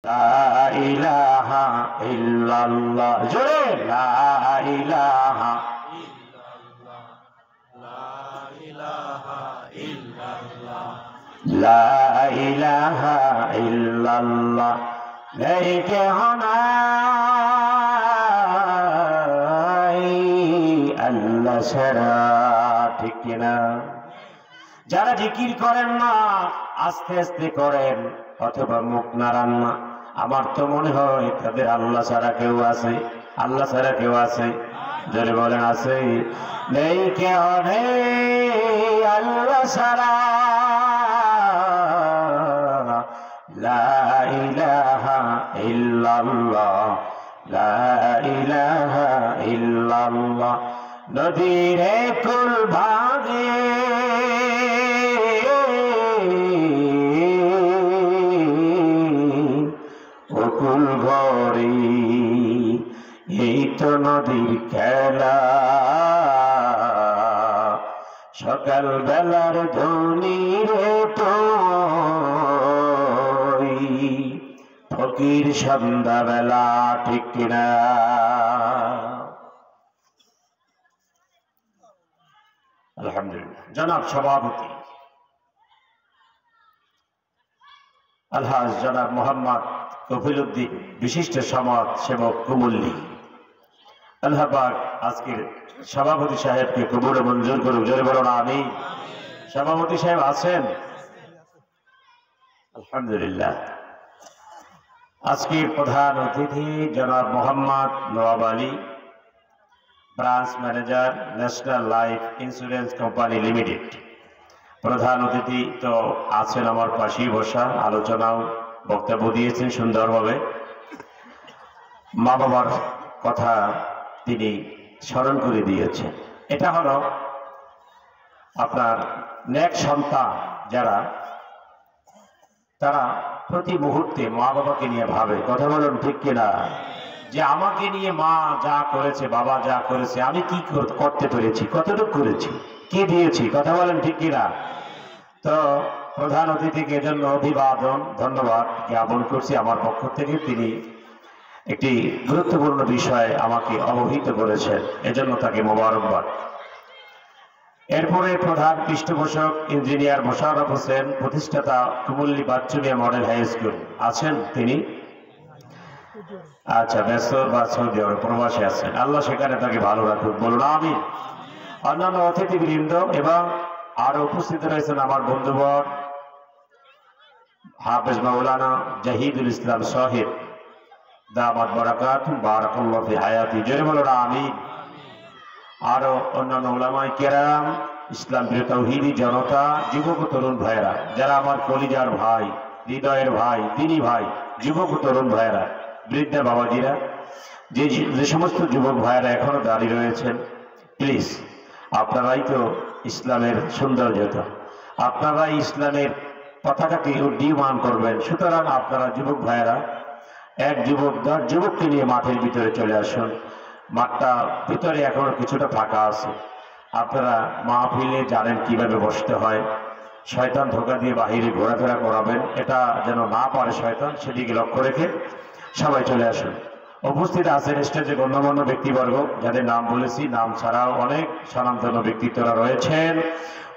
লা ইলাহা ইল্লাল্লাহ, জোরে লা ইলাহা ইল্লাল্লাহ, লা ইলাহা ইল্লাল্লাহ, লা ইলাহা ইল্লাল্লাহ, নেই কেহ নাই আল্লাহ ছাড়া। ঠিক কিনা? যারা জিকির করেন না আস্তে আস্তে করেন অথবা মুখ নাড়ান না, আমার তো মনে হয় তাদের আল্লাহ ছাড়া কেউ আছে? আল্লাহ ছাড়া কেউ আছে? জোরে বলেন আছে? নেই কেউ নেই আল্লাহ ছাড়া। লা ইলাহা ইল্লাল্লাহ, লা ইলাহা ইল্লাল্লাহ। নদীর কুল ভাগে কুল ভরি, এই তো নদীর খেলা। সকাল বেলার ধনী রে তো ফকির সন্ধ্যা বেলা। ঠিক কিনা? আলহামদুলিল্লাহ। জনাব সভাপতি আলহাজ জনাব মোহাম্মদ কফিল উদ্দিন, বিশিষ্ট সমাজ সেবক কুমুল্লি, আল্লাহ পাক আজকের সভাপতি সাহেবকে কবুলে মঞ্জুর করুক। জোরে বলুন আমিন। সভাপতি সাহেব আছেন? আলহামদুলিল্লাহ। আজকের প্রধান অতিথি জনাব Mohammad Nawab Ali, branch manager, national life insurance company limited. প্রধান অতিথি তো আছেন আমার পাশেই বসা, আলোচনাও বক্তব্য দিয়েছেন সুন্দরভাবে। মা বাবার কথা তিনি স্মরণ করে দিয়েছেন। এটা হলো আপনার নেক সন্তান যারা, তারা প্রতি মুহূর্তে মা বাবাকে নিয়ে ভাবে। কথা বলুন ঠিক কিনা? যে আমাকে নিয়ে মা যা করেছে, বাবা যা করেছে, আমি কি করতে পেরেছি, কতটুকু করেছি, কি দিয়েছি। কথা বলেন ঠিক কিনা? তো প্রধান অতিথিকে এজন্য অভিবাদন, ধন্যবাদ জ্ঞাপন করছি আমার পক্ষ থেকে। তিনি একটি গুরুত্বপূর্ণ বিষয় আমাকে অবহিত করেছেন, এজন্য তাকে মোবারকবাদ। এরপরে প্রধান পৃষ্ঠপোষক ইঞ্জিনিয়ার মোশাররফ হোসেন, প্রতিষ্ঠাতা কুমুল্লি বাচ্চুমিয়া মডেল হাই স্কুল, আছেন তিনি? আচ্ছা, ব্যস্ত বা সৌদি আরব প্রবাসী আছেন, আল্লাহ সেখানে তাকে ভালো রাখুক, বলুন আমিন। অন্যান্য অতিথিবৃন্দ এবং আরো উপস্থিত রয়েছেন আমার বন্ধুবর হাফেজ মাওলানা জাহিদুল ইসলাম সাহেব, দামাত বারাকাতুহু বারাকাল্লাহু ফি হায়াতি। জোরে বলুন আমিন। আরো অন্যান্য উলামায়ে কেরাম, ইসলাম প্রিয় তাওহীদি জনতা, যুবক তরুণ ভাইয়েরা, যারা আমার কলিজার ভাই, হৃদয়ের ভাই, দিনী ভাই, যুবক তরুণ ভাইয়েরা, বৃদ্ধা বাবাজিরা, যে সমস্ত যুবক ভাইয়েরা এখনো দাঁড়িয়ে রয়েছেন, প্লিজ আপনারাই তো ইসলামের সৌন্দর্যতা, আপনারাই ইসলামের পতাকাকে উড্ডীয়মান করবেন। সুতরাং আপনারা যুবক ভাইয়েরা, এক যুবক 10 যুবককে নিয়ে মাঠের ভিতরে চলে আসুন। মাঠটা ভিতরে এখনো কিছুটা ফাঁকা আছে। আপনারা মাহফিলে জানেন কিভাবে বসতে হয়। শয়তান ধোঁকা দিয়ে বাহিরে ঘোরাফেরা করাবেন, এটা যেন না পারে শয়তান, সেদিকে লক্ষ্য রেখে সবাই চলে আসুন। উপস্থিত আছেন স্টেজে গণ্যমান্য ব্যক্তিবর্গ, যাদের নাম বলেছি, নাম ছাড়াও অনেক স্বনামধন্য ব্যক্তিত্বরা রয়েছেন।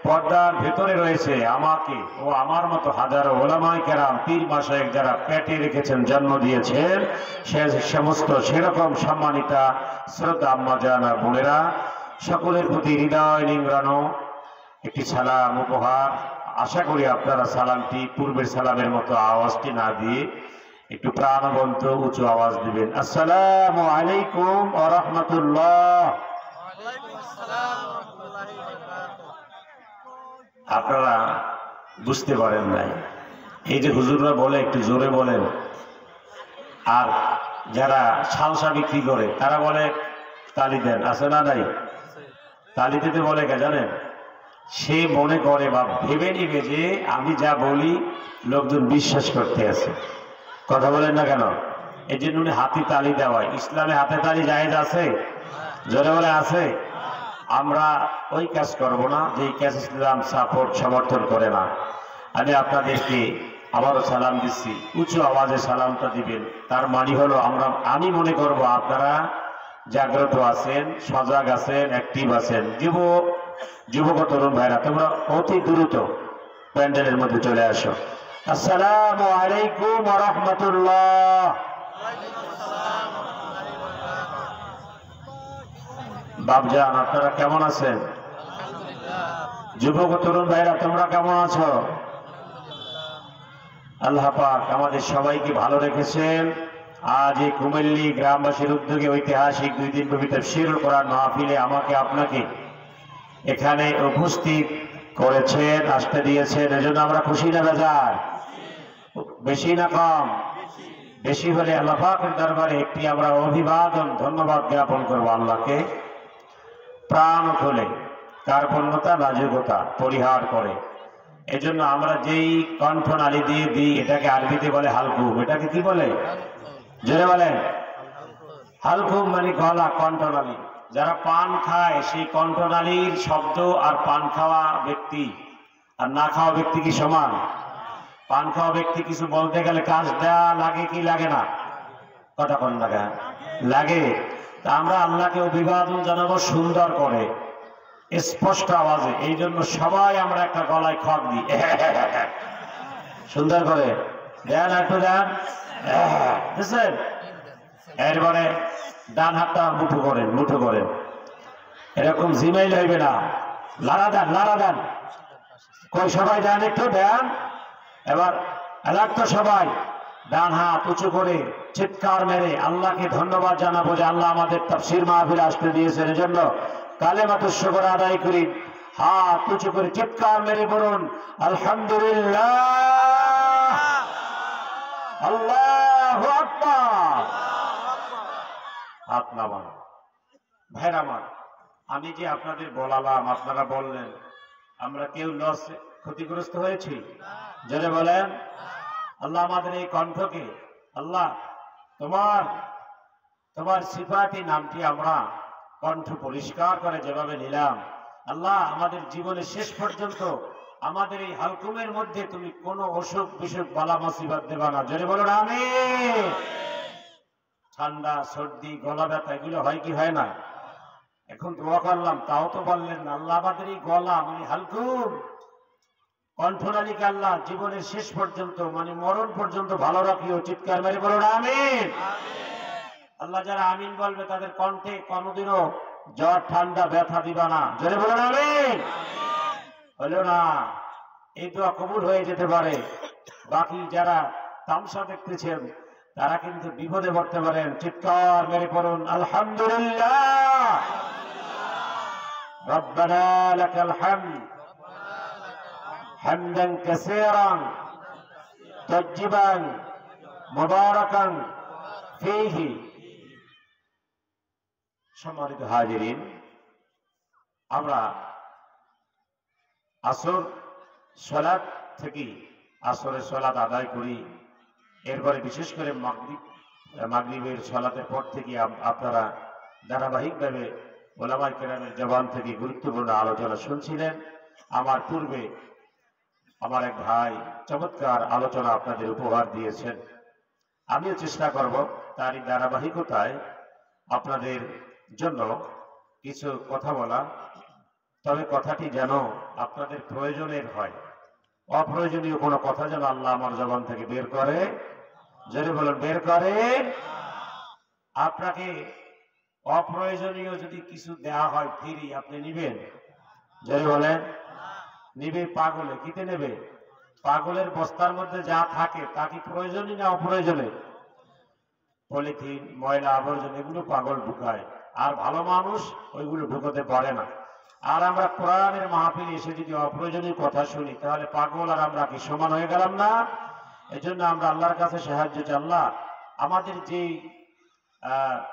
পর্দার ভেতরে রয়েছে আমাকে ও আমার মতো হাজারো ওলামায়ে কেরাম, পীর মাশায়েখ যারা পেটে রেখেছেন, জন্ম দিয়েছেন, সে সমস্ত সেরকম সম্মানিতা শ্রদ্ধা আম্মা জান আর বোনেরা, সকলের প্রতি হৃদয় নিংড়ানো একটি সালাম উপহার। আশা করি আপনারা সালামটি পূর্বের সালামের মতো আওয়াজটি না দিয়ে একটু প্রাণবন্ত উঁচু আওয়াজ দিবেন। আসসালামু আলাইকুম ওয়া রাহমাতুল্লাহ। আপনারা বুঝতে পারেন নাই, এই যে হুজুররা বলে একটু জোরে বলেন, আর যারা সালসা বিক্রি করে তারা বলে তালি দেন, আছে না নাই? তালি দিতে বলে কে জানেন? সে মনে করে বা ভেবে নিবে যে আমি যা বলি লোকজন বিশ্বাস করতে আছে। কথা বলেন না কেন? এই জন্য উনি হাতে তালি দেওয়ায়। ইসলামে হাতে তালি জায়েজ আছে? জোরে বলে আছে? আমরা ওই কাজ করব না যেই কাজ ইসলাম সাপোর্ট সমর্থন করে না। আমি আপনাদেরকে আবারও সালাম দিচ্ছি, উঁচু আওয়াজে সালামটা দিবেন। তার মানে হলো আমি মনে করব আপনারা জাগ্রত আছেন, সজাগ আছেন, অ্যাক্টিভ আছেন। যুবক তরুণ ভাইরা, তোমরা অতি দ্রুত প্যান্ডেলের মধ্যে চলে আসো। আসসালামু আলাইকুম ওয়া রাহমাতুল্লাহ। বাপজান, আপনারা কেমন আছেন? যুবক তরুণ ভাইরা, তোমরা কেমন আছো? আল্লাহ পাক আমাদের সবাইকে ভালো রেখেছেন। আজ এই কুমিল্লি গ্রামবাসীর উদ্যোগে ঐতিহাসিক 2 দিন ব্যাপী তাফসীরুল কোরআন মাহফিলে আমাকে আপনাকে এখানে উপস্থিত করেছেন, আসতে দিয়েছেন। এজন্য আমরা খুশি না বেজার? বেশি না কম? বেশি হলে আল্লাহ পাকের দরবারে একটি আমরা অভিবাদন, ধন্যবাদ জ্ঞাপন করব আল্লাহকে। প্রাণ খুলে কার্পণ্যতা লাজুকতা পরিহার করে। এজন্য আমরা যেই কণ্ঠনালী দিয়ে দিই, এটাকে আরবিতে বলে হালকুম। এটাকে কি বলে? জোরে বলেন। হালকুম মানে গলা, কণ্ঠনালী। যারা পান খায় সেই কণ্ঠনালীর শব্দ আর পান খাওয়া ব্যক্তি আর না খাওয়া ব্যক্তি কি সমান? পান খাওয়া ব্যক্তি কিছু বলতে গেলে কাজ দেওয়া লাগে কি লাগে না? কতক্ষণ লাগে? লাগে। তা আমরা আল্লাহকে অভিবাদন জানাবো সুন্দর করে, স্পষ্ট আওয়াজে। এই জন্য সবাই আমরা একটা গলায় খড় দিই, সুন্দর করে দেন, একটু দেন, বুঝছেন? এরপরে ডান হাতটা মুঠো করেন, মুঠো করেন, এরকম জিমাইল হইবে না। লাড়া দেন, লাড়া দেন। কই সবাই দেন, একটু দেন। এবার এলাক তো সবাই ডান হাত উঁচু করে চিৎকার মেরে আল্লাহকে ধন্যবাদ জানাবো যে আল্লাহ আমাদের তাফসীর মাহফিলে আসতে দিয়েছেন। এজন্য কালেমাতুশ শুকর আদায় করি। হাত উঁচু করে চিৎকার মেরে বলুন আলহামদুলিল্লাহ, আল্লাহু আকবার। হাত নামান। ভাইরা আমার, আমি যে আপনাদের বলালাম, আপনারা বললেন, আমরা কেউ লস ক্ষতিগ্রস্ত হয়েছি? জোরে বলেন। আল্লাহ আমাদের এই কণ্ঠকে, আল্লাহ তোমার সিফাতি নামটি আমরা কণ্ঠ পরিষ্কার করে যেভাবে নিলাম, আল্লাহ আমাদের জীবনের শেষ পর্যন্ত আমাদের এই হালকুমের মধ্যে তুমি কোনো অসুখ বিসুখ বালা মুসিবত দেবা না। জোরে বলুন আমিন। ঠান্ডা, সর্দি, গলা ব্যথা এগুলো হয় কি হয় না? এখন দোয়া করলাম, তাও তো বললেন না। আল্লাহ আমাদের এই গলা মানে হালকুম কণ্ঠনালীকে আল্লাহ জীবনের শেষ পর্যন্ত মানে মরণ পর্যন্ত ভালো রাখিও। চিৎকার মেরে বলুন আমিন। আল্লাহ যারা আমিন বলবে তাদের কণ্ঠে কোনোদিনও জ্বর, ঠান্ডা, ব্যথা দিবা না। জোরে বলুন আমিন। হলো না, এই দোয়া কবুল হয়ে যেতে পারে। বাকি যারা তামসা দেখতেছেন তারা কিন্তু বিপদে পড়তে পারেন। চিৎকার মেরে পড়ুন আলহামদুলিল্লাহ, রব্বানা লাকাল হামদ হামদান কাসীরান তাজ্জিবান মুবারাকান ফীহি। সম্মানিত হাজিরিন, আমরা আসর সালাত থেকে আসরের সালাত আদায় করি। এরপরে বিশেষ করে মাগরিবের সালাতের পর থেকে আপনারা ধারাবাহিকভাবে ওলামায়ে কেরামের জবান থেকে গুরুত্বপূর্ণ আলোচনা শুনছিলেন। আমার পূর্বে আমার এক ভাই চমৎকার আলোচনা আপনাদের উপহার দিয়েছেন। আমিও চেষ্টা করব তারই ধারাবাহিকতায় আপনাদের জন্য কিছু কথা বলা। তবে কথাটি যেন আপনাদের প্রয়োজনের হয়, অপ্রয়োজনীয় কোনো কথা যেন আল্লাহ আমার জবান থেকে বের করে। যদি বলেন বের করে। আপনাকে অপ্রয়োজনীয় যদি কিছু দেওয়া হয় ফ্রি, আপনি নিবেন? যদি বলেন নিবে। পাগলে কিতে নেবে? পাগলের বস্তার মধ্যে যা থাকে তা কি প্রয়োজনীয় না অপ্রয়োজনে? পলিথিন, ময়লা, আবর্জনা এগুলো পাগল ঢুকায়, আর ভালো মানুষ ওইগুলো ঢুকাতে পারে না। আর আমরা কোরআনের মাহফিলে এসে যদি অপ্রয়োজনীয় কথা শুনি তাহলে পাগল আর আমরা কি সমান হয়ে গেলাম না? এজন্য আমরা আল্লাহর কাছে সাহায্য চাই। আল্লাহ আমাদের যে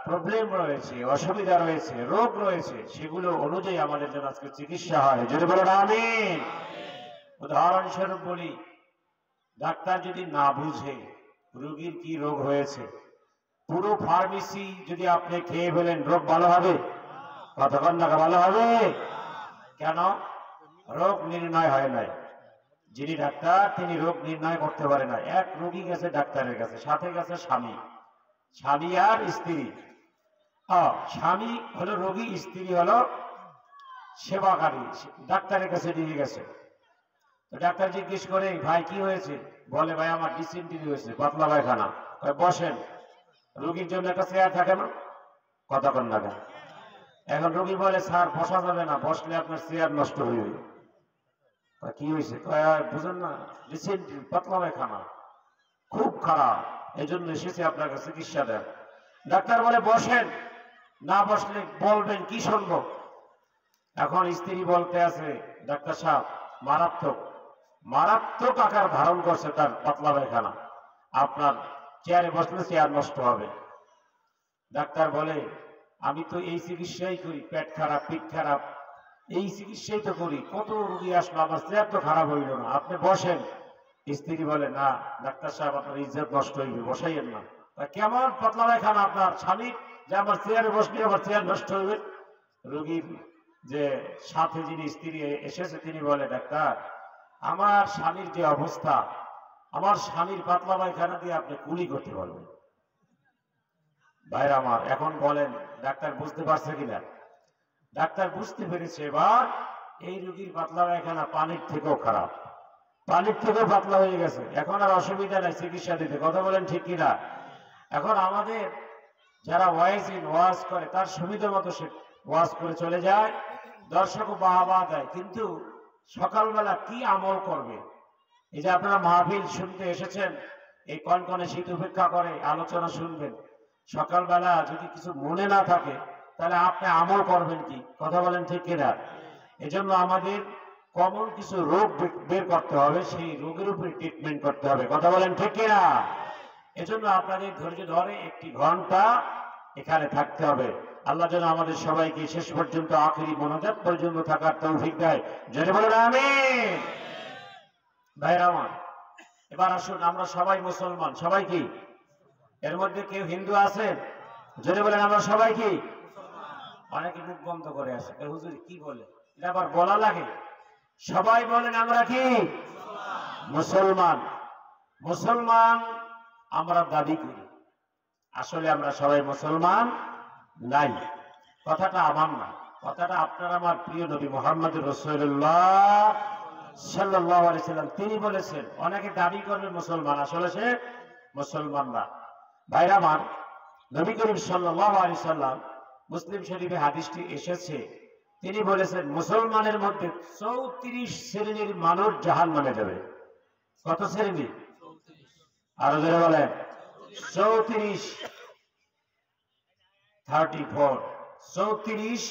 প্রবলেম রয়েছে, অসুবিধা রয়েছে, রোগ রয়েছে, সেগুলো অনুযায়ী আমাদের জন্য আজকে চিকিৎসা হয়। যদি বলেন আমিন। উদাহরণস্বরূপ বলি, ডাক্তার যদি না বুঝে রোগীর কি রোগ হয়েছে, পুরো ফার্মেসি যদি আপনি খেয়ে ফেলেন, রোগ ভালো হবে? কতক্ষণ টাকা ভালো হবে? কেন? রোগ নির্ণয় হয় নাই। যিনি ডাক্তার তিনি রোগ নির্ণয় করতে পারে না। এক রোগী গেছে ডাক্তারের কাছে, সাথে গেছে স্বামী, স্বামী আর স্ত্রী। স্বামী হলো রোগী, স্ত্রী হলো সেবাকারী, ডাক্তারের কাছে নিয়ে গেছে। তো ডাক্তার জিজ্ঞেস করে, ভাই কি হয়েছে? বলে, ভাই আমার ডিসেন্ট্রি হয়েছে, পাতলা পায়খানা। বসেন। রোগীর জন্য একটা চেয়ার থাকে না? কথা কন না। এখন রোগী বলে, স্যার বসা যাবে না, বসলে আপনার চেয়ার নষ্ট হয়ে যাবে। কি হয়েছে? বুঝেন না, ডিসেন্ট্রি, পাতলা পায়খানা খুব খারাপ, এই জন্য এসেছে আপনার কাছে চিকিৎসা দেন। ডাক্তার বলে, বসেন, না বসলে বলবেন, কি শুনবো? এখন স্ত্রী বলতে আছে, ডাক্তার সাহেব মারাত্মক মারাত্মক আকার ধারণ করছে তার পাতলা পায়খানা, আপনার চেয়ারে বসলে চেয়ার নষ্ট হবে। ডাক্তার বলে, আমি তো এই চিকিৎসাই করি, পেট খারাপ, পিঠ খারাপ, এই চিকিৎসাই তো করি, কত রোগী আসলো, আমার চেয়ার তো খারাপ হইল না, আপনি বসেন। স্ত্রী বলে, না ডাক্তার সাহেব আপনার ইজ্জত নষ্ট হইবে, বসাইয়েন না। কেমন পাতলা পায়খানা আপনার স্বামী যে আমার চেয়ারে বসলে আমার চেয়ার নষ্ট হইবে? রোগীর যে সাথে যিনি স্ত্রী এসেছে তিনি বলে, ডাক্তার আমার স্বামীর যে অবস্থা, আমার স্বামীর পাতলা পায়খানা দিয়ে আপনি কুলি করতে পারবেন। ভাইরা আমার, এখন বলেন ডাক্তার বুঝতে পারছে কিনা? ডাক্তার বুঝতে পেরেছে। এবার এই রোগীর পাতলা পায়খানা পানির থেকেও খারাপ, পানির থেকেও পাতলা হয়ে গেছে, এখন আর অসুবিধা নাই চিকিৎসা দিতে। কথা বলেন ঠিক কিনা? এখন আমাদের যারা ওয়াজ করে তার সুবিধা মতো সে ওয়াজ করে চলে যায়, দর্শকও বাহবা দেয়, কিন্তু সকালবেলা কি আমল করবে? এই যে আপনারা মাহফিল শুনতে এসেছেন, এই কনকনে শীত উপেক্ষা করে আলোচনা শুনবেন, সকালবেলা যদি কিছু মনে না থাকে তাহলে আপনি আমল করবেন কি? কথা বলেন ঠিক কিনা? এজন্য আমাদের কমন কিছু রোগ বের করতে হবে, সেই রোগের উপরে ট্রিটমেন্ট করতে হবে। কথা বলেন ঠিক কিনা? এজন্য আপনাদের ধৈর্য ধরে 1 ঘন্টা এখানে থাকতে হবে। আল্লাহ যেন আমাদের সবাইকে শেষ পর্যন্ত, আখেরি মোনাজাত পর্যন্ত থাকার তৌফিক দেয়। জোরে বলেন আমিন। ভাইরা আমার, এবার আসুন, আমরা সবাই মুসলমান, সবাই কি? এর মধ্যে কেউ হিন্দু আছেন? জোরে বলেন আমরা সবাই কি? অনেকে মুখ বন্ধ করে আছে, হুজুর কি বলে, এটা আবার বলা লাগে। সবাই বলেন আমরা কি? মুসলমান। মুসলমান আমরা দাবি করি, আসলে আমরা সবাই মুসলমান নাই। কথাটা আমার না, কথাটা আপনার আমার প্রিয় নবী মুহাম্মদ রাসূলুল্লাহ সাল্লাল্লাহু আলাইহি সাল্লাম তিনি বলেছেন। অনেকে দাবি করবে মুসলমান, আসলে সে মুসলমান না। ভাইরা আমার, নবী করিম সাল্লাল্লাহু আলাইহি সাল্লাম মুসলিম শরীফে হাদিসটি এসেছে, তিনি বলেছেন মুসলমানের মধ্যে 34 শ্রেণীর মানুষ জাহান্নামে যাবে। কত শ্রেণী? আরো জোরে বলেন। 34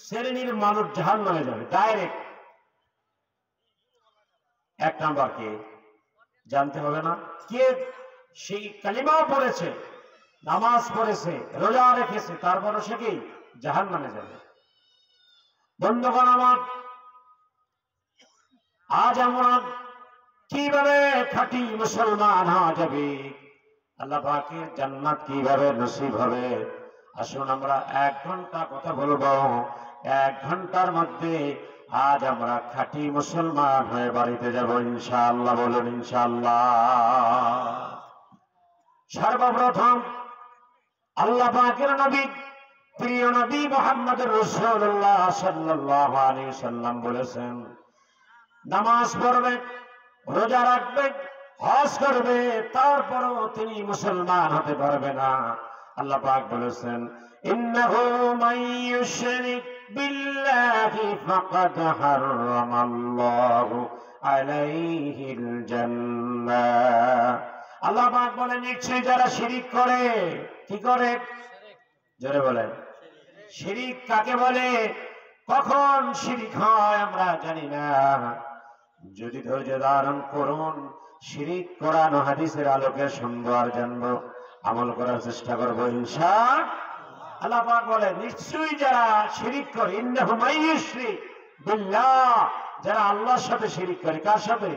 শ্রেণীর মানুষ জাহান্নামে যাবে ডাইরেক্ট। 1 নাম্বার কে জানতে হবে না? কে সেই কালিমা পড়েছে, নামাজ পড়েছে, রোজা রেখেছে, তারপরও সে কি জাহান্নামে যাবে। বন্ধুগণ আমার, আজ আমরা কিভাবে খাঁটি মুসলমান হওয়া যাবে, আল্লাহ পাকের জান্নাত কিভাবে নসিব হবে, আসুন আমরা 1 ঘন্টা কথা বলবো। 1 ঘন্টার মধ্যে আজ আমরা খাঁটি মুসলমান হয়ে বাড়িতে যাব ইনশাআল্লাহ। বলুন ইনশাআল্লাহ। সর্বপ্রথম আল্লাহ পাকের নবী, প্রিয় নবী মুহাম্মদ রাসূলুল্লাহ সাল্লাল্লাহু আলাইহি সাল্লাম বলেছেন, নামাজ পড়বে, রোজা রাখবে, হজ করবে, তারপরও তিনি মুসলমান হতে পারবে না। আল্লাহ পাক বলেছেন, ইন্নাহু মান ইউশরিক বিল্লাহি ফাকাদ হারামাল্লাহু আলাইহিল জান্নাহ। আল্লাহ পাক বলেন, নিশ্চয়ই যারা শিরিক করে, কি করে? জোরে বলেন। শিরিক কাকে বলে, কখন শিরিক হয় আমরা জানি না। যদি ধৈর্য ধারণ করুন, শিরিক কোরআন ও হাদিসের আলোকে শুনবো আর জানবো, আমল করার চেষ্টা করবো ইনশাআল্লাহ। আল্লাহ পাক বলে, নিশ্চয়ই যারা শিরিক করে, ইন্নাহু মান ইউশরিক বিল্লাহ, যারা আল্লাহর সাথে শিরিক করে। কার সাথে?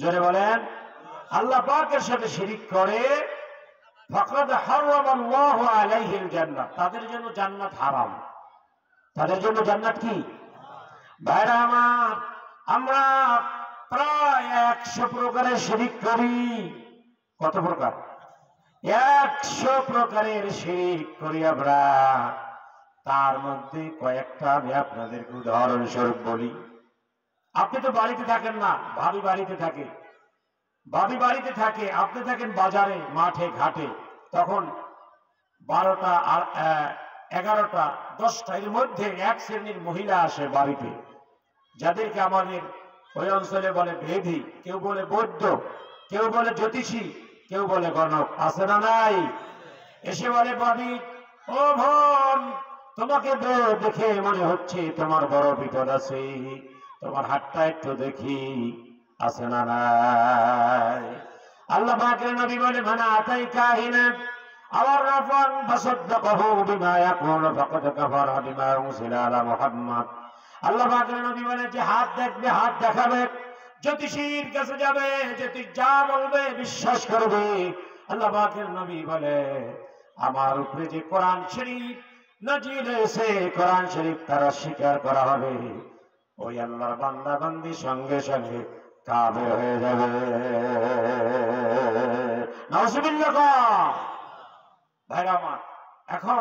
জোরে বলেন। আল্লাহ পাকের সাথে শিরিক করে, ফাকাদ হারামাল্লাহু আলাইহিল জান্নাহ, তাদের জন্য জান্নাত হারাম। তাদের জন্য জান্নাত কি? ভাইরা আমার, আমরা প্রায় 100 প্রকারের শিরিক করি। কত প্রকার? 100 প্রকারের শিরিক করি আমরা। তার মধ্যে কয়েকটা আমি আপনাদেরকে উদাহরণস্বরূপ বলি। আপনি তো বাড়িতে থাকেন না, ভাবি বাড়িতে থাকে, ভাবি বাড়িতে থাকে, আপনি থাকেন বাজারে, মাঠে, ঘাটে। তখন 12টা আর 11টা 10টা এর মধ্যে এক শ্রেণীর মহিলা আসে বাড়িতে, যাদেরকে আমাদের ওই অঞ্চলে বলে ভেদি, কেউ বলে বৈদ্য, কেউ বলে জ্যোতিষী, কেউ বলে গণক। আছে না নাই? এসে বলে, ভাবি ও বোন, তোমাকে দেখে মনে হচ্ছে তোমার বড় বিপদ আছে, তোমার হাতটা একটু দেখি। আছে না নাই? আল্লাহ পাকের নবী বলে, মানা আতাই কাহিনা আবার রাফান ফাসাদ্দাকাহু বিমা ইয়াকুলু ফাকাদ কাফারা বিমা উনজিলা আলা মুহাম্মদ। আল্লাহ পাকের নবী বলে, যে হাত দেখবে, হাত দেখাবে, জ্যোতিষীর কাছে যাবে, জ্যোতিষ যা বলবে বিশ্বাস করবে। আল্লাহ পাকের নবী বলে, আমার উপরে যে কোরআন শরীফ নাজিল হয়েছে, কোরআন শরীফ তারা স্বীকার করা হবে, ওই আল্লাহর বান্দা বান্দি সঙ্গে সঙ্গে কাফের হয়ে যাবে। নাউজুবিল্লাহ। ভাইরা আমার, এখন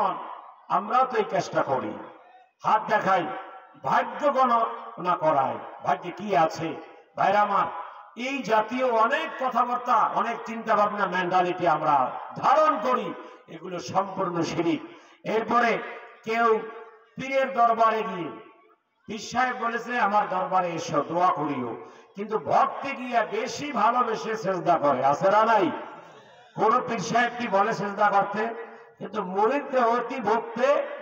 আমরা তো এই চেষ্টা করি, হাত দেখাই, ভাগ্য গণনা করাই, ভাগ্যে কি আছে। ভাইরা আমার, এই জাতীয় অনেক কথাবার্তা, অনেক চিন্তা ভাবনা, মেন্টালিটি আমরা ধারণ করি, এগুলো সম্পূর্ণ শিরিক। এরপরে কেউ পীরের দরবারে গিয়ে, পীর সাহেব বলেছে আমার দরবারে এসো, দোয়া করিও, কিন্তু ভক্তি গিয়া বেশি ভালোবেসে সেজদা করে। আছে না নাই? কোন পীর সাহেব কি বলে সেজদা করতে? কিন্তু মুরিদকে অতি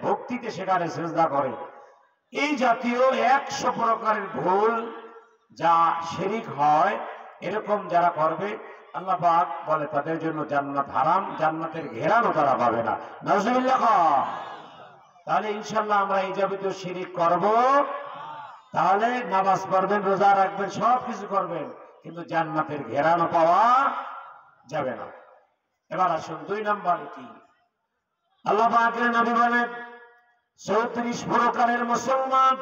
ভক্তিতে সেখানে সেজদা করে। এই জাতীয় 100 প্রকারের ভুল যা শিরিক হয়, এরকম যারা করবে, আল্লাহ পাক বলে তাদের জন্য জান্নাত হারাম, জান্নাতের ঘেরানো তারা পাবে না। নাউজুবিল্লাহ। তাহলে ইনশাল্লাহ আমরা এই যাবতীয় শিরিক করব, তাহলে নামাজ পড়বেন, রোজা রাখবেন, সব কিছু করবেন, কিন্তু জান্নাতের ঘেরানো পাওয়া যাবে না। এবার আসুন 2 নম্বরে কি আল্লাহ পাকের নবী বলেন, 34 প্রকারের মুসলমান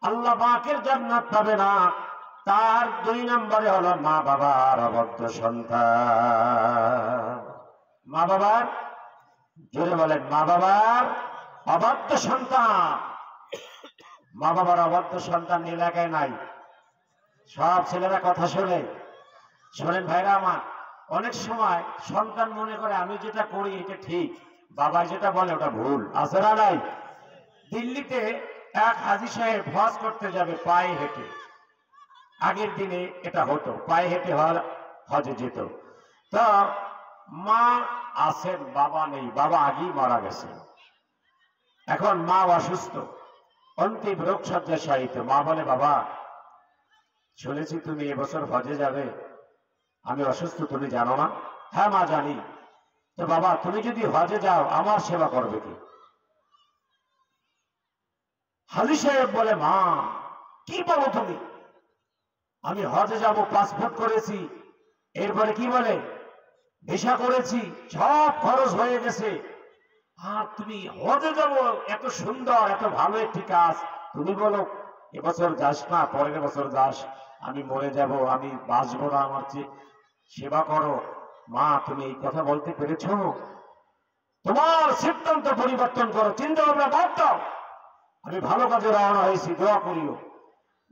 আল্লাহ পাকের জান্নাত পাবে না। তার 2 নম্বরে হলো মা বাবার অবাধ্য সন্তান। মা বাবার, জোরে বলেন, মা বাবার অবাধ্য সন্তান। মা বাবার অবাধ্য সন্তান এলাকায় নাই। সব ছেলেরা কথা শোনে। শোনেন ভাইরা আমার, অনেক সময় সন্তান মনে করে আমি যেটা করি এটা ঠিক, বাবা যেটা বলে ওটা ভুল। আছে না নাই? দিল্লিতে এক হাজী সাহেব হজ করতে যাবে পায়ে হেঁটে। আগের দিনে এটা হতো, পায়ে হেঁটে হজে যেত। তো মা আছেন, বাবা নেই, বাবা আগেই মারা গেছে। এখন মা অসুস্থ, অন্তিম রোগ শয্যায় শায়িত। মা বলে, বাবা শুনেছি তুমি এবছর হজে যাবে, আমি অসুস্থ, তুমি জানো না? হ্যাঁ মা জানি। তো বাবা তুমি যদি হজে যাও আমার সেবা করবে কি? হাজী সাহেব বলে, মা কি বলো তুমি? আমি হজে যাব, পাসপোর্ট করেছি, এরপরে কি বলে ভিসা করেছি, সব খরচ হয়ে গেছে, আর তুমি হজে যাব, এত সুন্দর এত ভালো একটি কাজ, তুমি বলো এবছর যাস না, পরের বছর যাস, আমি মরে যাব, আমি বাঁচবো না, আমার সেবা করো। মা তুমি এই কথা বলতে পেরেছ? তোমার সিদ্ধান্ত পরিবর্তন করো, চিন্তা ভাবনা বাদ দাও, আমি ভালো কাজে রওনা হয়েছি, দোয়া করিও।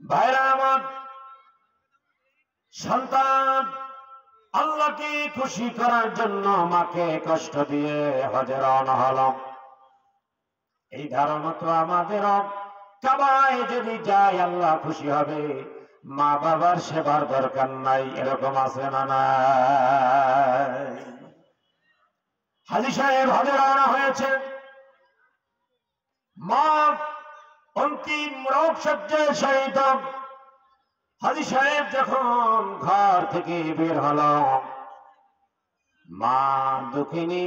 ভাইরা আমার, সন্তান আল্লাহকে খুশি করার জন্য মাকে কষ্ট দিয়ে হজে রওনা হলো। এই ধারণা তো আমাদের, কাবায় যদি যায় আল্লাহ খুশি হবে, মা বাবার সেবার দরকার নাই, এরকম আছে না নাই? হাজী সাহেব হজে রওনা হয়েছে, মা অন্তিম রোগ শয্যায় শায়িত। হাজী সাহেব যখন ঘর থেকে বের হলো, মা দুঃখিনী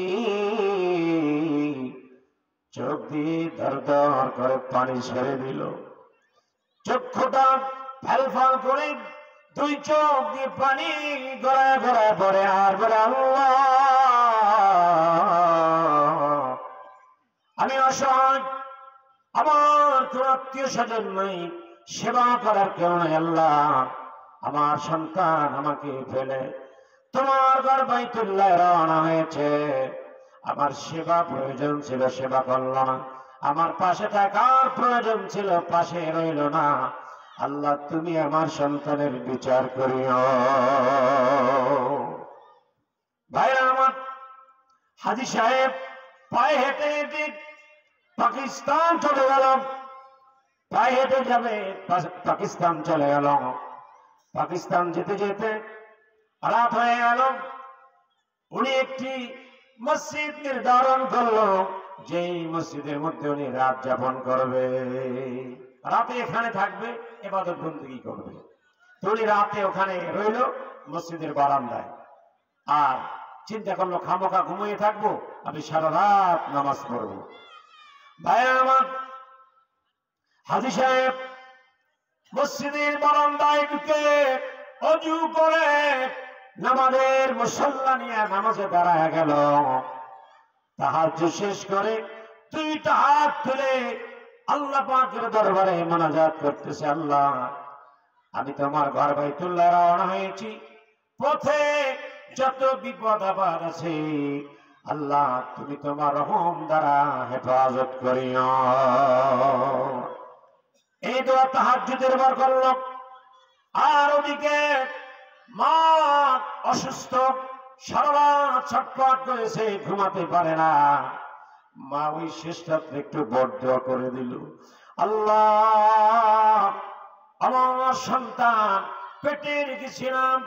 চোখ দিয়ে ধর ধর করে পানি ছেড়ে দিল। চক্ষুটা ফ্যালফাল করে 2 চোখ দিয়ে পানি গড়ায় গড়ায় পড়ে, আর বলে, আল্লাহ আমি অসহায়, আমার কোন আত্মীয় স্বজন নাই, সেবা করার কেউ নাই, আল্লাহ আমার সন্তান আমাকে ফেলে তোমার ঘর বাইতুল্লাহ রওনা হয়েছে, আমার সেবা প্রয়োজন ছিল, সেবা করল না, আমার পাশে থাকার প্রয়োজন ছিল, পাশে রইল না। আল্লাহ তুমি আমার সন্তানের বিচার করিও। ভাইরা আমার, হাজী সাহেব পায়ে হেঁটে হেঁটে পাকিস্তান চলে গেল, পায়ে হেঁটে যাবে পাকিস্তান চলে গেল। পাকিস্তান যেতে যেতে রাত হয়ে গেল। উনি একটি মসজিদ নির্ধারণ করলো, যে মসজিদের মধ্যে উনি রাত যাপন করবে, রাতে এখানে থাকবে, ইবাদত বন্দেগী করবে। তো উনি রাতে ওখানে রইল মসজিদের বারান্দায়, আর চিন্তা করলো খামোখা ঘুমিয়ে থাকবো, আমি সারা রাত নামাজ পড়বো। ভাইরা আমার, হাজী সাহেব মসজিদের বারান্দায় ঢুকে অজু করে নামাজের মুসল্লা নিয়ে নামাজে দাঁড়ায় গেল। তাহাজ্জুদ শেষ করে দুইটা হাত তুলে আল্লাহ পাকের দরবারে মোনাজাত করতেছে, আল্লাহ আমি তোমার ঘর বাইতুল্লাহ রওনা হয়েছি, পথে যত বিপদ আপদ আছে আল্লাহ তুমি তোমার রহম দ্বারা হেফাজত করিও। এই দোয়া তাহাজ্জুদের বার করল। আর ওদিকে মা অসুস্থ, সারা ছটফট করেছে, ঘুমাতে পারে না। মা ওই শেষ রাত্রে একটু বরদোয়া করে দিল, আল্লাহ আমার সন্তান পেটে রেখেছিলাম,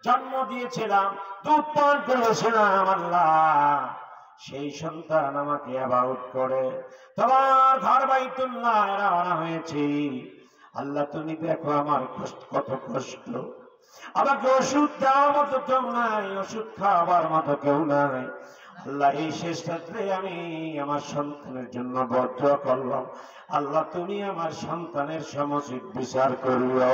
জন্ম দিয়েছিলাম, দুধ পান করেছিলাম, আল্লাহ সেই সন্তান আমাকে অ্যাবাউট করে তোমার ঘর বাইতুল্লাহ রওনা হয়েছি। আল্লাহ তুমি দেখো আমার কত কষ্ট, আমাকে ওষুধ দেওয়ার মতো কেউ নাই, ওষুধ খাওয়াবার মতো কেউ নাই। আল্লাহ এই শেষ রাত্রে আমি আমার সন্তানের জন্য বরদোয়া করলাম, আল্লাহ তুমি আমার সন্তানের সমুচিত বিচার করিও।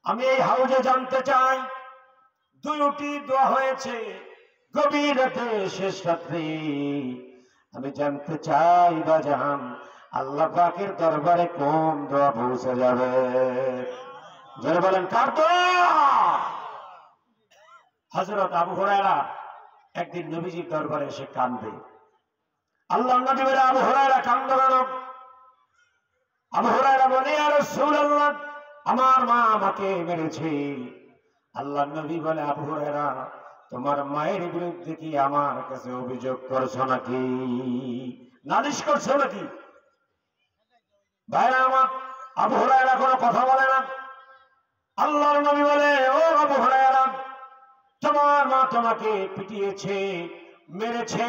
আমি এই হাউজে জানতে চাই, দুটি দোয়া হয়েছে গভীর রাতে, শেষ রাত্রে। আমি জানতে চাই বাজান, আল্লাহ পাকের দরবারে কোন দোয়া পৌঁছে যাবে? যারা বলেন কার দোয়া? হযরত আবু হুরায়রা একদিন নবীজির দরবারে এসে কান্দে। আল্লাহর নবী বলে, আবু হুরায়রা কান্দো কেন? আবু হুরায়রা বলে, ইয়া রাসূলুল্লাহ আমার মা আমাকে মেরেছে। আল্লাহর নবী বলে, আবু হুরায়রা তোমার মায়ের বিরুদ্ধে কি আমার কাছে অভিযোগ করছো নাকি, নালিশ করছো নাকি? ভাইরা আমার, আবু হুরায়রা কোনো কথা বলে না। আল্লাহর নবী বলে, ও আবু হুরায়রা তোমার মা তোমাকে পিটিয়েছে, মেরেছে,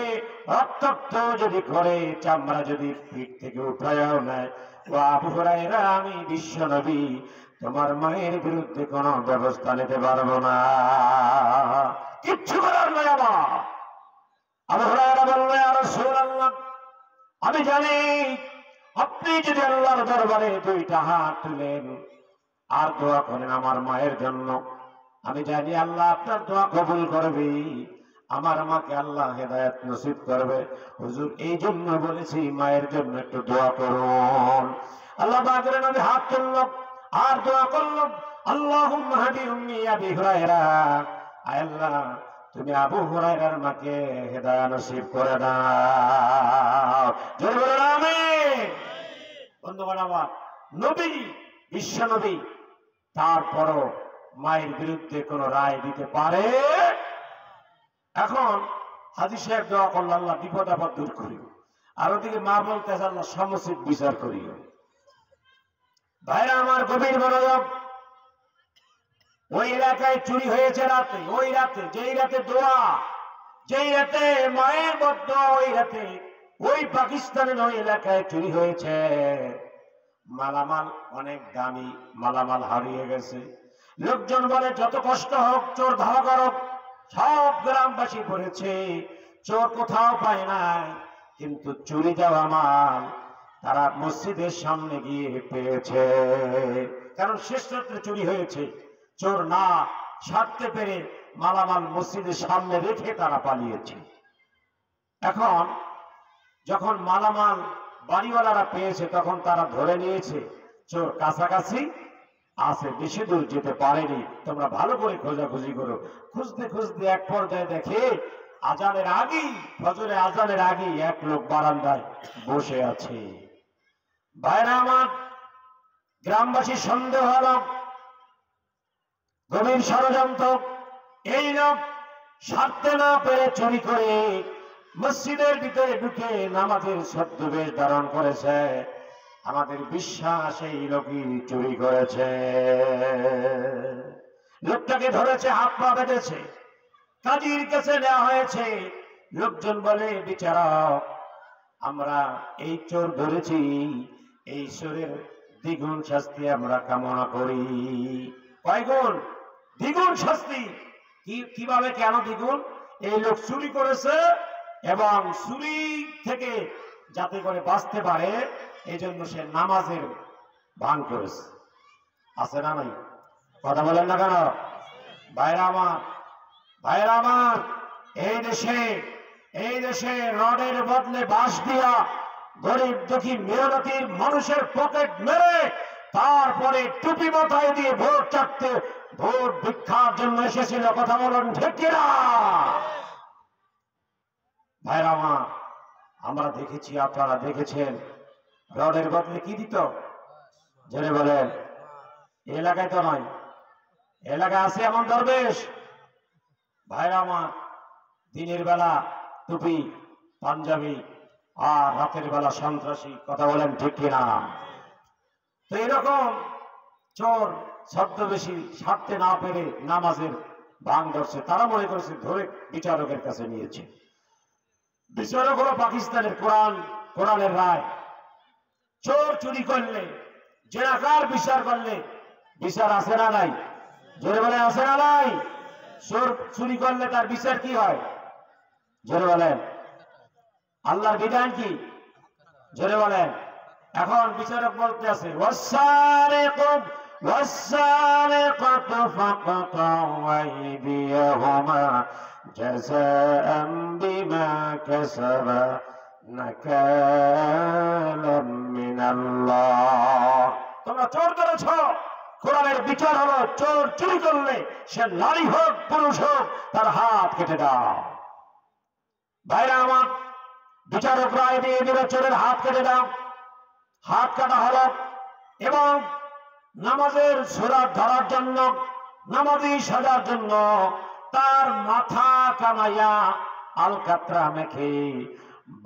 রক্তাক্ত যদি করে, চামড়া যদি পিঠ থেকে উঠায়ও নেয়, ও আবু হুরায়রা আমি বিশ্ব নবী তোমার মায়ের বিরুদ্ধে কোনো ব্যবস্থা নিতে পারবো না, কিচ্ছু করার নয় আমার। আবু হুরায়রা বলল, ইয়া রাসূলুল্লাহ আমি জানি আপনি যদি আল্লাহর দরবারে দুইটা হাত তুলেন আর দোয়া করেন আমার মায়ের জন্য, আমি জানি আল্লাহ আপনার দোয়া কবুল করবে, আমার মাকে আল্লাহ হেদায়েত নসিব করবে। হুজুর এই জন্য বলেছি মায়ের জন্য একটু দোয়া করুন। আল্লাহ পাকের নবী হাত তুলল আর দোয়া করল, আল্লাহুম্মা হাদি উম্মি আবি হুরায়রা, আয় আল্লাহ তুমি আবু হুরায়রার মাকে হেদায়েত নসিব করে দাও। জোরে বলুন আমিন। বন্ধুগণ আমার, নবী বিশ্ব নবী, তারপরও মায়ের বিরুদ্ধে কোন রায় দিতে পারে? এখন হাজী সাহেব দোয়া করল, আল্লাহ বিপদ আপদ দূর করিও, আর ওদিকে মা বলতে আল্লাহ সমুচিত বিচার করিও। ভাইরা আমার গভীর মনোযোগ, ওই এলাকায় চুরি হয়েছে রাতে, ওই রাতে যেই রাতে দোয়া, যেই রাতে মায়ের বদদোয়া, ওই রাতে ওই পাকিস্তানের ওই এলাকায় চুরি হয়েছে। মালামাল অনেক দামি মালামাল হারিয়ে গেছে। লোকজন বলে যত কষ্ট হোক চোর ধরা করো, সব গ্রামবাসী পড়েছে, চোর কোথাও পায় নাই, কিন্তু চুরি যাওয়া মাল তারা মসজিদের সামনে গিয়ে পেয়েছে। কারণ শেষ রাত্রে চুরি হয়েছে, চোর না ছাড়তে পেরে মালামাল মসজিদের সামনে রেখে তারা পালিয়েছে। এখন যখন মালামাল বাড়িওয়ালারা পেয়েছে তখন তারা ধরে নিয়েছে, চোর কাছাকাছি আছে, বেশি দূর যেতে পারেনি। তোমরা ভালো করে খোঁজাখুঁজি করো। খুঁজতে খুঁজতে এক পর্যায়ে দেখে আজানের আগেই, ফজরে আজানের আগেই এক লোক বারান্দায় বসে আছে। ভাইরা আমার, গ্রামবাসী সন্দেহ হলো গভীর ষড়যন্ত্র, এই লোক সারতে না পেরে চুরি করে মসজিদের ভিতরে ঢুকে নামাজের ছদ্মবেশ ধারণ করেছে। আমাদের বিশ্বাস এই লোকই চুরি করেছে। লোকটাকে ধরেছে, হাত পা বেঁধেছে, কাজীর কাছে নেওয়া হয়েছে। লোকজন বলে, বিচারক, আমরা এই চোর ধরেছি, এই চোরের দ্বিগুণ শাস্তি আমরা কামনা করি। কয় গুণ? দ্বিগুণ শাস্তি। কিভাবে, কেন দ্বিগুণ? এই লোক চুরি করেছে এবং চুরি থেকে যাতে করে বাঁচতে পারে এই জন্য সে নামাজের ভাঙ করেছে। আছে না নাই? কথা বলেন না কেন? ভাইরা আমার, ভাইরা আমার, এই দেশে রডের বদলে বাঁশ দিয়া গরিব দুঃখী মেহনতির মানুষের পকেট মেরে তারপরে টুপি মাথায় দিয়ে ভোট চাপতে, ভোট ভিক্ষার জন্য এসেছিল। কথা বলেন ঠিক কিনা? ভাইরা আমার, আমরা দেখেছি, আপনারা দেখেছেন, রডের বদলে কি দিত? জেনে বলেন। এলাকায় তো নয়, এলাকায় আছে এমন দরবেশ। ভাইরা আমার, দিনের বেলা টুপি পাঞ্জাবি আর রাতের বেলা সন্ত্রাসী। কথা বলেন ঠিক কিনা? তো এরকম চোর ছদ্মবেশী ছাড়তে না পেরে নামাজের ভাঙ ধরছে। তারা মনে করেছে ধরে বিচারকের কাছে নিয়েছে। বিচারক হলো পাকিস্তানের কোরআনের রায়। চোর চুরি করলে, জেনাকার বিচার করলে বিচার আছে না নাই? জোরে বলে আছে না নাই? চোর চুরি করলে তার বিচার কি হয়? জোরে বলেন। আল্লাহর বিধান কি? জোরে বলেন। এখন বিচারক বলতে আছে, والسارقة فاقطعوا أيديهما جزاء بما كسبا نكالا من الله। তোমরা চোর ধরেছ, কোরআনের বিচার হলো চোর চুরি করলে সে নারী হোক পুরুষ হোক তার হাত কেটে দাও। ভাইরা আমার, বিচারক রায় দিয়ে দিল চোরের হাত কেটে দাও। হাত কাটা হলো এবং নামাজের সুরাত ধরার জন্য, নামাজি সাজার জন্য তার মাথা কামাইয়া আলকাতরা মেখে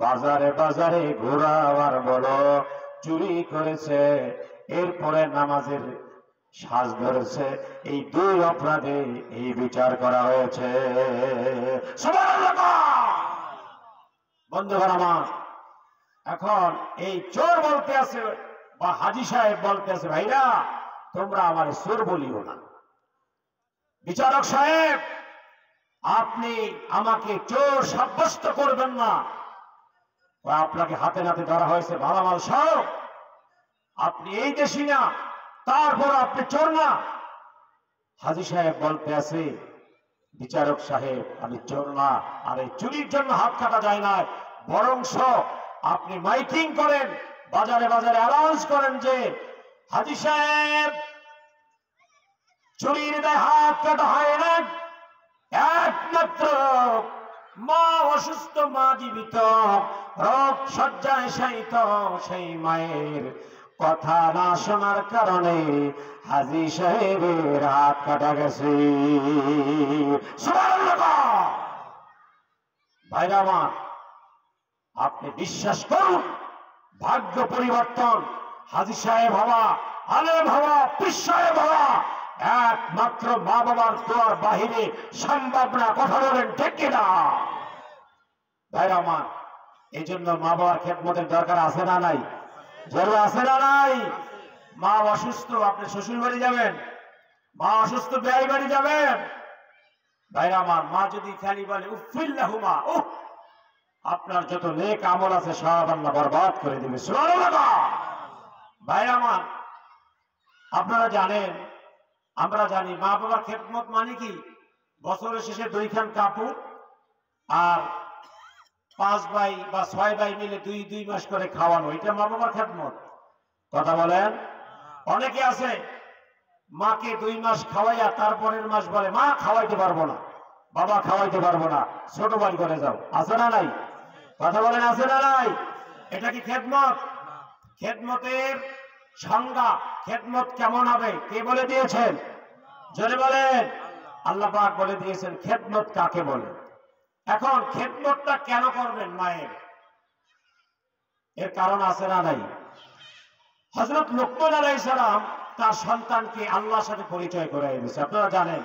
বাজারে বাজারে ঘোরাবার বলো চুরি করেছে। এরপরে নামাজের সাজ ধরেছে। এই দুই অপরাধে এই বিচার করা হয়েছে। বন্ধুগণ আমার, এখন এই চোর বলতে আছে বা হাজী সাহেব বলতে আছে, ভাইরা তোমরা আমার চোর বলিও না। বিচারক সাহেব, আপনি আমাকে চোর সাব্যস্ত করবেন না। আপনাকে হাতে নাতে ধরা হয়েছে মালামাল সহ, আপনি এই দেশি না, তারপর আপনি চোর না। হাজী সাহেব বলতে আছে, বিচারক সাহেব আমি চোর না, আর এই চুরির জন্য হাত কাটা যায় না, বরংস আপনি মাইকিং করেন, বাজারে বাজারে অ্যানাউন্স করেন যে হাজী সাহেব চুরির দায়ে হাত কাটা হয় না, একমাত্র মা অসুস্থ, মা জীবিত, রোগ শয্যায় শায়িত সেই মায়ের কথা না শোনার কারণে হাজী সাহেবের হাত কাটা গেছে। ভাইরা আমার, আপনি বিশ্বাস করুন, ভাগ্য পরিবর্তন হাজী সাহেব হওয়া, আলেম হওয়া, পীর সাহেব হওয়া একমাত্র মা বাবার দোয়ার বাহিরে সম্ভব না। কথা বলেন ঠিক কিনা? ভাইরা আমার, এই জন্য মা বাবার খেদমতের দরকার আছে না নাই? জরুরি আছে না নাই? মা অসুস্থ, আপনি শ্বশুর বাড়ি যাবেন, মা অসুস্থ বেয়াই বাড়ি যাবেন। ভাইরা আমার, মা যদি খালি বলে উফিল্লাহুমা, আপনার যত নেক আমল আছে সব আল্লাহ বরবাদ করে দিবে। সুবহানাল্লাহ। ভাইরা আমার, আপনারা জানেন, আমরা জানি মা বাবার খেদমত মানে কি? বছরের শেষে 2 খান কাপড় আর 5 ভাই বা 6 ভাই মিলে 2 মাস করে খাওয়ানো, এটা মা বাবার খেদমত। কথা বলেন। অনেকে আছে মাকে 2 মাস খাওয়াইয়া তারপরের মাস বলে মা খাওয়াইতে পারবো না, বাবা খাওয়াইতে পারবো না, ছোট ভাই করে যাও। আছে না নাই? কথা বলেন আছে না নাই? এটা কি খেদমত? খেদমতের সংজ্ঞা, খেদমত কেমন হবে কে বলে দিয়েছেন? জোরে বলেন। আল্লাহ পাক বলে দিয়েছেন খেদমত কাকে বলে। এখন খেদমতটা কেন করবেন মায়ের? এর কারণ আছে না নাই? হযরত লুকমান আলাইহিস সালাম তার সন্তানকে আল্লাহর সাথে পরিচয় করাই দিয়েছে। আপনারা জানেন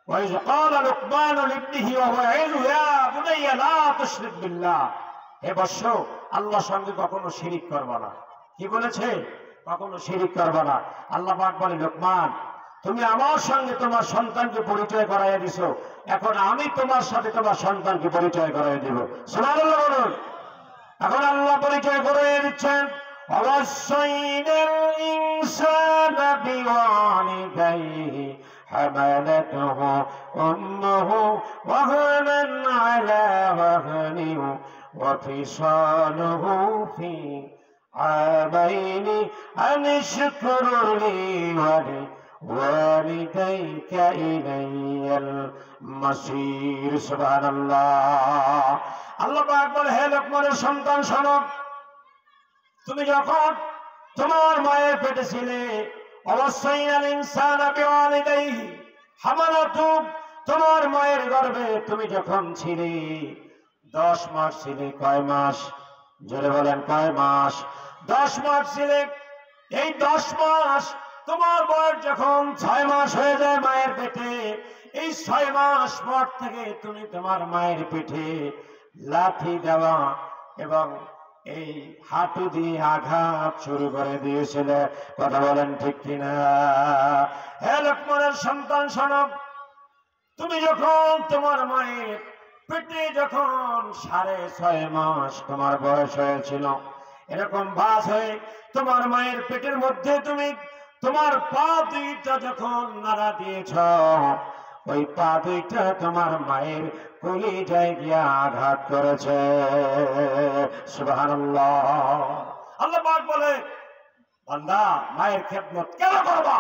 ওয়াইজ ক্বালা লুকমান লিবনিহি ওয়া হুয়া ইয়াইযু ইয়া বুনাইয়া লা তুশরিক বিল্লাহ, হে বৎস আল্লাহর সঙ্গে কখনো শিরিক করবা না। কি বলেছে? কখনো শিরিক করবা না। আল্লাহ পাক বলে লুকমান তুমি আমার সঙ্গে তোমার সন্তানকে পরিচয় করাইয়া দিছো, এখন আমি তোমার সাথে তোমার সন্তানকে পরিচয় করাইয়া দিব। সুবহানাল্লাহ বলুন। এখন আল্লাহ পরিচয় করাইয়া দিচ্ছেন وَوَصَّيْنَا الْإِنسَانَ بِوَالِدَيْهِ حَمَلَتْهُ أُمُّهُ وَهْنًا عَلَى وَهْنٍ وَفِصَالُهُ فِي عَامَيْنِ أَنِ اشْكُرْ لِي وَلِوَالِدَيْكَ إِلَيَّ الْمَصِيرُ। সুবহানাল্লাহ। আল্লাহ পাক বলে হে লোকমানের সন্তান শোনো, তুমি যখন তোমার মায়ের পেটে ছিলে অবশ্যইনাল ইনসানা বিওয়ালিদাইহি হামালাতু, তোমার মায়ের গর্ভে তুমি যখন ছিলে 10 মাস ছিলে। কয় মাস? জোরে বলেন কয় মাস? 10 মাস ছিলে। এই 10 মাস তোমার বয়স যখন 6 মাস হয়ে যায় মায়ের পেটে, এই 6 মাস পর থেকে তুমি তোমার মায়ের পেটে লাথি দেওয়া এবং এই হাঁটু দিয়ে আঘাত শুরু করে দিয়েছিল। কথা বলেন ঠিক কিনা? হে লোকমানের সন্তান শোনো, তুমি যখন তোমার মায়ের পেটে যখন 6.5 মাস তোমার বয়স হয়েছিল, এরকম বাস হয়ে তোমার মায়ের পেটের মধ্যে তুমি তোমার পা 2টা যখন নাড়া দিয়েছ, ওই পা 2টা তোমার মায়ের কলিজায় গিয়ে আঘাত করেছে। সুবহানাল্লাহ। আল্লাহ পাক বলে বান্দা মায়ের খেদমত কেন করবা,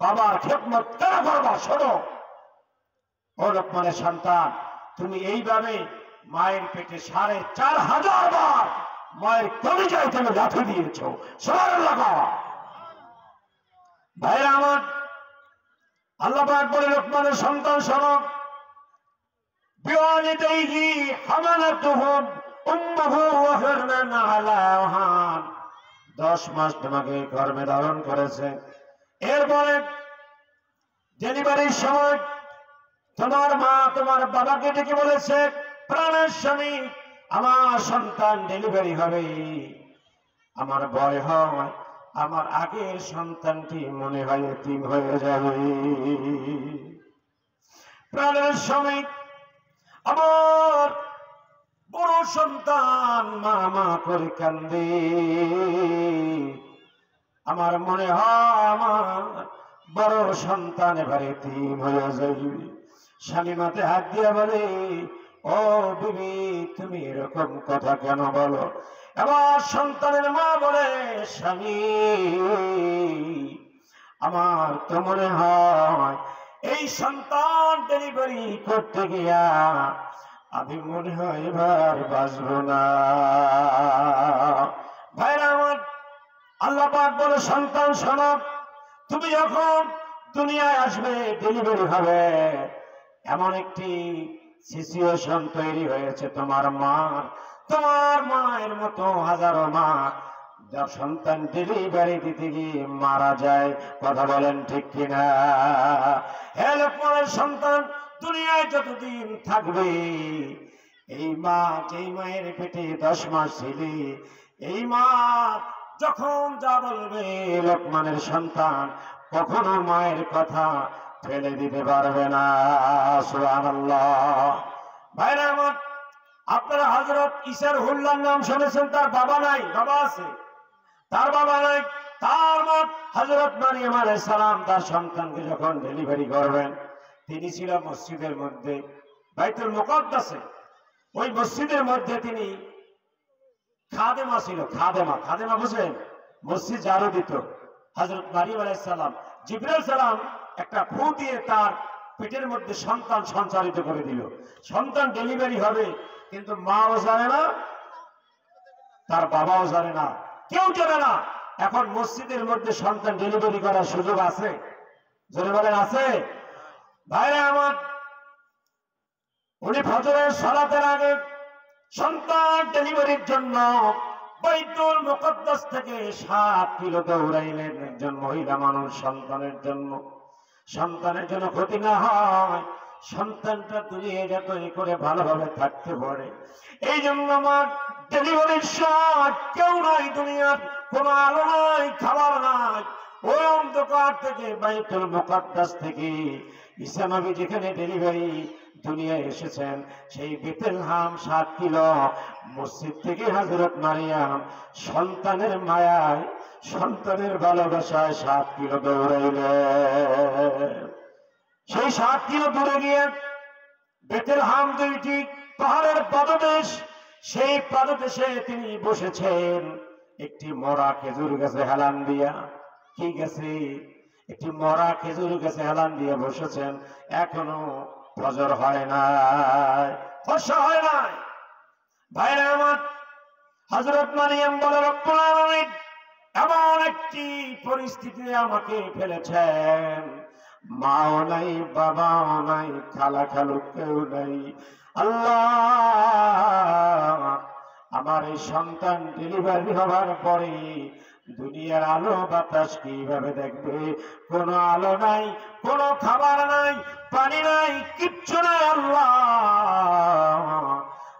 বাবার খেদমত কেন করবা? শোনো ও লোকমানের সন্তান, তুমি এইভাবে মায়ের পেটে 4,500 বার মায়ের কলিজায় তুমি লাথি দিয়েছ। সুবহানাল্লাহ। ভাইরা আমার, আল্লাহ পাক বলে লোকমানের সন্তান শোনো, বিওয়ালিদাইহি হামালাতুহু উম্মুহু ওয়াহনান আলা ওয়াহান, 10 মাস তোমাকে গর্ভে ধারণ করেছে। এরপরে ডেলিভারির সময় তোমার মা তোমার বাবাকে ডেকে বলেছে প্রাণের স্বামী আমার সন্তান ডেলিভারি হবে, আমার ভয় হয় আমার আগের সন্তানটি মনে হয় এতিম হয়ে যাবে। প্রাণের স্বামী আমার বড় সন্তান মা মা করে কান্দে, আমার মনে হয় আমার বড় সন্তান এবারে এতিম হয়ে যাবে। স্বামী মাথায় হাত দিয়া বলে ও বিবি তুমি এরকম কথা কেন বলো? এবার সন্তানের মা বলে স্বামী আমার তো মনে হয় এই সন্তান ডেলিভারি করতে গিয়া আমি মনে হয় এবার বাঁচব না। ভাইরা আমার, আল্লাহ পাক বলে সন্তান শোনো, তুমি যখন দুনিয়ায় আসবে ডেলিভারি হবে, এমন একটি সিচুয়েশন তৈরি হয়েছে তোমার মায়ের মতো হাজারো মা সন্তান ডেলিভারি দিতে গিয়ে মারা যায়। কথা বলেন ঠিক কিনা? হে লোকমানের সন্তান, দুনিয়ায় যতদিন থাকবে এই মা, যেই মায়ের পেটে 10 মাস ছিলে, এই মা যখন যা বলবে লোকমানের সন্তান কখনো মায়ের কথা ফেলে দিতে পারবে না। সুবহানাল্লাহ। ভাইরা আমার, আপনারা হযরত ঈসার হুল্লার নাম শুনেছেন? তার বাবা নাই, বাবা আছে, তার বাবা নাই। তার মা হযরত মারিয়াম আলাইহিস সালাম তার সন্তানকে যখন ডেলিভারি করবেন, তিনি ছিল মসজিদের মধ্যে, বাইতুল মুকাদ্দাসে। ওই মসজিদের মধ্যে তিনি খাদেমা ছিল, খাদেমা বুঝেন? মসজিদ ঝাড়ু দিত। হযরত মারিয়াম আলাইহিস সালাম জিবরাইল সালাম একটা ফু দিয়ে তার পেটের মধ্যে সন্তান সঞ্চারিত করে দিল। সন্তান ডেলিভারি হবে, কিন্তু মাও জানে না, তার বাবাও জানে না, কেউ জানে না। এখন মসজিদের মধ্যে সন্তান ডেলিভারি করার সুযোগ আছে? জোরে বলেন আছে? ভাইরা আমার, উনি ফজরের সালাতের আগে সন্তান ডেলিভারির জন্য বাইতুল মুকদ্দাস থেকে 7 কিলো দৌড়াইলেন একজন মহিলা মানুষ সন্তানের জন্য। সন্তানের জন্য ক্ষতি না হয়, সন্তানটা দুনিয়া যাতে করে ভালোভাবে থাকতে পারে, এই জন্য আমার ডেলিভারির সময় কেউ নাই, দুনিয়ার কোনো আলো নাই, খাবার নাই। ওই অন্ধকার থেকে বাইতুল মুকদ্দাস থেকে ঈসা নবী যেখানে ডেলিভারি দুনিয়ায় এসেছেন, সেই বেতেলহাম 7 কিলো মসজিদ থেকে হযরত মারিয়াম সন্তানের মায়ায়, সন্তানের ভালোবাসায় 7 কিলো দৌড়াইলেন। সেই 7 কিলো দূরে গিয়ে বেতেলহাম দুইটি পাহাড়ের পাদদেশ, সেই পাদদেশে তিনি বসেছেন একটি মরা খেজুর গাছে হেলান দিয়া। কি গাছে? একটি মরা খেজুর গাছে হেলান দিয়ে বসেছেন। এখনো ফজর হয় নাই, ফজর হয় নাই। ভাইরা আমার, হযরত মারিয়াম বলে, রব্বুল আলামিন এমন একটি পরিস্থিতিতে আমাকে ফেলেছেন, মাও নাই, বাবাও নাই, খালা খালু কেউ নাই। আল্লাহ, আমার এই সন্তান ডেলিভারি হবার পরে দুনিয়ার আলো বাতাস কিভাবে দেখবে? কোনো আলো নাই, কোনো খাবার নাই, পানি নাই, কিচ্ছু নাই। আল্লাহ,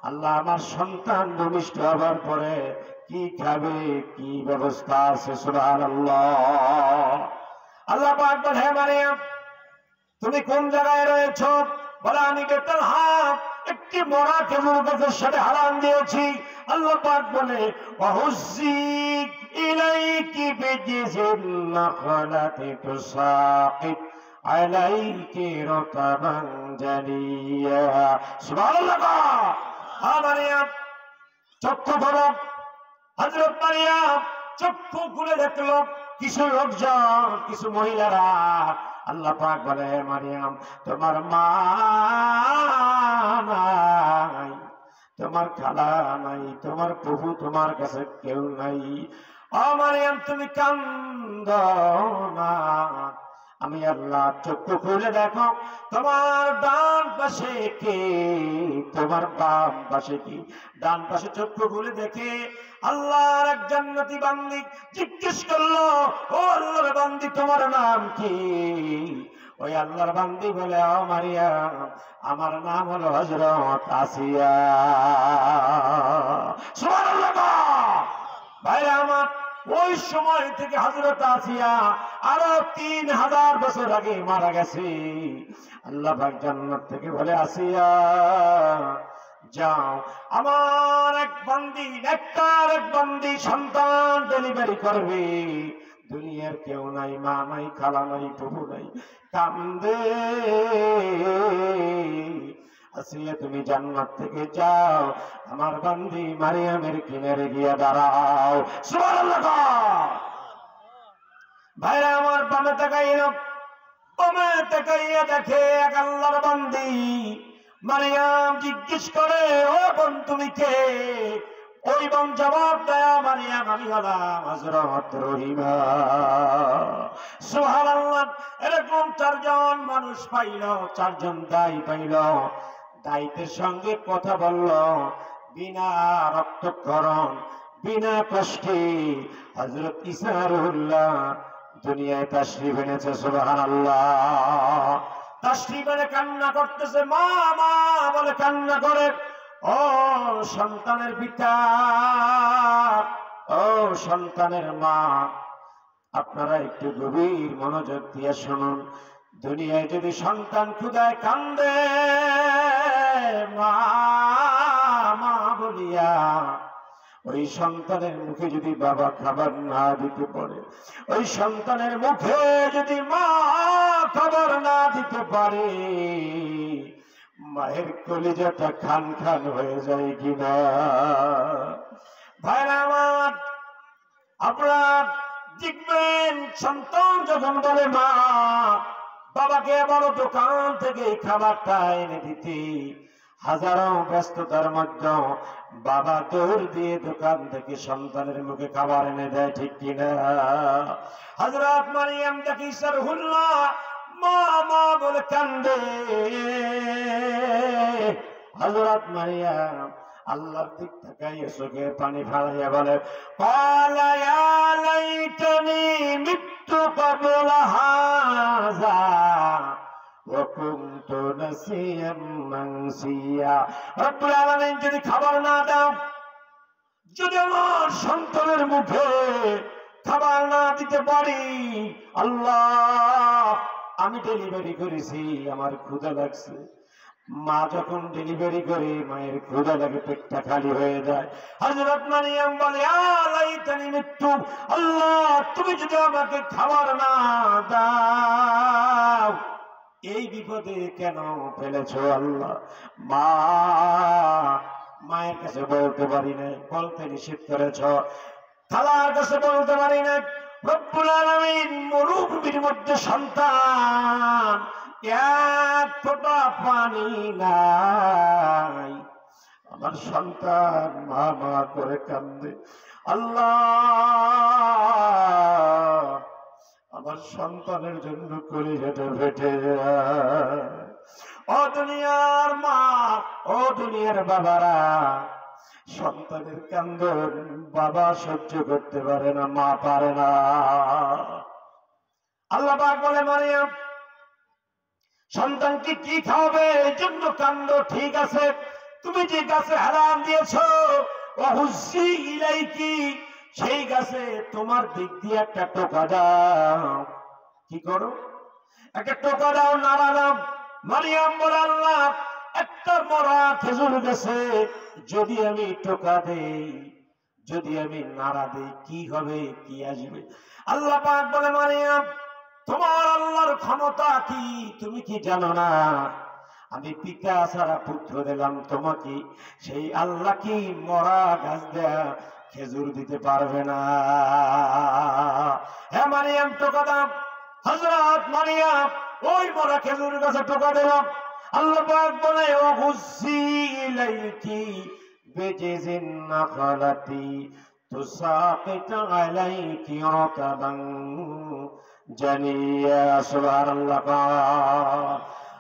আল্লাহ, আমার সন্তান ভূমিষ্ঠ হবার পরে কি খাবে, কি ব্যবস্থা আছে? সুবহানাল্লাহ। আল্লাহ পাক বলে, হে মারিয়াম, তুমি কোন জায়গায় রয়েছো? বলে, আমি বেতেলহাম একটি মরা খেজুর গাছের সাথে হারান দিয়েছি। আল্লাহ পাক বলে, ওয়াহুজ্জি ইলাইকি বিজিজিন নাখলাতি তুসাকিত আলাইকি রতাবান জানিয়া। সুবহানাল্লাহ। মারিয়াম চক্ষু খোলো। হযরত মারিয়াম চক্ষু খুলে দেখলো কিছু লোকজন, কিছু মহিলারা। আল্লাহ পাক বলে, মারিয়াম, তোমার মা নাই, তোমার খালা নাই, তোমার প্রভু তোমার কাছে কেউ নাই। ও মারিয়াম, তুমি কান্দো না। আমি আল্লাহ চক্ষু খুলে দেখো, তোমার ডান পাশে কে, তোমার বাম পাশে কি। ডান পাশে চক্ষু খুলে দেখে আল্লাহর এক জান্নাতি বান্দি জিজ্ঞেস করলো, ও আল্লাহর বান্দি, তোমার নাম কি? ওই আল্লাহর বান্দি বলে, ও মারিয়াম, আমার নাম হলো হযরত আসিয়া। সুবহানাল্লাহ। ভাইরা আমার, ওই সময় থেকে হযরত আসিয়া আরো 3000 বছর আগে মারা গেছে। আল্লাহ পাক জান্নাত থেকে বলে, আসিয়া যাও, আমার এক বান্দি, নেককার এক বান্দি সন্তান ডেলিভারি করবে। দুনিয়ার কেউ নাই, মা নাই, খালা নাই, প্রভু নাই, কান্দে। আসিয়া, তুমি জান্নাত থেকে যাও, আমার বান্দি মারিয়ামের কিনারে গিয়া দাঁড়াও। সুবহানাল্লাহ। ভাইরা আমার, বামে তাকাইল, বামে তাকাইয়া দেখে এক আল্লাহর বান্দি। মারিয়াম জিজ্ঞেস করে, ও বোন, তুমি কে? ওই বোন জবাব দেয়, মারিয়াম, আমি হলাম হযরত রহিমা। সুবহানাল্লাহ। এরকম 4 জন মানুষ পাইল, 4 জন দাই পাইল। দায়িত্বের সঙ্গে কথা বলল, বিনা রক্তক্ষরণ, বিনা কষ্টে হযরত ঈসা রুহুল্লাহ দুনিয়ায় তাশরীফ এনেছে। সুবহানাল্লাহ। তাশরীফ এনে কান্না করতেছে, মা মা বলে কান্না করে। ও সন্তানের পিতা, ও সন্তানের মা, আপনারা একটু গভীর মনোযোগ দিয়ে শুনুন। দুনিয়ায় যদি সন্তান ক্ষুধায় কান্দে মা মা বলিয়া, ওই সন্তানের মুখে যদি বাবা খাবার না দিতে পারে, ওই সন্তানের মুখে যদি মা খাবার না দিতে পারে, মায়ের কলিজাটা খান খান হয়ে যায় কিনা? ভাইরা আমার, আপনারা দেখবেন সন্তান যখন বলে মা বাবাকে আবারও দোকান থেকে খাবারটা এনে দিতে, হাজারো ব্যস্ততার মধ্যে বাবা দৌড় দিয়ে দোকান থেকে সন্তানের মুখে খাবার এনে দেয়, ঠিক কিনা? হযরত মারিয়াম দেখি সারহুল্লাহ মা মা বলে কান্দে। হযরত মারিয়াম আল্লাহর দিক তাকাইয়া চোখে পানি ফেলাইয়া বলে, ক্বালা ইয়া লাইতানি মিততু ক্বাবলা হাযা ওয়া কুনতু নাসিয়াম মানসিয়া। রব্বুল আলামিন যদি খাবার না দাও, যদি আমার সন্তানের মুখে খাবার না দিতে পারি, আল্লাহ আমি ডেলিভারি করেছি, আমার ক্ষুধা লাগছে। মা যখন ডেলিভারি করে মায়ের ক্ষুধা লাগে, পেটটা খালি হয়ে যায়। হযরত মারিয়াম বলে আলাইতানি মৃত্যু, আল্লাহ তুমি যদি আমাকে খাবার না দাও, এই বিপদে কেন ফেলেছো আল্লাহ? মায়ের কাছে বলতে পারি না, বলতে নিষেধ করেছ, খালার কাছে বলতে পারি না। রব্বুল আলামিন মরুভূমির মধ্যে সন্তান, এক ফোঁটা পানি নাই, আমার সন্তান মা মা করে কান্দে। আল্লাহ আমার সন্তানের জন্য কলিজাটা ফেটে যায়। ও দুনিয়ার মা, ও দুনিয়ার বাবারা, সন্তানের কান্দন বাবা সহ্য করতে পারে না, মা পারে না। আল্লাহ পাক বলে মারিয়াম সন্তানকে কি খাওয়াবে এই জন্য কান্দ, ঠিক আছে, তুমি যে গাছে হারাম দিয়েছো ওয়াহুজ্জি ইলাইকি, সেই গাছে তোমার দিক দিয়ে একটা টোকা দাও। কি করো? একটা টোকা দাও, নাড়া দাও। মারিয়াম বলে আল্লাহ একটা মরা খেজুর গাছে যদি আমি টোকা দেই, যদি আমি নাড়া দেই, কি হবে, কি আসবে? আল্লাহ পাক বলে মারিয়াম তোমার আল্লাহর ক্ষমতা কি তুমি কি জানো না? আমি পিতা ছাড়া পুত্র দিলাম তোমাকে, সেই আল্লাহ কি মরা গাছ দেয়া খেজুর দিতে পারবে না? হ্যাঁ মারিয়াম টোকা দাও। হযরত মারিয়াম ওই মরা খেজুর গাছে টোকা দিলাম। আল্লাহ পাক বলে ওয়াহুজ্জি ইলাইকি বিজিজিন নাখলাতি তুসাকিত আলাইকি রাতাবান জানিয়া। সুবহানাল্লাহ।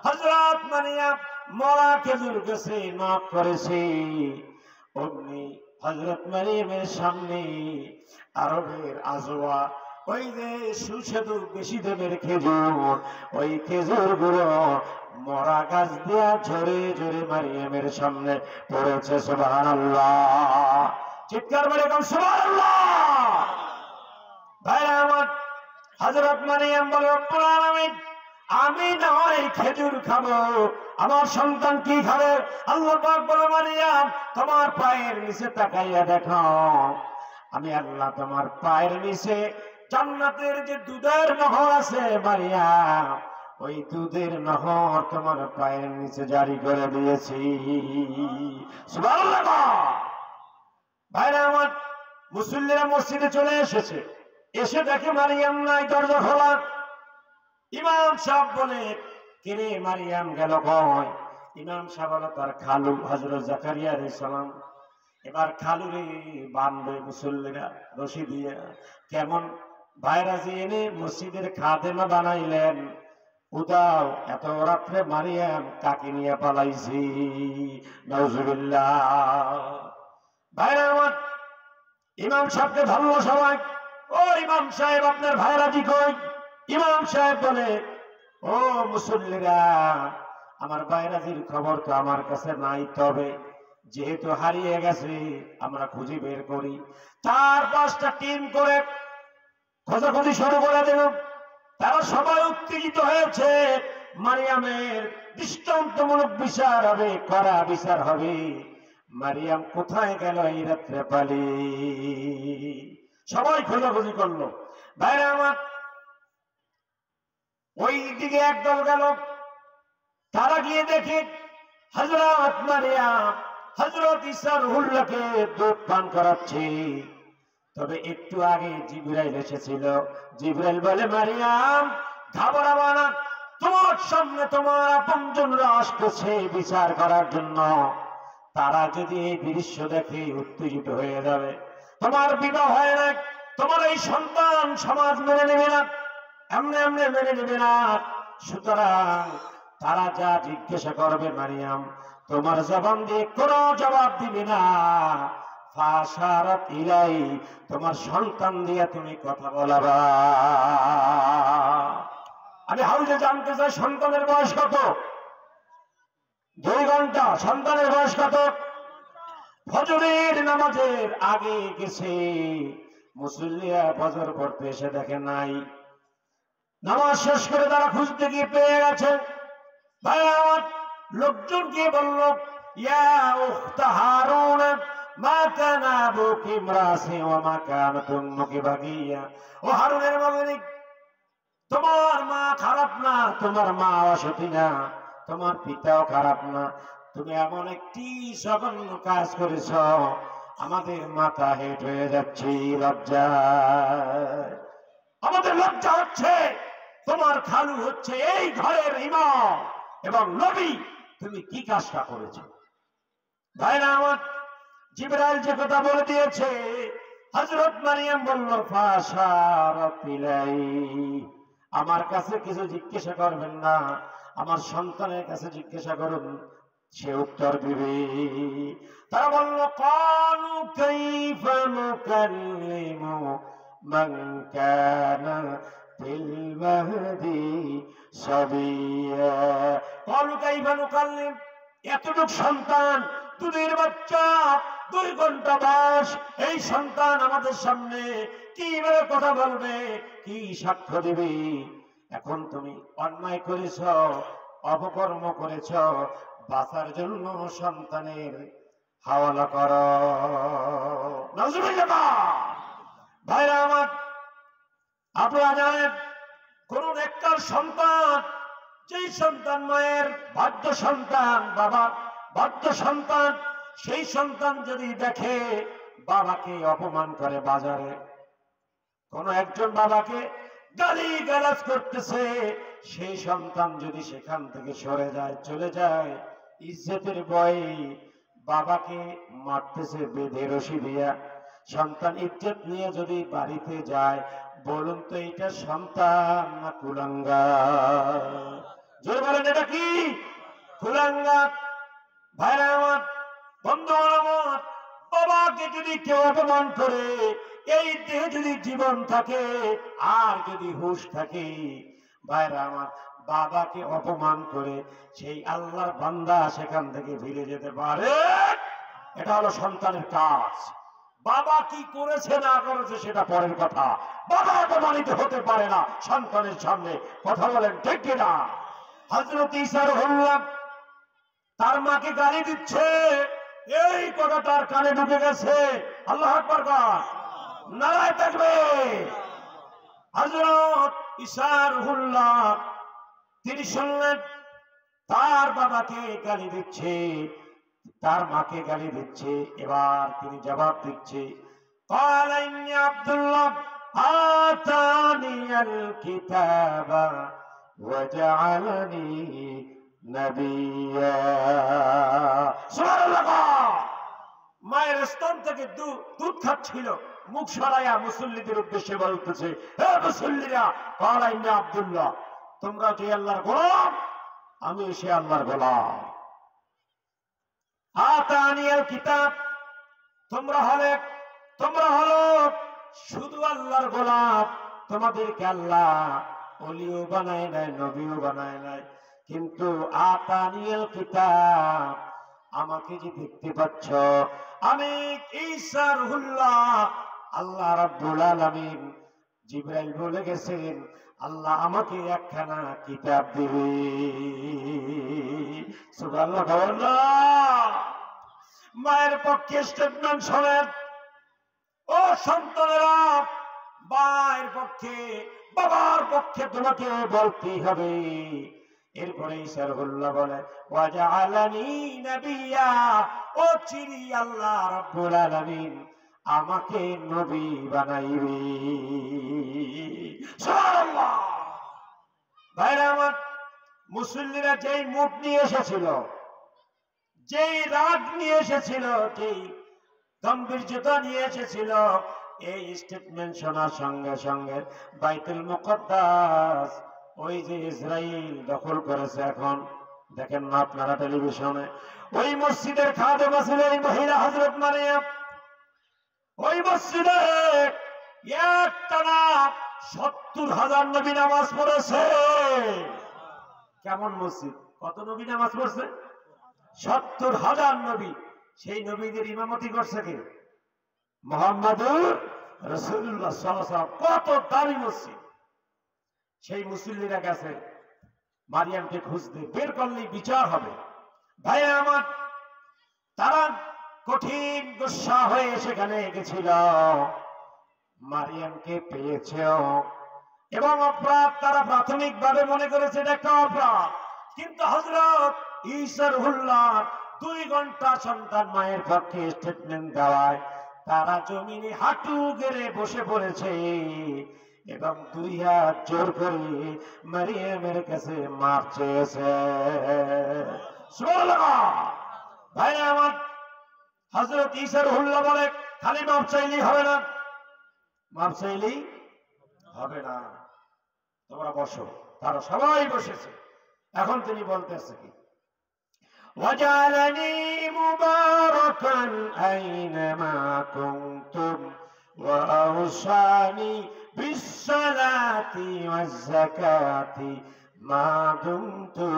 হযরত মারিয়াম মরা খেজুর গাছে নখ করেছে, অমনি হযরত মারিয়ামের সামনে আরবের আজওয়া, ওই যে সুস্বাদু বেশি দামের খেজুর, ওই খেজুর গুলো মরা গাছ দিয়া ঝরে ঝরে মারিয়ামের সামনে পড়েছে। সুবহানাল্লাহ। চিৎকার করে কোন সুবহানাল্লাহ। ভাইরা আমার, হযরত মারিয়াম বলে রব্বুল আলামিন আমি না হয় খেজুর খাবো, আমার সন্তান কি খাবে? আল্লাহ পাক বলে মারিয়াম তোমার পায়ের নিচে তাকাইয়া দেখো, আমি আল্লাহ তোমার পায়ের নিচে জান্নাতের যে দুধের নহর আছে মারিয়াম, ওই দুধের নহর তোমার পায়ের নিচে জারি করে দিয়েছি। সুবহানাল্লাহ। ভাইরা আমার, মুসল্লিরা মসজিদে চলে এসেছে, এসে দেখে মারিয়াম নাই, দরজা খোলা। ইমাম সাহেব বলে কিরে মারিয়াম গেল কই? ইমাম সাহেব বলে তার খালু হযরত জাকারিয়া আলাইহিস সালাম। এবার খালুরে বানবে মুসল্লিরা রশি দিয়ে, কেমন ভাইরাজি এনে মসজিদের খাদেমা বানাইলেন। উদাও এত রাত্রে মারিয়াম কাকে নিয়ে পালাইছি? নাউজুবিল্লাহ। ভাইরা আমার, ইমাম সাহেবকে ধরলো সবাই, ও ইমাম সাহেব আপনার ভাইরাজি কই? ইমাম সাহেব বলে ও মুসল্লিরা, আমার ভাইরাজির খবর তো আমার কাছে নাই, তবে যেহেতু হারিয়ে গেছে আমরা খুঁজে বের করি। 4-5টা টিম করে খোঁজাখুঁজি শুরু করে দেব। তারা সবাই উত্তেজিত হয়েছে, মারিয়ামের দৃষ্টান্তমূলক বিচার হবে, কড়া বিচার হবে। মারিয়াম কোথায় গেল এই রাত্রে পালি? সবাই খোঁজাখুঁজি করলো। ভাইরা আমার, ওই দিকে একদল গেল, তারা গিয়ে দেখে হযরত মারিয়াম হযরত ঈসা রুহুল্লাহকে দুধ পান করাচ্ছে। তবে একটু আগে জিবরাইল এসেছিল। জিবরাইল বলে, মারিয়াম ঘাবড়াবা না, তোমার সামনে তোমার আপনজনরা আসতেছে বিচার করার জন্য। তারা যদি এই দৃশ্য দেখে উত্তেজিত হয়ে যাবে। তোমার বিবাহ হয় না, তোমার এই সন্তান সমাজ মেনে নেবে না, এমনি এমনি মেনে নেবে না। সুতরাং তারা যা জিজ্ঞাসা করবে মারিয়াম, তোমার জবান দিয়ে কোনো জবাব দিবে না। ফাশারাত ইলাই, তোমার সন্তান দিয়ে তুমি কথা বলাবা। আমি হাউজে জানতে চাই সন্তানের বয়স কত? 2 ঘন্টা। সন্তানের বয়স কত? ফজরের নামাজের আগে গেছে, মুসল্লিরা ফজর পড়তে এসে দেখে নাই। নামাজ শেষ করে তারা খুঁজতে গিয়ে পেয়ে গেছে। ভাই আমার লোকজনকে বলল, ইয়া উখতা হারুন মা কানা আবুকি ইমরাসি ওয়া মা কানাত উম্মুকি বাগিয়া। ও হারুনের ভগিনী, তোমার মা খারাপ না, তোমার মা অসতী না, তোমার পিতাও খারাপ না। তুমি এমন একটি জঘন্য কাজ করেছ, আমাদের মাথা হেট হয়ে যাচ্ছে লজ্জায়। আমাদের লজ্জা হচ্ছে, তোমার খালু হচ্ছে এই ঘরের ইমাম এবং নবী, তুমি কি কাজটা করেছো? ভাইরা আমার, জিবরাইল যে কথা বলে দিয়েছে, হযরত মারিয়াম বলল, ফাশারাত ইলাই, আমার কাছে কিছু জিজ্ঞাসা করবেন না, আমার সন্তানের কাছে জিজ্ঞাসা করুন, সে উত্তর দিবে। তারা বলল, ক্বালু কাইফা নুকাল্লিমু মান কানা ফিল মাহদি সাবিয়া। ক্বালু কাইফা নুকাল্লিম, এতটুক সন্তান, দুধের বাচ্চা, 2 ঘন্টা বয়স, এই সন্তান আমাদের সামনে কিভাবে কথা বলবে, কি সাক্ষ্য দিবে? এখন তুমি অন্যায় করেছ, অপকর্ম করেছ, বাঁচার জন্য সন্তানের হাওয়ালা কর। নাউজুবিল্লাহ। ভাইরা আমার, আপনারা জানেন কোন নেককার সন্তান, যেই সন্তান মায়ের বাধ্য সন্তান, বাবা বাধ্য সন্তান, সেই সন্তান যদি দেখে বাবাকে অপমান করে, বাজারে কোন একজন বাবাকে গালি গালাজ করতেছে, সেই সন্তান যদি সেখান থেকে সরে যায়, চলে যায়, ইজ্জতের ভয়ে বাবাকে মারতেছে বেঁধে রশি দিয়া, সন্তান ইজ্জত নিয়ে যদি বাড়িতে যায়, বলুন তো এটা সন্তান না কুলাঙ্গার? জোরে বলেন, এটা কি? কুলাঙ্গার। ভাইরা আমার, বন্ধু আমার, বাবাকে যদি কেউ অপমান করে, এই দেহে যদি জীবন থাকে আর যদি হুঁশ থাকে, ভাইরা আমার, বাবাকে অপমান করে সেই আল্লাহর বান্দা সেখান থেকে ফিরে যেতে পারে। এটা হলো সন্তানের কাজ। বাবা কি করেছে না করেছে সেটা পরের কথা, বাবা অপমানিত হতে পারে না সন্তানের সামনে। কথা বলেন ঠিক কিনা? হযরত ঈসা রুহুল্লাহ তার মাকে গালি দিচ্ছে, এই কথা তার কানে ঢুকে গেছে। আল্লাহু আকবার, নারায়ে তাকবীর। হযরত ঈসা রুহুল্লাহ তিনি শুনলেন তার বাবাকে গালি দিচ্ছে, তার মাকে গালি দিচ্ছে। এবার তিনি জবাব দিচ্ছে, ক্বালা ইন্নী আব্দুল্লাহ আতানিয়াল কিতাবা ওয়া জাআলানি নবিয়্যা। সুবহানাল্লাহ। মায়ের স্তন থেকে দুধ খাচ্ছিল, মুখ সরাইয়া মুসল্লিদের উদ্দেশ্যে বলতেছে, হে মুসল্লিরা, ক্বালা ইন্নী আব্দুল্লাহ, তোমরা যে আল্লাহর গোলাম, আমি সে আল্লাহর গোলাম। আতানিয়াল কিতাব, তোমরা হলো শুধু আল্লাহর গোলাম। তোমাদেরকে আল্লাহ ওলিও বানায় নাই, নবীও বানায় নাই, কিন্তু আতানিয়াল কিতাব, আমাকে যে দেখতে পাচ্ছ, আমি ঈসা রুহুল্লাহ, আল্লাহ রাব্বুল আলামিন, জিবরাইল বলে গেছেন আল্লাহ আমাকে একখানা কিতাব দিবে। সুবহানাল্লাহ। মায়ের পক্ষে স্টেটমেন্ট শোনেন, ও সন্তানেরা, মায়ের পক্ষে, বাবার পক্ষে তোমাকে বলতেই হবে। এরপরে ঈসা রুহুল্লাহ বলে, ওয়া জাআলানি নবিয়্যা, ও চিরি আল্লাহ রাব্বুল আলামিন আমাকে নবী বানাইবে। সুবহানাল্লাহ। ভাইরা আমার, মুসল্লিরা যেই মুড নিয়ে এসেছিল, যেই রাগ নিয়ে এসেছিল, যেই গম্ভীর্যতা নিয়ে এসেছিল, এই স্টেটমেন্ট শোনার সঙ্গে সঙ্গে বাইতুল মুকদ্দাস ওই যে ইসরাইল দখল করেছে। এখন দেখেন না আপনারা টেলিভিশনে, ওই মসজিদের খাদেমা ছিল এই মহিলা হযরত মারিয়াম। ওই মসজিদে একটানা ৭০,০০০ নবী নামাজ পড়েছে। কেমন মসজিদ, কত নবী নামাজ পড়ছে? ৭০,০০০ নবী। সেই নবীদের ইমামতি করছে কে? মুহাম্মাদুর রাসূলুল্লাহ সাল্লাল্লাহু আলাইহি ওয়াসাল্লাম। কত দামি মসজিদ। সেই মুসল্লিরা গেছে মারিয়ামকে খুঁজতে, বের করলেই বিচার হবে। ভাই আমার, তারা কঠিন গুসা হয়ে সেখানে গেছিল, মারিয়ামকে পেয়েছে এবং অপরাধ তারা প্রাথমিকভাবে মনে করেছে এটা একটা অপরাধ। কিন্তু হযরত ঈসা রূহুল্লাহ 2 ঘন্টা সন্তান মায়ের পক্ষে স্টেটমেন্ট দেওয়ায় তারা জমিনে হাঁটু গেড়ে বসে পড়েছে এবং 2 হাত জোর করে মারিয়ামের কাছে মাপ চেয়েছে। সুবহানাল্লাহ। ভাই আমার, হযরত ঈসা রূহুল্লাহ বলে খালি মাপ চাইলেই হবে না, মাপ চাইলেই হবে না, তোমরা বসো। তারা সবাই বসেছে। এখন তিনি বলতেছে কি, ওয়াজআলানি মুবারাকান আইনামা কুনতুম ওয়া আওসানি বিসসালাতি ওয়াজ যাকাতি মা দুমতু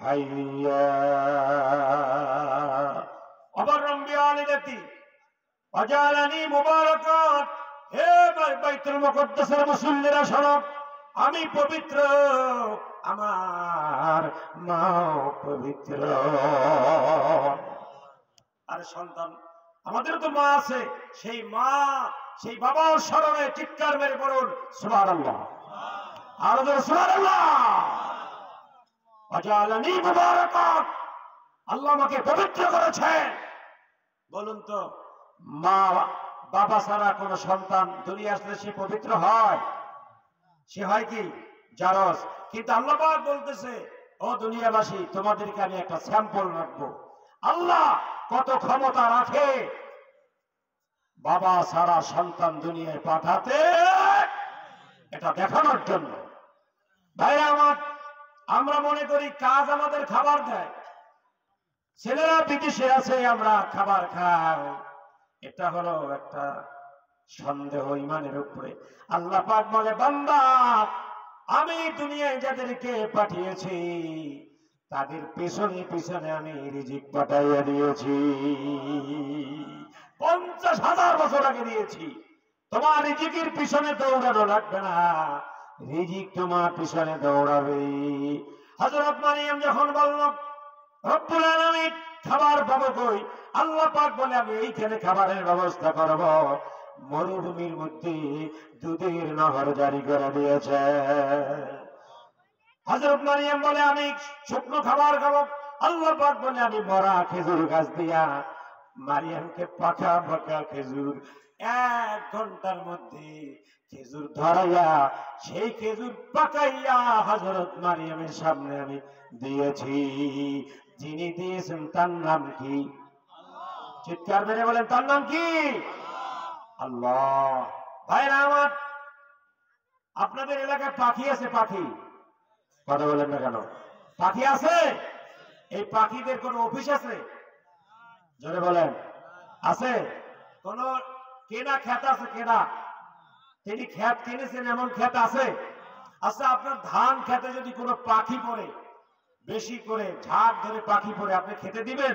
হাইয়া। অবরম বিআলিদাতি ওয়াজআলানি মুবারাকান। হে বাইতুল মুকদ্দাসের মুসল্লিরা শোনো, আমি পবিত্র, আমার মা পবিত্র। আরে সন্তান, আমাদের তো মা আছে, সেই মা, সেই বাবার স্মরণে চিৎকার মেরে বলুন সুবহানাল্লাহ। আর সুবহানাল্লাহ। ওয়াজআলানি মুবারাকান, আল্লাহ আমাকে পবিত্র করেছেন। বলুন তো, মা বাবা ছাড়া কোন সন্তান দুনিয়া আসলে সে পবিত্র হয়? সে হয় কি? জারজ। কিন্তু আল্লাহ পাক বলতেছে, ও দুনিয়াবাসী, তোমাদেরকে আমি একটা স্যাম্পল রাখবো। আল্লাহ কত ক্ষমতা রাখে বাবা ছাড়া সন্তান দুনিয়ায় পাঠাতে, এটা দেখানোর জন্য। ভাইরা আমার, আমরা মনে করি কাজ আমাদের খাবার দেয়, ছেলেরা বিদেশে আছে আমরা খাবার খাই, এটা হলো একটা সন্দেহ ইমানের উপরে। আল্লাহ পাক বলে, বান্দা, আমি দুনিয়ায় যাদেরকে পাঠিয়েছি তাদের পেছনে পেছনে আমি রিজিক পাঠাইয়া দিয়েছি। 50,000 বছর আগে দিয়েছি। তোমার রিজিকের পিছনে দৌড়ানো লাগবে না, রিজিক তোমার পিছনে দৌড়াবে। হযরত মারিয়াম যখন বলল রব্বুল আলামিন খাবার পাবো কই, আল্লাহ পাক বলে আমি এইখানে খাবারের ব্যবস্থা করব। মরুভূমির মধ্যে দুধের নহর জারি করে দিয়েছে। হযরত মারিয়াম বলে আমি শুকনো খাবার খাবো, আল্লাহ পাক বলে আমি মরা খেজুর গাছ দিয়া মারিয়ামকে পাকা পাকা খেজুর 1 ঘন্টার মধ্যে খেজুর ধরাইয়া সেই খেজুর পাকাইয়া হযরত মারিয়ামের সামনে আমি দিয়েছি। যিনি দিয়েছেন তার নাম কি? চিৎকার মেরে বলেন, তার নাম কি? আল্লাহ। ভাইরা আমার, আপনাদের এলাকায় পাখি আছে? পাখি কথা বলেন না কেন? পাখি আছে? এই পাখিদের কোন অফিস আছে? জোরে বলেন, আছে? কোন কেনা খেত আছে? কেনা, তিনি খেত কিনেছেন এমন খেত আছে? আচ্ছা, আপনার ধান খেতে যদি কোনো পাখি পড়ে, বেশি করে ঝাড় ধরে পাখি পড়ে, আপনি খেতে দিবেন?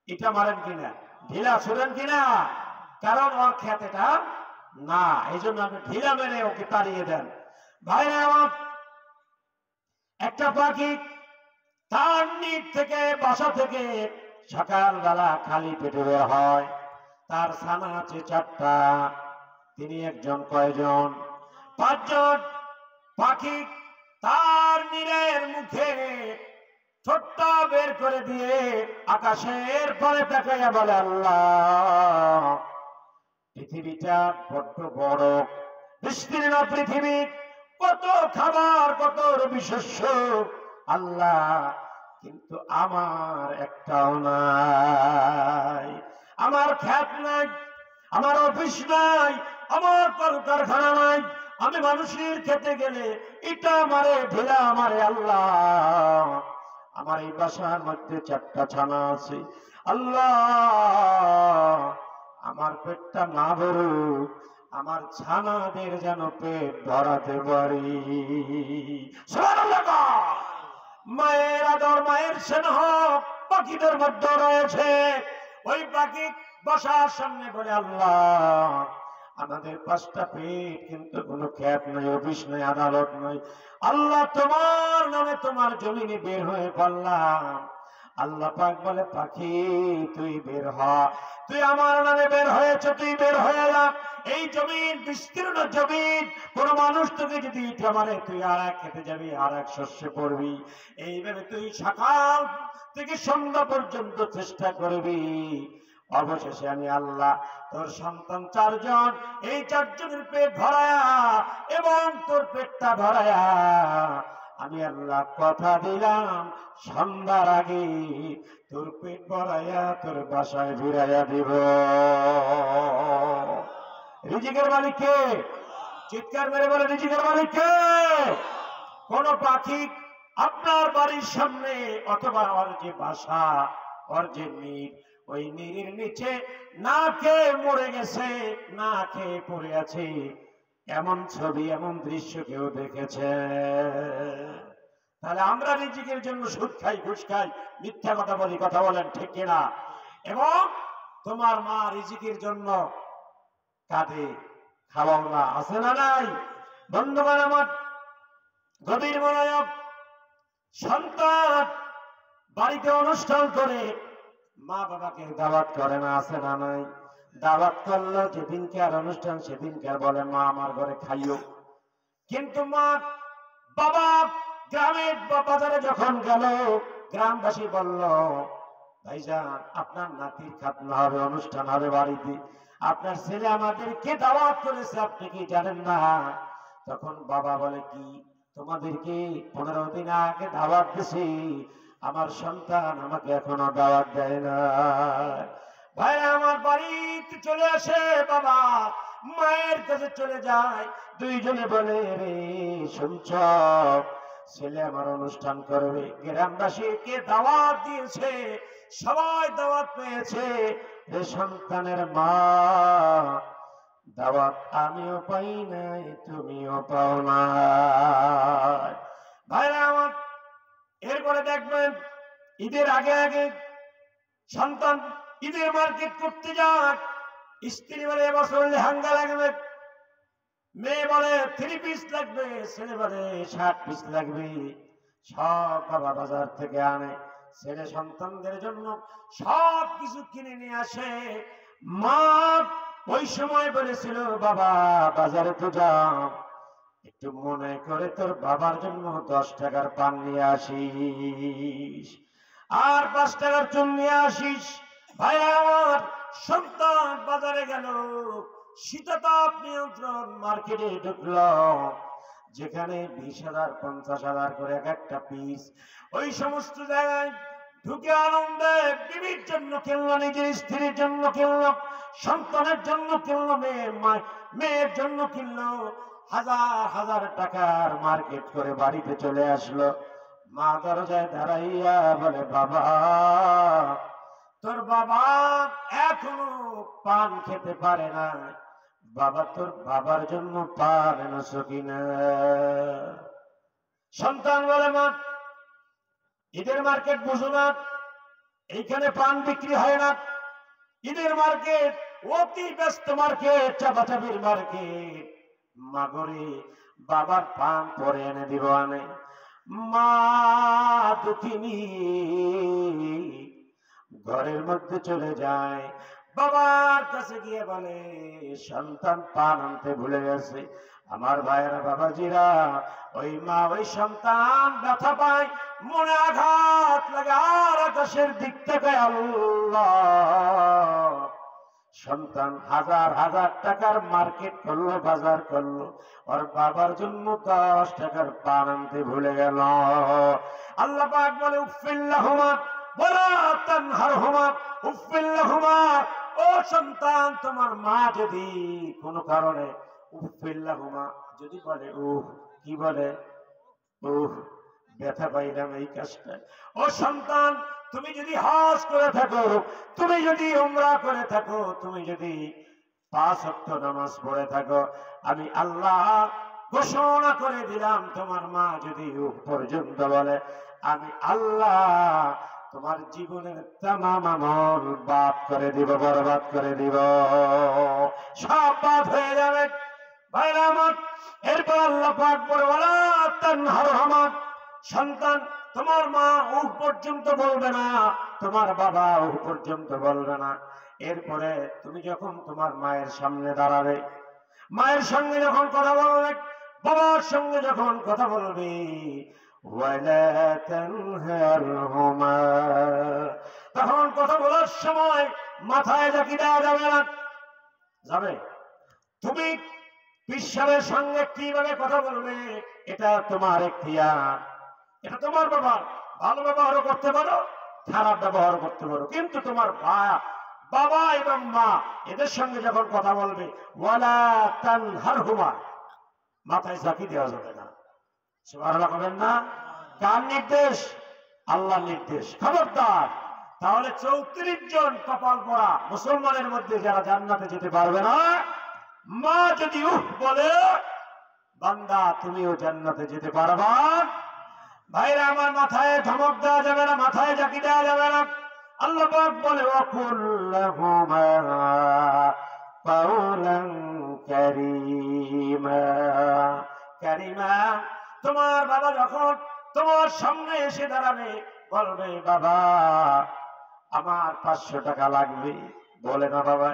এটা মারেন কিনা, ঢিলা ছুড়েন কিনা? কারণ ওর খেত এটা না, এই জন্য আপনি ঢিলা মেরে ওকে তাড়িয়ে দেন। ভাইরা আমার, একটা পাখি তার নিচ থেকে, বাসা থেকে সকালবেলা খালি পেটে বের হয়। তার ছানা আছে 4টা। তিনি একজন কয়জন? 5 জন। পাখি তার নীড়ের মুখে ছোট্ট বের করে দিয়ে আকাশের পরে তাকাইয়া বলে, আল্লাহ, পৃথিবীটা বড্ড বড়, বিস্তীর্ণ পৃথিবী, কত খাবার, কত রবিশস্য, আল্লাহ, কিন্তু আমার একটাও নাই, আমার ক্ষেত নাই, আমার অফিস নাই, আমার কলকারখানা নাই, আমি মানুষের খেতে গেলে এটা আমারে ঢেলা আমারে, আল্লাহ, আমার এই বাসার মধ্যে 4টা ছানা আছে, আল্লাহ, আমার পেটটা না ভরুক, আমার ছানাদের যেন পেট ভরাতে পারি। সুবহানাল্লাহ। মায়ের আদর, মায়ের স্নেহ পাখিদের মধ্যে রয়েছে। ওই পাখি বসার সামনে বলে, আল্লাহ, আমাদের 5টা পেট, কিন্তু কোনো ক্ষেত নাই, অফিস নাই, আদালত নাই, আল্লাহ, তোমার নামে তোমার জমিনে বের হয়ে পড়লাম। আল্লাহ পাক বলে, পাখি, তুই বের হ, তুই আমার নামে বের হয়েছ, তুই বের হয়ে যা। এই জমিন বিস্তীর্ণ জমিন, কোন মানুষ তোকে যদি ইটা মারে, তুই আর এক খেতে যাবি, আর এক শস্যে পড়বি, এইভাবে তুই সকাল থেকে সন্ধ্যা পর্যন্ত চেষ্টা করবি। অবশেষে আমি আল্লাহ তোর সন্তান 4 জন, এই 4 জনের পেট ভরায়া এবং তোর পেটটা ভরায়া আমি আল্লাহ কথা দিলাম, সন্ধ্যার আগে তোর পেট ভরাইয়া তোর বাসায় ফিরাইয়া দিব। রিজিকের মালিক কে? চিৎকার মেরে বলে, রিজিকের মালিক কে? কোন পাখি আপনার বাড়ির সামনে অথবা ওর যে বাসা, ওর যে নীড়, ওই নীড়ের নিচে না খেয়ে মরে গেছে, না খেয়ে পড়ে আছে, এমন ছবি, এমন দৃশ্য কেউ দেখেছে? তাহলে আমরা রিজিকের জন্য সুদ খাই, ঘুষ খাই, মিথ্যা কথা বলি, কথা বলেন ঠিক কিনা? এবং তোমার মা রিজিকের জন্য কাঁদে, খাওয়াও না, আছে না নাই? বন্ধুগণ আমার, গভীর মনোযোগ, সন্তান বাড়িতে অনুষ্ঠান করে মা বাবাকে দাওয়াত করে না, আছে না নাই? দাওয়াত করলো, যেদিনকে আর অনুষ্ঠান সেদিনকে বলে, মা আমার ঘরে খাইও। কিন্তু মা বাবা গ্রামের বাজারে যখন গেল, গ্রামবাসী বলল, ভাইজান, আপনার নাতির খাতনা হবে, অনুষ্ঠান হবে বাড়িতে, আপনার ছেলে আমাদেরকে দাওয়াত করেছে, আপনি কি জানেন না? তখন বাবা বলে, কি, তোমাদেরকে 15 দিন আগে দাওয়াত দিছি, আমার সন্তান আমাকে এখনো দাওয়াত দেয় না। ভাইরা আমার বাড়িতে চলে আসে, বাবা মায়ের কাছে চলে যায়, দুইজনে বলে, রে শুনছ, ছেলে আমার অনুষ্ঠান করবে, গ্রামবাসীকে দাওয়াত দিয়েছে, সবাই দাওয়াত পেয়েছে, রে সন্তানের মা, দাওয়াত আমিও পাই নাই, তুমিও পাও না। ভাইরা আমার, এরপরে দেখবেন ঈদের আগে আগে সন্তান ঈদের মার্কেট করতে যাক, স্ত্রী বলে এবছর লেহেঙ্গা লাগবে, মেয়ে বলে 3 পিস লাগবে, ছেলে বলে 60 পিস লাগবে, সব বাবা বাজার থেকে আনে, ছেলে সন্তানদের জন্য সব কিছু কিনে নিয়ে আসে। মা ওই সময় বলেছিল, বাবা বাজারে তো যাও, একটু মনে করে তোর বাবার জন্য 10 টাকার পান নিয়ে আসিস, আর 5 টাকার চুন নিয়ে আসিস। ভাই আমার, সন্তান বাজারে গেল, শীততাপ নিয়ন্ত্রণ মার্কেটে ঢুকল, যেখানে 20,000 50,000 করে এক একটা পিস, ওই সমস্ত জায়গায় ঢুকে আনন্দে বিবির জন্য কিনলো, নিজের স্ত্রীর জন্য কিনলো, সন্তানের জন্য কিনলো, মেয়ের জন্য কিনলো, হাজার হাজার টাকার মার্কেট করে বাড়িতে চলে আসলো। মা দরজায় দাঁড়াইয়া বলে, বাবা, তোর বাবা এখনো পান খেতে পারে না, বাবা তোর বাবার জন্য পান এনেছো কিনা? সন্তান বলে, মা, ঈদের মার্কেট বুঝো না, এইখানে পান বিক্রি হয় না, ঈদের মার্কেট অতি ব্যস্ত মার্কেট, চাপাচাপির মার্কেট, মাগরে বাবার পান পরে এনে দিব আনে। মা দুঃখিনী ঘরের মধ্যে চলে যায়, বাবার কাছে গিয়ে বলে, সন্তান পান আনতে ভুলে গেছে, আমার ভাইয়েরা বাবাজিরা, ওই মা ওই সন্তান ব্যথা পায়, মনে আঘাত লাগে, আর আকাশের দিক থেকে আল্লাহ, সন্তান হাজার হাজার টাকার মার্কেট করলো, বাজার করলো, ওর বাবার জন্য 10 টাকার পান আনতে ভুলে গেল। আল্লাহ পাক বলে উফিল্লাহুমা ওয়ালা তানহারহুমা, উফিল্লাহুমা, ও সন্তান, তোমার মা যদি কোনো কারণে উফিল্লাহুমা যদি বলে, কি বলে, ব্যথা পাইলাম এই কাজটা, ও সন্তান, তুমি যদি হজ করে থাকো, তুমি যদি উমরা করে থাকো, তুমি যদি 5 ওয়াক্ত নামাজ পড়ে থাকো, আমি আল্লাহ ঘোষণা করে দিলাম, তোমার মা যদি পর্যন্ত বলে, আমি আল্লাহ তোমার জীবনের তামাম আমল বাদ করে দিব, বরবাদ করে দিব, সব বাদ হয়ে যাবে। ভাইরা আমার, এরপর আল্লাহ পাক বলে ওয়ালা তানহারহুমা, সন্তান, তোমার মা পর্যন্ত বলবে না, তোমার বাবা পর্যন্ত বলবে না। এরপরে তুমি যখন তোমার মায়ের সামনে দাঁড়াবে, মায়ের সঙ্গে যখন কথা বলবে, বাবার সঙ্গে যখন কথা বলবে, ওয়ালা তানহারহুমা, তখন কথা বলার সময় মাথায় জাকি দেওয়া যাবে না। যাবে, তুমি পিসাবের সঙ্গে কিভাবে কথা বলবে এটা তোমার এখতিয়ার, এটা তোমার বাবা, ভালো ব্যবহারও করতে পারো, খারাপ ব্যবহার করতে পারো, কিন্তু তোমার বাবা এবং মা এদের সঙ্গে যখন কথা বলবে, ওয়ালা তানহারহুমা, মাথায় ঝাঁকি দেওয়া যাবে না। সুবহানাল্লাহ বলেন না? কার নির্দেশ? আল্লাহর নির্দেশ। খবরদার। তাহলে 34 জন কপাল পরা মুসলমানের মধ্যে যারা জান্নাতে যেতে পারবে না, মা যদি বলে, বান্দা তুমিও জান্নাতে যেতে পারবা। ভাইরা আমার, মাথায় ধমক দেওয়া যাবে না, মাথায় জাকি দেওয়া যাবে না। আল্লাহ পাক বলে ওয়াকুল্লাহুমা কাওলান কারীমা, কারীমা, তোমার বাবা যখন তোমার সামনে এসে দাঁড়াবে, বলবে বাবা আমার 500 টাকা লাগবে, বলে না বাবা।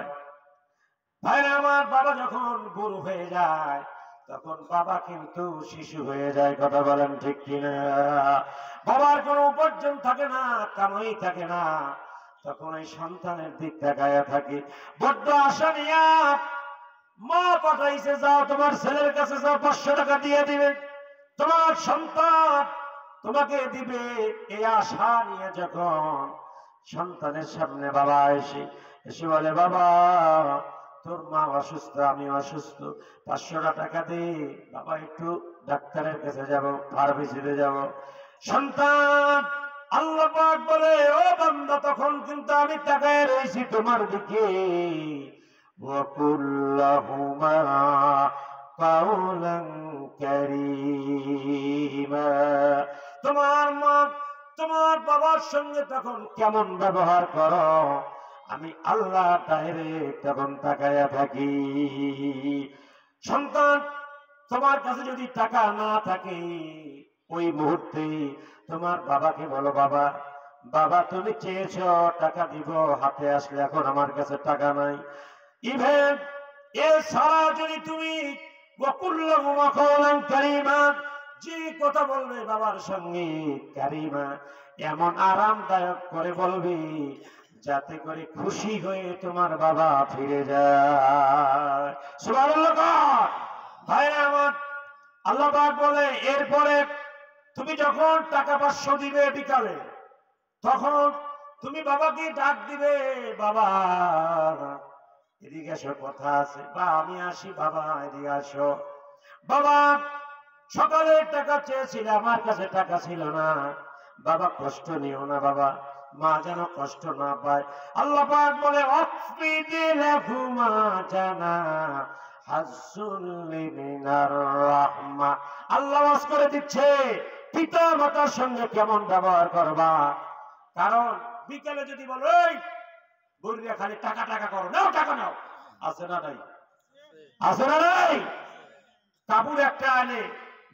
ভাইরা আমার, বাবা যখন বুড়ো হয়ে যায়, তখন বাবা কিন্তু শিশু হয়ে যায়, কথা বলেন ঠিক কিনা? বাবার কোনো উপার্জন থাকে না, কামাই থাকে না, তখন এই সন্তানের দিক তাকায়া থাকে, বড্ড আশা নিয়া মা পাঠাইছে, যাও তোমার ছেলের কাছে যাও, 500 টাকা দিয়ে দিবে, তোমার সন্তান তোমাকে দিবে, এই আশা নিয়ে যখন সন্তানের সামনে বাবা এসে বলে, বাবা তোর মা অসুস্থ, আমি অসুস্থ, 500 টাকা দে, বাবা একটু ডাক্তারের কাছে যাব, ফার্মেসিতে যাব। সন্তান, আল্লাহ পাক বলে, ও বান্দা, তখন কিন্তু আমি তাকায় রয়েছি তোমার দিকে। ওয়াকুল্লাহুমা কাওলান কারীমা, তোমার মা তোমার বাবার সঙ্গে তখন কেমন ব্যবহার করো, আমি আল্লাহ ডাইরেক্ট তখন তাকায়া থাকি। সন্তান, তোমার কাছে যদি টাকা না থাকে, ওই মুহূর্তে তোমার বাবাকে বলো, বাবা বাবা তুমি চেয়েছ টাকা দিব, হাতে আসলে এখন আমার কাছে টাকা নাই। ইভেন এছাড়া যদি তুমি ওয়াকুল্লাহুমা কাওলান কারীমা, যে কথা বলবে বাবার সঙ্গে কারীমা, এমন আরামদায়ক করে বলবে যাতে করে খুশি হয়ে তোমার বাবা ফিরে যায়। সুবহানাল্লাহ। ভাইরা আমার, আল্লাহ পাক বলে, এরপরে তুমি যখন টাকা 500 দিবে বিকালে, তখন তুমি বাবাকে ডাক দিবে, বাবা এদিকে আসো, কথা আছে, বা আমি আসি, বাবা এদিকে আসো। বাবা সকালে টাকা চেয়েছিল, আমার কাছে টাকা ছিল না, বাবা কষ্ট নিও না বাবা, মা যেন কষ্ট না পায়। আল্লাহ পাক বলে ওয়াকফিদিলাহুমা জানা হাজ্জুল মিনার রাহমা, আল্লাহ ওয়াজ করে দিচ্ছে পিতা মাতার সঙ্গে কেমন ব্যবহার করবা। কারণ বিকেলে যদি বলো, এই গরিয়া খালি টাকা টাকা করো, নাও টাকা নাও, আছে না নাই? আছে না নাই? কাপড় একটা আনে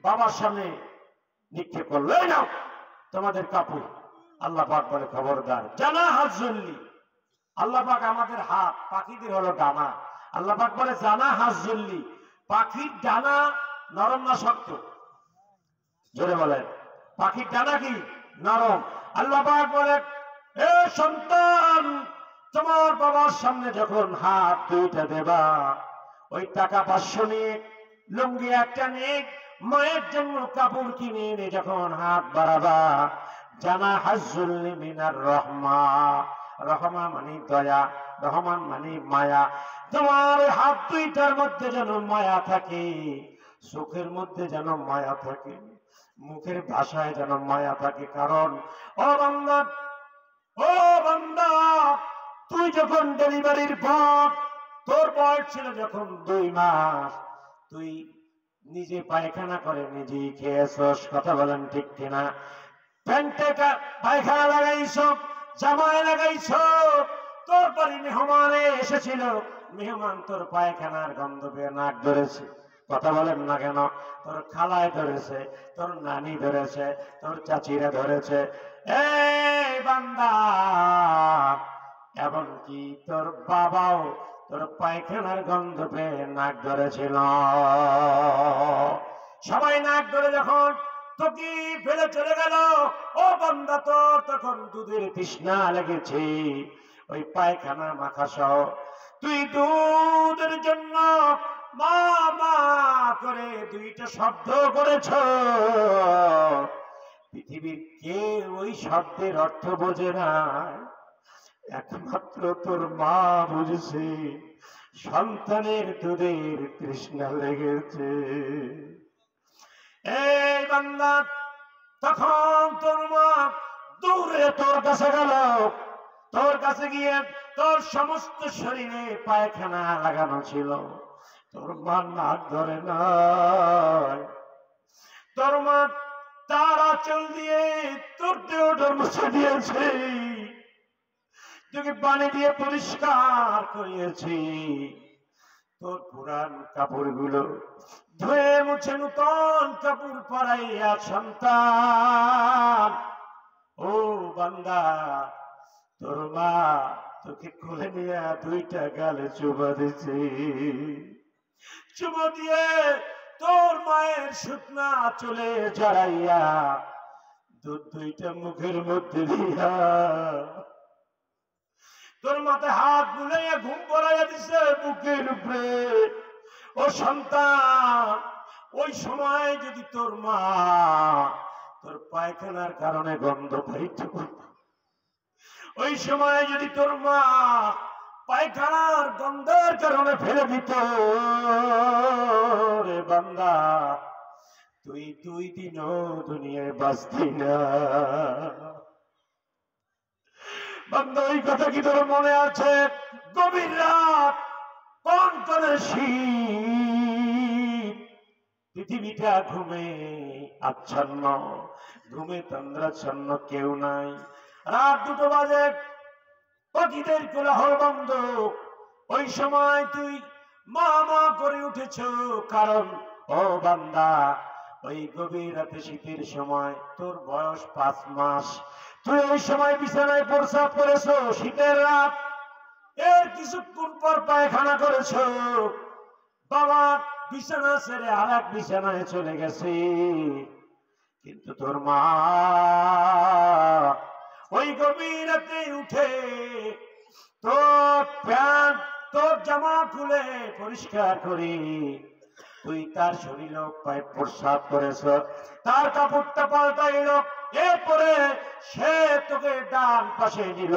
বাবার সামনে নিক্ষেপ করলো, এই নাও তোমাদের কাপড়। আল্লাহ পাক বলে খবরদার, জানা হাজ্জুল্লি, আল্লাহ পাক আমাদের হাত, পাখিদের হলো ডানা, আল্লাহ পাক বলে জানা হাজ্জুল্লি, পাখির ডানা নরম না শক্ত? জোরে বলেন, পাখির ডানা কি নরম? আল্লাহ পাক বলেন, এ সন্তান, তোমার বাবার সামনে যখন হাত দুইটা দেবা, ওই টাকা 500 নিয়ে, লুঙ্গি একটা নিয়ে, মায়ের জন্য কাপড় কিনে এনে যখন হাত বাড়াবা, জানা হাজ্জুল মিনার রহমা, রহমা মানে দয়া, রহমান মানে মায়া, তোমার হাত দুইটার মধ্যে যেন মায়া থাকে, চোখের মধ্যে যেন মায়া থাকে, মুখের ভাষায় যেন মায়া থাকে। কারণ ও বান্দা, ও বান্দা, তুই যখন ডেলিভারির পর, তোর বয়স ছিল যখন 2 মাস, তুই নিজে পায়খানা করে নিজেই খেয়েছস, কথা বলেন ঠিক কিনা? প্যান্টে পায়খানা লাগাইছ, জামায় লাগাইছ, তোর পরে মেহমানে এসেছিল, মেহমান তোর পায়খানার গন্ধ পেয়ে নাক ধরেছে, কথা বলেন না কেন? তোর খালায় ধরেছে, তোর নানি ধরেছে, তোর চাচিরা ধরেছে। এই বান্দা, এমনকি তোর বাবাও তোর পায়খানার গন্ধ পেয়ে নাক ধরেছিল। সবাই নাক ধরে যখন তোকে ফেলে চলে গেল, ও বান্দা, তোর তখন দুধের তৃষ্ণা লেগেছে, ওই পায়খানা মাখা সহ তুই দুধের জন্য মা মা করে 2টা শব্দ করেছ। পৃথিবীর কেউ ওই শব্দের অর্থ বোঝে না, একমাত্র তোর মা বুঝেছে সন্তানের দুধের তৃষ্ণা লেগেছে। এই বান্দা, তখন তোর মা দূরে তোর কাছে গেল, তোর কাছে গিয়ে তোর সমস্ত শরীরে পায়খানা লাগানো ছিল, তোর মা নাক ধরে নাই, তোর মা তার আঁচল দিয়ে তোর দেহটা মুছে দিয়েছে, তোকে পানি দিয়ে পরিষ্কার করিয়েছি, তোর পুরান কাপড়গুলো ধুয়ে মুছে নতুন কাপড় পরাইয়া সন্তান, ও বান্দা, তোর মা তোকে কোলে নিয়ে 2টা গালে চুমা দিছে, চুমা দিয়ে তোর মায়ের শুকনা চলে জড়াইয়া দুধ 2টা মুখের মধ্যে দিয়া তোর মাথায় হাত বুলাইয়া ঘুম পড়াইয়া দিছে বুকের উপরে। ও সন্তান, ওই সময় যদি তোর মা তোর পায়খানার কারণে গন্ধ পাইত, ওই সময় যদি তোর মা পায়খানার গন্ধের কারণে ফেলে দিত, রে বান্দা, তুই 2 দিনও দুনিয়ায় বাঁচতি না। বান্দা, ওই কথা কি তোর মনে আছে? গভীর রাত, কনকনে শীত, পৃথিবীটা ঘুমে আচ্ছন্ন, ঘুমে তন্দ্রাচ্ছন্ন, কেউ নাই, রাত 2টো বাজে, পাখিদের কোলাহল বন্ধ, ওই সময় তুই মা মা করে উঠেছ। কারণ ও বান্দা, ওই গভীর রাতে শীতের সময় তোর বয়স 5 মাস, তুই ওই সময় বিছানায় প্রস্রাব করেছো, শীতের রাত, এর কিছুক্ষণ পর পায়খানা করেছো, বাবা বিছানা ছেড়ে আর এক বিছানায় চলে গেছে, কিন্তু তোর মা ওই গভীর রাতে উঠে তোর প্যান্ট, তোর জামা খুলে পরিষ্কার করি, তুই তার শরীর পায়ে প্রস্রাব করেছ, তার কাপড়টা পাল্টাইল, এরপরে সে তোকে ডান পাশে নিল,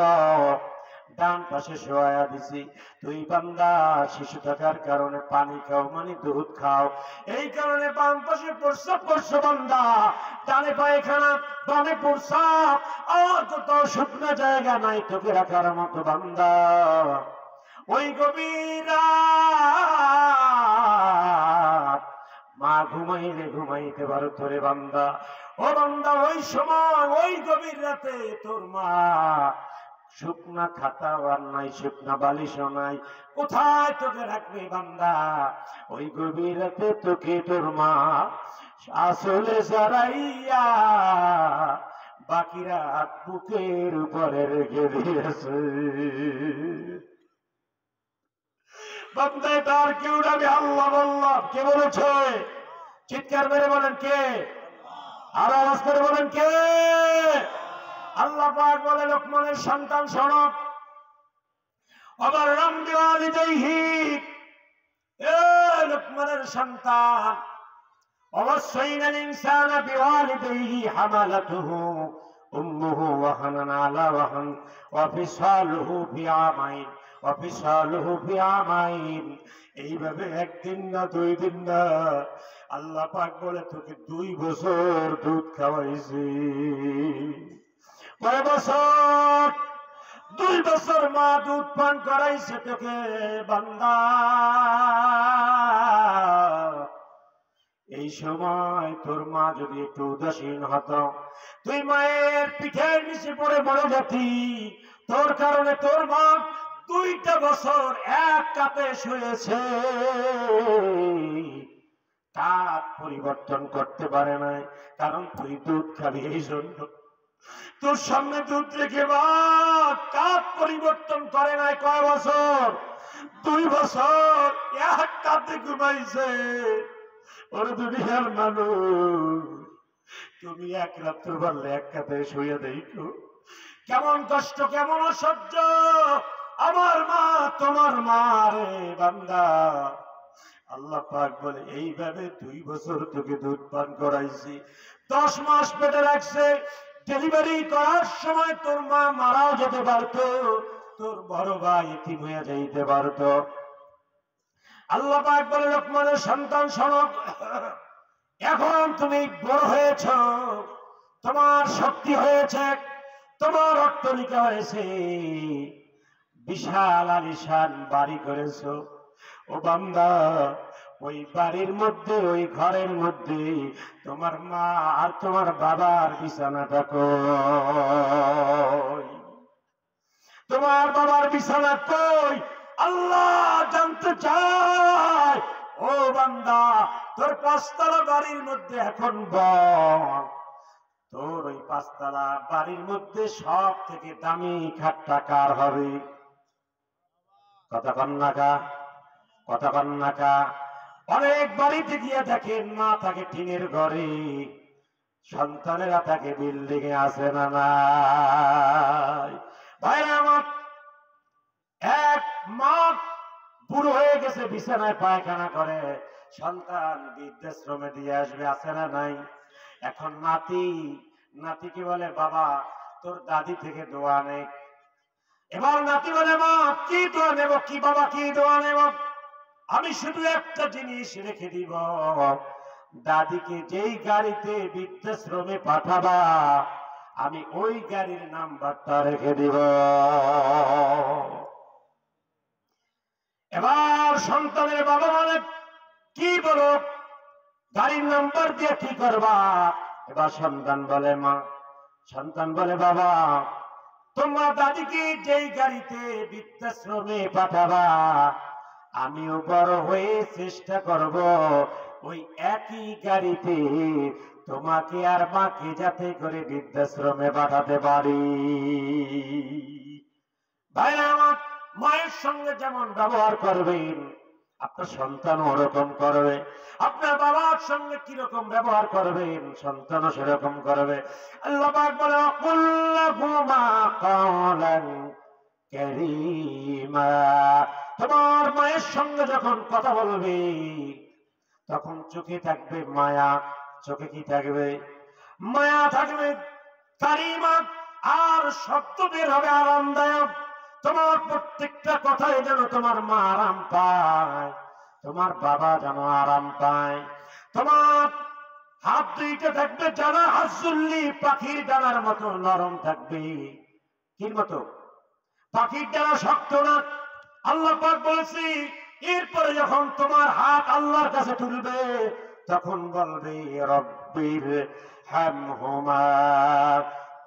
ডান পাশে শোয়া দিছি। তুই বান্দা শিশু থাকার কারণে পানি খাও মানে দুধ খাও, এই কারণে বাম পাশে প্রস্রাব করছো বান্দা, ডানে পায়খানা বামে প্রস্রাব, আর কোথাও শুকনো জায়গা নাই তোকে রাখার মতো বান্দা। ওই গভীর রাত মা ঘুমাইলে ঘুমাইতে পারো তোরে বান্দা, ও বান্দা, ওই সময় ওই গভীর রাতে তোর মা শুকনা খাতা আর নাই, শুকনা বালিশও নাই, কোথায় তোকে রাখবে বান্দা? ওই গভীর রাতে তোকে তোর মা আসলে জড়াইয়া বাকি রাত বুকের উপরে রেখে দিয়েছে। বান্দায় তার কেউ না, আমি আল্লাহ বললাম। কে বলেছে? চিৎকার মেরে বলেন কে? আর আওয়াজ করে বলেন কে? আল্লাহ পাক বলে লোকমানের সন্তান শোনো, অবররাম বিওয়ালিদাইহি, এ লোকমানের সন্তান, অবশ্যইনাল ইনসানা বিওয়ালিদাইহি হামালাতুহু উম্মুহু ওয়াহানান আলা ওয়াহান ওয়া ফিসালুহু ফি আমাইন ওয়া ফিসালুহু ফি আমাইন। এইভাবে একদিন না, 2 দিন না, আল্লাহ পাক বলে তোকে 2 বছর দুধ খাওয়াইছি। কয় বছর? 2 বছর মা দুধ পান করাইছে তোকে বান্দা। এই সময় তোর মা যদি একটু উদাসীন হতো, তুই মায়ের পিঠের নিচে পড়ে মরে যেতি। তোর কারণে তোর মা 2টা বছর এক কাপে শুয়েছে, কাপ পরিবর্তন করতে পারে নাই, কারণ তুই দুধ খাবি। এই জন্য তোর সামনে দুধ রেখে মা কাপ পরিবর্তন করে নাই। কয় বছর? 2 বছর এক কাপে ঘুমাইছে। ওরে দুনিয়ার মানুষ, তুমি এক রাত্র পারলে এক কাপে শুয়ে দেখো কেমন কষ্ট, কেমন অসহ্য। আমার মা তোমার মা রে বান্দা। আল্লাহ পাক বলে এইভাবে 2 বছর তোকে দুধ পান করাইছি, 10 মাস পেটে রাখছে। ডেলিভারি করার সময় তোর মা মারাও যেতে পারতো, তোর বড় ভাই এতিম হয়ে যাইতে পারতো। আল্লাহ পাক বলে লোকমানের সন্তান শোনো, এখন তুমি বড় হয়েছ, তোমার শক্তি হয়েছে, তোমার অট্টালিকা হয়েছে, বিশাল আলিশান বাড়ি করেছ। ও বান্দা, ওই বাড়ির মধ্যে, ওই ঘরের মধ্যে তোমার মা আর তোমার বাবার বিছানাটা কই? তোমার বাবার বিছানা কই? আল্লাহ জানতে চায়। ও বান্দা, তোর 5 তলা বাড়ির মধ্যে এখন বল, তোর ওই 5 তলা বাড়ির মধ্যে সব থেকে দামি খাটটা কার হবে? কথা কন্যাকা, কথা কন্যাকা। অনেক বাড়িতে গিয়ে দেখেন মা থাকে টিনের ঘরে, সন্তানেরা থাকে বিল্ডিং এ। আছে না নাই? ভাইরা আমার, এক মা বুড়ো হয়ে গেছে, বিছানায় পায়খানা করে, সন্তান বৃদ্ধাশ্রমে দিয়ে আসবে। আছে না নাই? এখন নাতি কি বলে, বাবা তোর দাদি থেকে দোয়া নে। এবার নাতি বলে, মা কি দোয়া নেব? কি বাবা কি দোয়া নেব? আমি শুধু একটা জিনিস রেখে দিব, দাদিকে যেই গাড়িতে বৃদ্ধাশ্রমে পাঠাবা আমি ওই গাড়ির নাম্বারটা রেখে দিব। এবার সন্তানের বাবা বলে, কি বলো, গাড়ির নাম্বার দিয়ে কি করবা? এবার সন্তান বলে বাবা, তোমরা দাদিকে যেই গাড়িতে বৃদ্ধাশ্রমে পাঠাবা আমিও বড় হয়ে চেষ্টা করব ওই একই গাড়িতে তোমাকে আর মাকে যাতে করে বৃদ্ধাশ্রমে পাঠাতে পারি। ভাইরা আমার, মায়ের সঙ্গে যেমন ব্যবহার করবেন আপনার সন্তান ওরকম করবে, আপনার বাবার সঙ্গে কিরকম ব্যবহার করবেন সন্তানও সেরকম করবে। আল্লাহ পাক বলে, কুল্লাহুমা কাওলান কারীমা। তোমার মায়ের সঙ্গে যখন কথা বলবে তখন চোখে থাকবে মায়া। চোখে কি থাকবে? মায়া থাকবে। কারীমা, আর শব্দ বের হবে আরামদায়ক। তোমার প্রত্যেকটা কথায় যেন তোমার মা আরাম পায়, তোমার বাবা যেন আরাম পায়। তোমার হাত দুইটা থাকবে জানা হাসুল্লি, পাখির ডানার মতো নরম থাকবে। কি মতো? পাখির ডানা শক্ত না। আল্লাহ পাক বলেছি, এরপরে যখন তোমার হাত আল্লাহর কাছে তুলবে তখন বলবে, রব্বির হামহুমা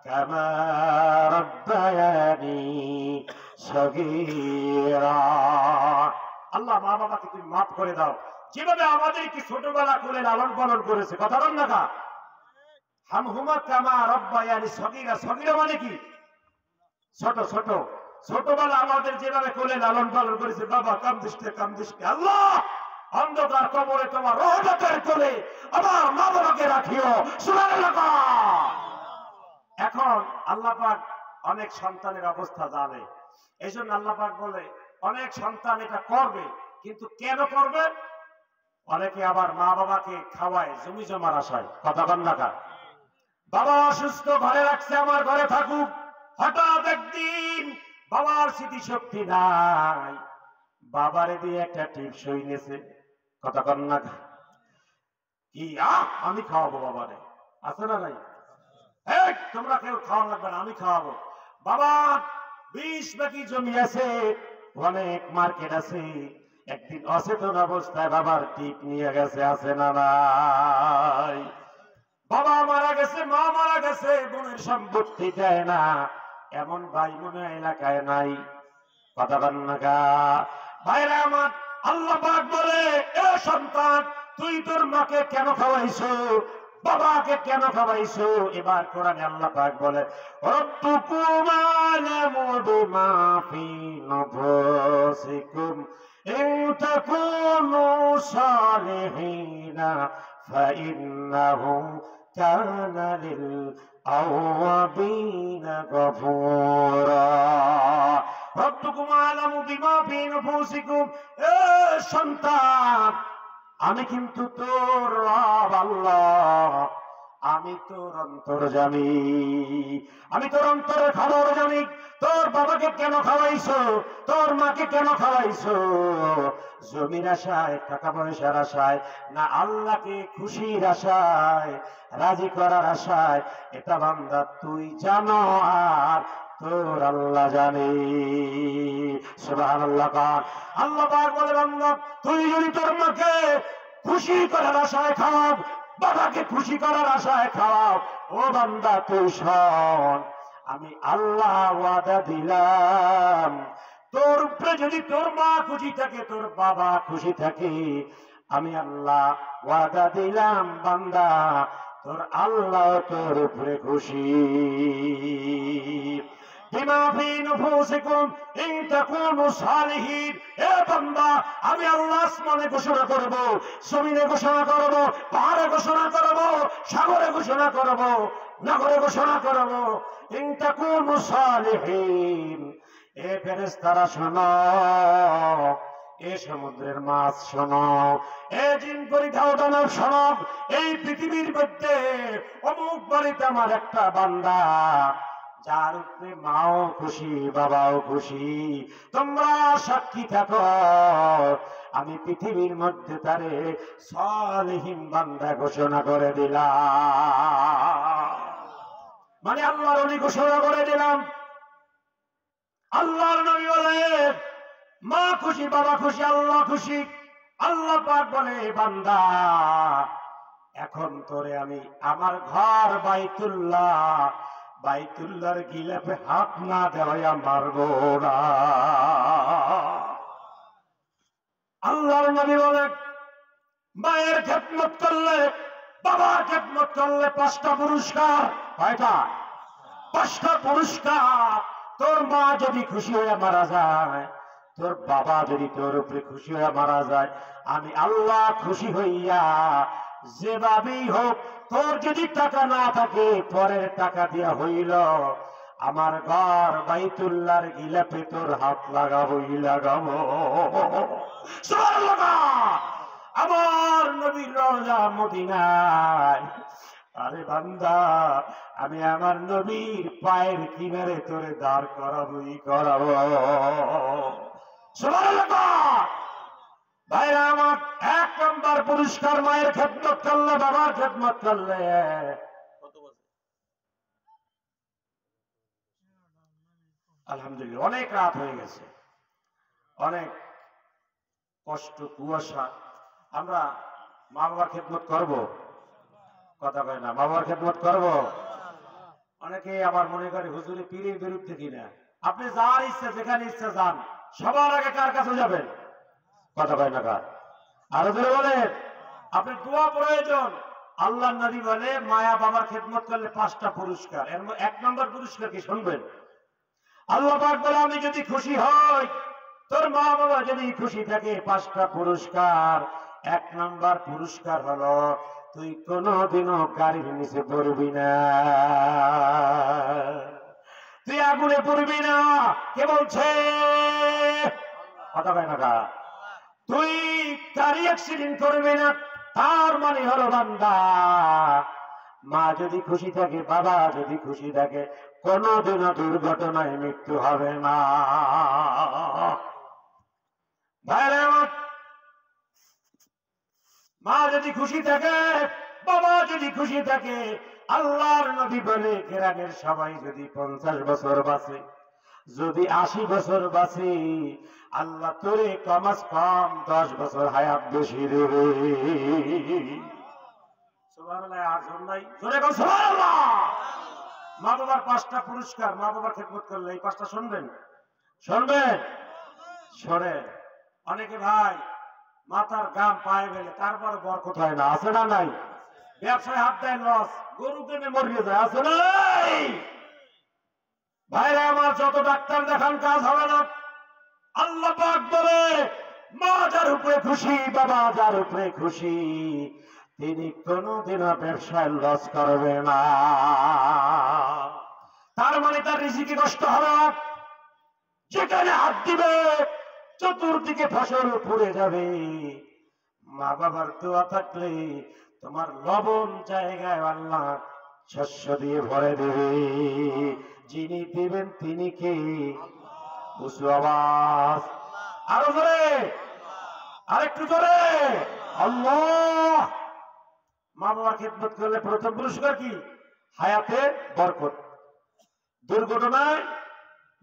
কামা রাব্বায়ানি সগীরা। আল্লাহ, মা বাবাকে তুমি মাফ করে দাও যেভাবে আমাদেরকে ছোটবেলা করে লালন পালন করেছে। কথা বল না? হামহুমা কামা রাব্বায়ানি সগীরা। সগীরা মানে কি? ছোট ছোট। ছোটবেলা আমাদের যেভাবে কোলে লালন পালন করেছে, বাবা কান্দিস কে আল্লাহ, অন্ধকার কবরে তোমার রহমতের কোলে আমার মা বাবাকে রাখিও। সুবহানাল্লাহ। এখন আল্লাহ পাক অনেক সন্তানের অবস্থা জানে, এই জন্য আল্লাহ পাক বলে অনেক সন্তান এটা করবে, কিন্তু কেন করবে? অনেকে আবার মা বাবাকে খাওয়ায় জমি জমার আশায়। কথা বল না কার? বাবা অসুস্থ, ঘরে রাখছে, আমার ঘরে থাকুক। হঠাৎ একদিন বাবার স্মৃতিশক্তি নাই, বাবারে দিয়ে একটা টিপসই নিয়েছে। কথা বল না কি? আমি খাওয়াবো বাবারে, আছে না নাই? তোমরা কেউ খাওয়া লাগবে না, আমি খাওয়াবো। বাবা 20 বাকি জমি আছে, অনেক মার্কেট আছে। একদিন অচেতন অবস্থায় বাবার টিপ নিয়ে গেছে, আছে না নাই? বাবা মারা গেছে, মা মারা গেছে, বোনের সম্পত্তি দেয় না, এমন ভাই মনে এলাকায় নাই। কথা বল না গা ভাইরা আমার। আল্লাহ পাক বলে, এ সন্তান, তুই তোর মাকে কেন খাওয়াইছো, বাবাকে কেন খাওয়াইছো? এবার কোরআনে আল্লাহ পাক বলে, রব্বুকুম আ'লামু বিমা ফি নুফুসিকুম ইন তাকুনু সালিহিনা ফাইন্নাহু কানা লিল আওয়াবিনা গফুরা। রব্বুকুম আ'লামু বিমা ফি নুফুসিকুম, এ সন্তান, আমি কিন্তু তোর রব আল্লাহ, আমি তোর অন্তর্যামী, আমি তোর অন্তরের খবর জানি। তোর বাবাকে কেন খাওয়াইছো, তোর মাকে কেন খাওয়াইছো? জমির আশায়, টাকা পয়সার আশায় না, আল্লাহকে খুশির আশায়, রাজি করার আশায়? এটা বান্দা তুই জানো আর তোর আল্লাহ জানে। সুবহানাল্লাহ। আল্লাহ পাক বলে, বান্দা তুই যদি তোর মাকে খুশি করার আশায় খাওয়াও, বাবাকে খুশি করার আশায় খাওয়াও, ও বান্দা তুই শোন, আমি আল্লাহ ওয়াদা দিলাম, তোর উপরে যদি তোর মা খুশি থাকে, তোর বাবা খুশি থাকে, আমি আল্লাহ ওয়াদা দিলাম বান্দা, তোর আল্লাহ তোর উপরে খুশি। বিমা ফি নুফুসিকুম ইন তাকুনু সালিহিন, এ বান্দা, আমি আল্লাহ আসমানে ঘোষণা করব, জমিনে ঘোষণা করব, পাহাড়ে ঘোষণা করব, সাগরে ঘোষণা করব, নগরে ঘোষণা করব, ইন তাকুনু সালিহিন। এ ফেরেশতারা শোনো, এ সমুদ্রের মাছ শোনো, এ জিন পরিখাও দানব শোনো, এই পৃথিবীর মধ্যে অমুক বাড়িতে আমার একটা বান্দা, যার উপরে মাও খুশি, বাবাও খুশি, তোমরা সাক্ষী থাকো, আমি পৃথিবীর মধ্যে তারে সালিহিন বান্দা ঘোষণা করে দিলাম। মানে আল্লাহর ওলি ঘোষণা করে দিলাম। আল্লাহর নবী বলে, মা খুশি, বাবা খুশি, আল্লাহ খুশি। আল্লাহ পাক বলে, বান্দা, এখন তোরে আমি আমার ঘর বাইতুল্লাহর গিলাফে হাত না দেওয়া মারবো না। আল্লাহর নবী বলেন, মায়ের খেদমত করলে, বাবার খেদমত করলে 5টা পুরস্কার। কয়টা? 5টা পুরস্কার। তোর মা যদি খুশি হয়ে মারা যায়, তোর বাবা যদি তোর উপরে খুশি হয়ে মারা যায়, আমি আল্লাহ খুশি হইয়া যেভাবেই হোক, তোর যদি টাকা না থাকে, পরের টাকা দিয়া হইল, আমার ঘর বাইতুল্লাহর গিলাফে তোর হাত লাগাবই লাগাবো। সুবহানাল্লাহ। আমার নবীর রওজা মদিনায়। আরে বান্দা, আমি আমার নবীর পায়ের কিনারে তোরে দাঁড় করাবই করাবো। সুবহানাল্লাহ। ভাইরা আমার, 1 নম্বর পুরস্কার মায়ের খেদমত করলে, বাবার খেদমত করলে। আলহামদুলিল্লাহ, অনেক রাত হয়ে গেছে, অনেক কষ্ট, কুয়াশা। আমরা মা বাবার খেদমত করবো, কথা কয় না? মা বাবার খেদমত করবো। অনেকে আবার মনে করে হুজুরে পীরের বিরুদ্ধে কিনা। আপনি যার ইচ্ছা, যেখানে ইচ্ছা যান, সবার আগে কার কাছে যাবেন? কথা কয় না কার? আরো ধরে বলেন, আপনি দোয়া প্রয়োজন। আল্লাহ নবী বলে, মায়া বাবার খেদমত করলে 5টা পুরস্কার। এর 1 নম্বর পুরস্কার কি শুনবেন? আল্লাহ পাক বলে আমি যদি খুশি হই, তোর মা বাবা যদি খুশি থাকে, 5টা পুরস্কার। 1 নাম্বার পুরস্কার হলো তুই কোনোদিনও গাড়ির নিচে পড়বি না, তুই আগুনে পড়বি না। কে বলছে? কথা কয় না কা? তুই গাড়ি অ্যাক্সিডেন্ট করবি না। তার মানে হলো বান্দা, মা যদি খুশি থাকে, বাবা যদি খুশি থাকে, কোনোদিনও দুর্ঘটনায় মৃত্যু হবে না। ভাইরা আমার, মা যদি খুশি থাকে, বাবা যদি খুশি থাকে, আল্লাহর নবী বলে কেরামের সবাই যদি 50 বছর বাঁচে, যদি 80 বছর বাঁচে, আল্লাহ তোরে কমাস কম 10 বছর হায়াত বেশি দেবে। সুবহানাল্লাহ। আর জোর নাই, জোরে বল সুবহানাল্লাহ। মা বাবার 5টা পুরস্কার, মা বাবার খেদমত করলে এই 5টা শুনবেন, শুনবেন, শোনেন। অনেকে ভাই মাথার গাম পায়ে গেলে তারপর বরকত হয় না, আছে না নাই? ব্যবসায় হাত দেয় লস, গরু কেনে মরিয়ে যায়, আছে না নাই? ভাইরা আমার, যত ডাক্তার দেখান কাজ হবে না। আল্লাহ পাক বলে মা যার উপরে খুশি, বাবা যার উপরে খুশি, তিনি কোনোদিনও ব্যবসায় লস করবে না। তার মানে তার রিজিকে কষ্ট হবে না। যেখানে হাত দিবে চতুর্দিকে ফসল পড়ে যাবে। মা বাবার দোয়া থাকলে তোমার লবণ জায়গায় আল্লাহ শস্য দিয়ে ভরে দেবে। যিনি দিবেন তিনি কে? উঁচু আওয়াজ, আরো জোরে, আরেকটু জোরে, আল্লাহ। মা বাবার খেদমত করলে প্রথম পুরস্কার কি? হায়াতে বরকত, দুর্ঘটনায়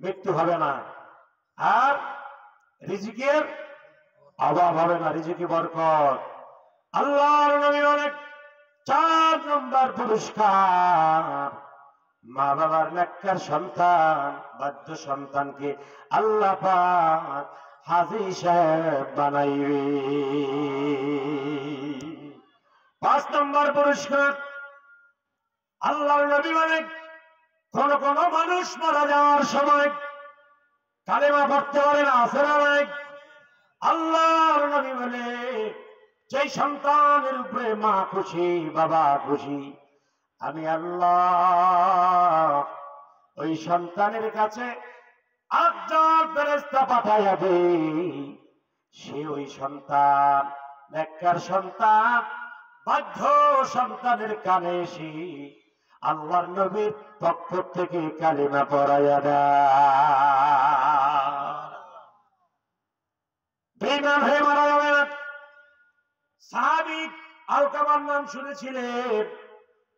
মৃত্যু হবে না, আর রিজিকের অভাব হবে না, রিজিকে বরকত। আল্লাহর নবী অনেক 4 নম্বর পুরস্কার, মা বাবার নেককার সন্তান, বাধ্য সন্তানকে আল্লাহ পাক হাজী সাহেব বানাইবে। 5 নম্বর পুরস্কার, আল্লাহর নবী অনেক কোন কোন মানুষ মারা যাওয়ার সময় কালেমা পড়তে পারে না, আছে না নাই? আল্লাহর নবী বলে যে সন্তানের উপরে মা খুশি, বাবা খুশি, আমি আল্লাহ ওই সন্তানের কাছে 8 জন ফেরেশতা পাঠাইয়া দেই। সে ওই সন্তান, নেককার সন্তান, বাধ্য সন্তানের কানে এসে আল্লাহর নবীর পক্ষ থেকে কালিমা পড়াইয়া দেয়। বেঈমান হয়ে মারা যাবে না। সাহাবী আলকামার নাম শুনেছিলেন।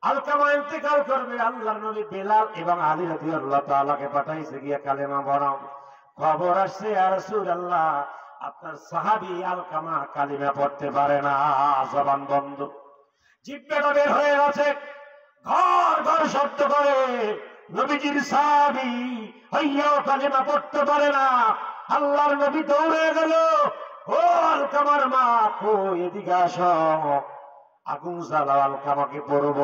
আলকামা ইন্তেকাল করবে, আল্লাহর নবী বেলাল এবং আলী রাদিয়াল্লাহু তাআলাকে পাঠাইছে গিয়া কালেমা পড়াও। খবর আসছে, ইয়া রাসূলুল্লাহ, আপনার সাহাবী আলকামা কালিমা পড়তে পারে না, জবান বন্ধ, জিহ্বাটা বের হয়ে আছে, ঘর ঘর শব্দ করে। নবীজির সাহাবী হইয়াও কালিমা পড়তে পারে না। আল্লাহর নবী দৌড়ে গেল, ও আলকামার মা, কই এদিকে আসো, আগুন জ্বালাও, আলকামাকে পড়ব।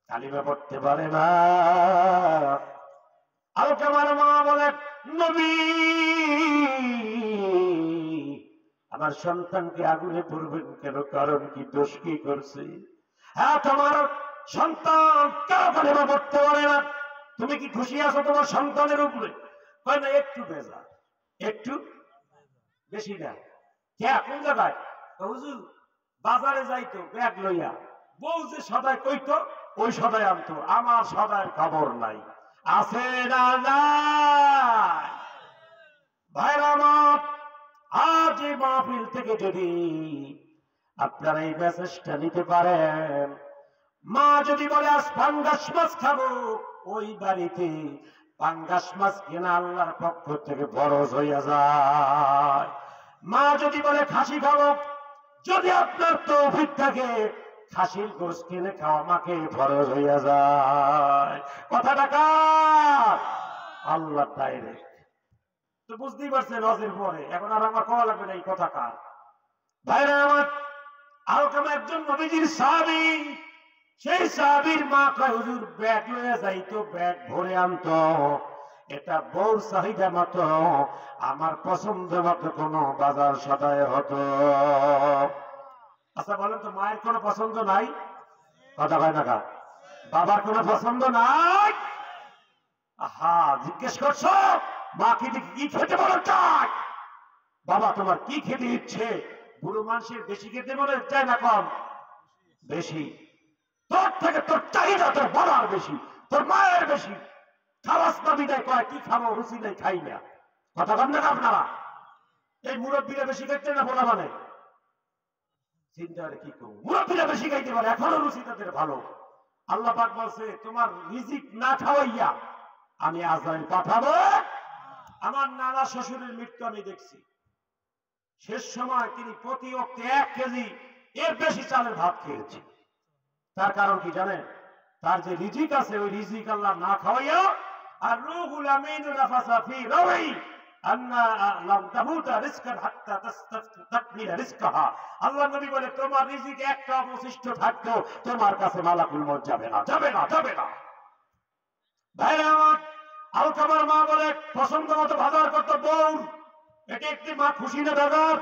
কালিমা পড়তে পারে না। আলকামার মা বলে, নবী, আমার সন্তানকে আগুনে পড়বেন কেন? কারণ কি? দোষ কি করছে? হ্যাঁ, তোমার সন্তান কেন কালিমা পড়তে পারে না? তুমি কি খুশি আছো তোমার সন্তানের উপরে? কয় না, একটু বেজা, একটু বেশি না। কে কোন জায়গায়? হুজুর বাজারে যাইতো ব্যাগ লইয়া, বউ যে সদায় কইতো ওই সদায় আনতো, আমার সদায় খবর নাই, আছে না নাই? ভাইরা আমার, আজ এই মাহফিল থেকে যদি আপনারা এই মেসেজটা নিতে পারেন, মা যদি বলে আজ পাঙ্গাস মাছ খাবো, ওই বাড়িতে পাঙ্গাস মাছ কেনা আল্লাহর পক্ষ থেকে ফরজ হইয়া যায়। মা যদি বলে খাসি খাবো, যদি আপনার তৌফিক থাকে খাসির গোশত কিনে খাওয়া মাকে ফরজ হইয়া যায়। কথাটা কার? আল্লাহ ডাইরেক্ট। তো বুঝতেই পারছেন হজের পরে, এখন আর আমার কওয়া লাগবে না এই কথা কার। ভাইরা আমার, আলকামা একজন নবীজির সাহাবী, সেই সাহাবীর মা কয় হুজুর ব্যাগ লয়ে যাইতো, ব্যাগ ভরে আনতো, এটা বউর চাহিদা মতো আমার পছন্দ মতো কোনো বাজার সদায় হতো। আচ্ছা বলেন তো, মায়ের কোনো পছন্দ নাই? কথা কয় না কা? বাবার কোনো পছন্দ নাই? আহা, জিজ্ঞেস করছো মা কি খেতে বলে চায়? বাবা তোমার কি খেতে ইচ্ছে? বুড়ো মানুষের বেশি খেতে মনে চায় না কম? বেশি। তোর থেকে তোর চাহিদা তোর বাবার বেশি, তোর মায়ের বেশি। খাওয়াস না বিদায় কয় কি খাবো, রুচি নেই, খাই না। কথা কন না আপনারা? এই মুরব্বীরা বেশি খাইতে না বলা মানে চিন্তা করে কি করবো, মুরব্বীরা বেশি খাইতে পারে, এখনো রুচি তাদের ভালো। আল্লাহ পাক বলছে তোমার রিজিক না খাওয়াইয়া আমি আজরাইল পাঠাবো। আমার নানা শ্বশুরের মৃত্যু আমি দেখছি, শেষ সময় তিনি প্রতি ওয়াক্তে 1 কেজি এর বেশি চালের ভাত খেয়েছে। তার কারণ কি জানেন? তার যে রিজিক আছে ওই রিজিক আল্লাহ না খাওয়াইয়া, আর রূহুল আমিন নাফাসা ফি রূহি আন্না লাম তামুতা রিজকান হাত্তা তাকমিলা রিজকাহা। আল্লাহর নবী বলে তোমার রিজিক একটা অবশিষ্ট থাকতো তোমার কাছে মালাকুল মউত যাবে না, যাবে না, যাবে না। ভাইরা আমার, আলকামার মা বলে পছন্দ মতো বাজার করতো বউ, এটি একটি মা খুশি না বেজার?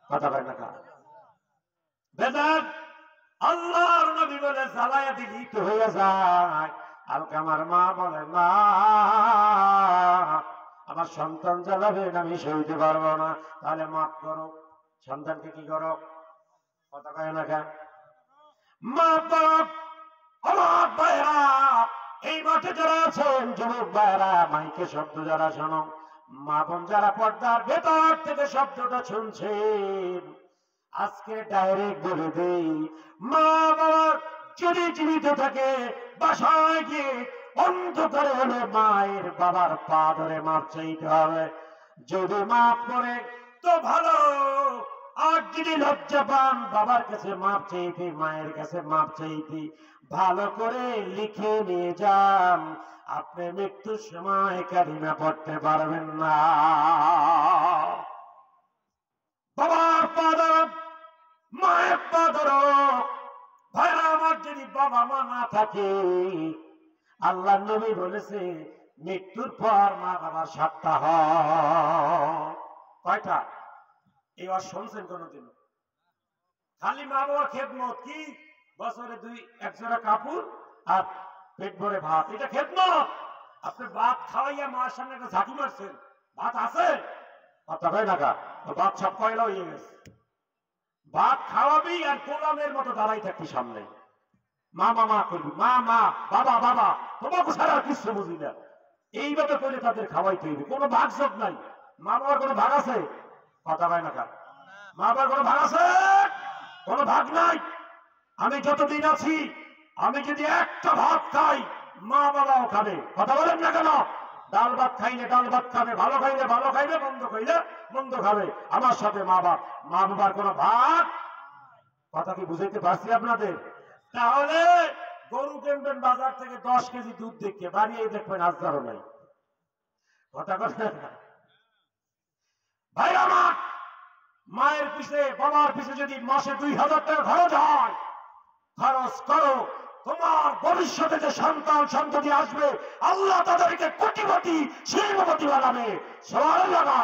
কথা বলেন না কা? বেজার। আল্লাহর নবী বলে জ্বালায়া দিলি তো হয়ে যায়। আলকামার মা বলে না, আমার সন্তান জ্বালাবেন আমি সইতে পারবো না, তাহলে মাফ করো। সন্তানকে কি করো? কথা কয় না কেন? মাফ করো। আমার ভাইরা, এই মাঠে যারা আছেন যুবক ভাইরা, মাইকে শব্দ যারা শোনো, মা বোন যারা পর্দার ভেতর থেকে শব্দটা শুনছেন, আজকে ডাইরেক্ট বলে দেই, মা বাবার যদি জীবিত থাকে বাসায় গিয়ে অন্ধকারে হলে মায়ের বাবার পা ধরে মাপ চাইতে হবে। যদি মাপ করে তো ভালো, আর যদি লজ্জা পান বাবার কাছে মাপ চাইতে, মায়ের কাছে মাপ চাইতে, ভালো করে লিখে নিয়ে যান, আপনি মৃত্যুর সময় কালিমা পড়তে পারবেন না। বাবার পা ধরো, মায়ের পা ধরো। ভাইরা আমার, যদি বাবা মা না থাকে, আল্লাহ নবী বলেছে মৃত্যুর পর মা বাবার 7টা হয়। কয়টা? এবার শুনছেন কোনদিন? খালি মা বাবার খেদমত কি? বছরে 1 জোড়া কাপড় আর পেট ভরে ভাত, এটা খেদমত? আপনি ভাত খাওয়াইয়া মার সামনে একটা ঝাঁকি মারছেন, ভাত আছে? কথা কয় না কা? ভাত সব কয়লা হয়ে গেছে। ভাত খাওয়াবি আর গোলামের মতো দাঁড়াই থাকবি সামনে, মা মা করবি, মা মা, বাবা বাবা, তোমাকে ছাড়া কিছু বুঝি না, এইভাবে করে তাদের খাওয়াইতে হইবে। কোনো ভাগ সব নাই। মা বাবার কোনো ভাগ আছে? কথা কয় না কা? মা বাবার কোনো ভাগ আছে? কোনো ভাগ নাই। আমি যতদিন আছি, আমি যদি একটা ভাত খাই, মা বাবাও খাবে। কথা বলেন না কেন? ডাল ভাত খাইলে ডাল ভাত খাবে, ভালো খাইলে ভালো খাইবে, মন্দ খাইলে মন্দ খাবে। আমার সাথে মা বাবার কোনো ভাগ। কথা কি বুঝাইতে পারছি আপনাদের? তাহলে গরু কিনবেন বাজার থেকে 10 কেজি দুধ দেখে, বাড়িয়ে দেখবেন আজদারও নাই। কথা কথা ভাই আমার, মায়ের পিছে বাবার পিছে যদি মাসে 2000 টাকা খরচ হয়, খরচ করো। তোমার ভবিষ্যতে যে সন্তান সন্ততি আসবে, আল্লাহ তাদেরকে কোটিপতি শিল্পপতি বানাবে। সুবহানাল্লাহ।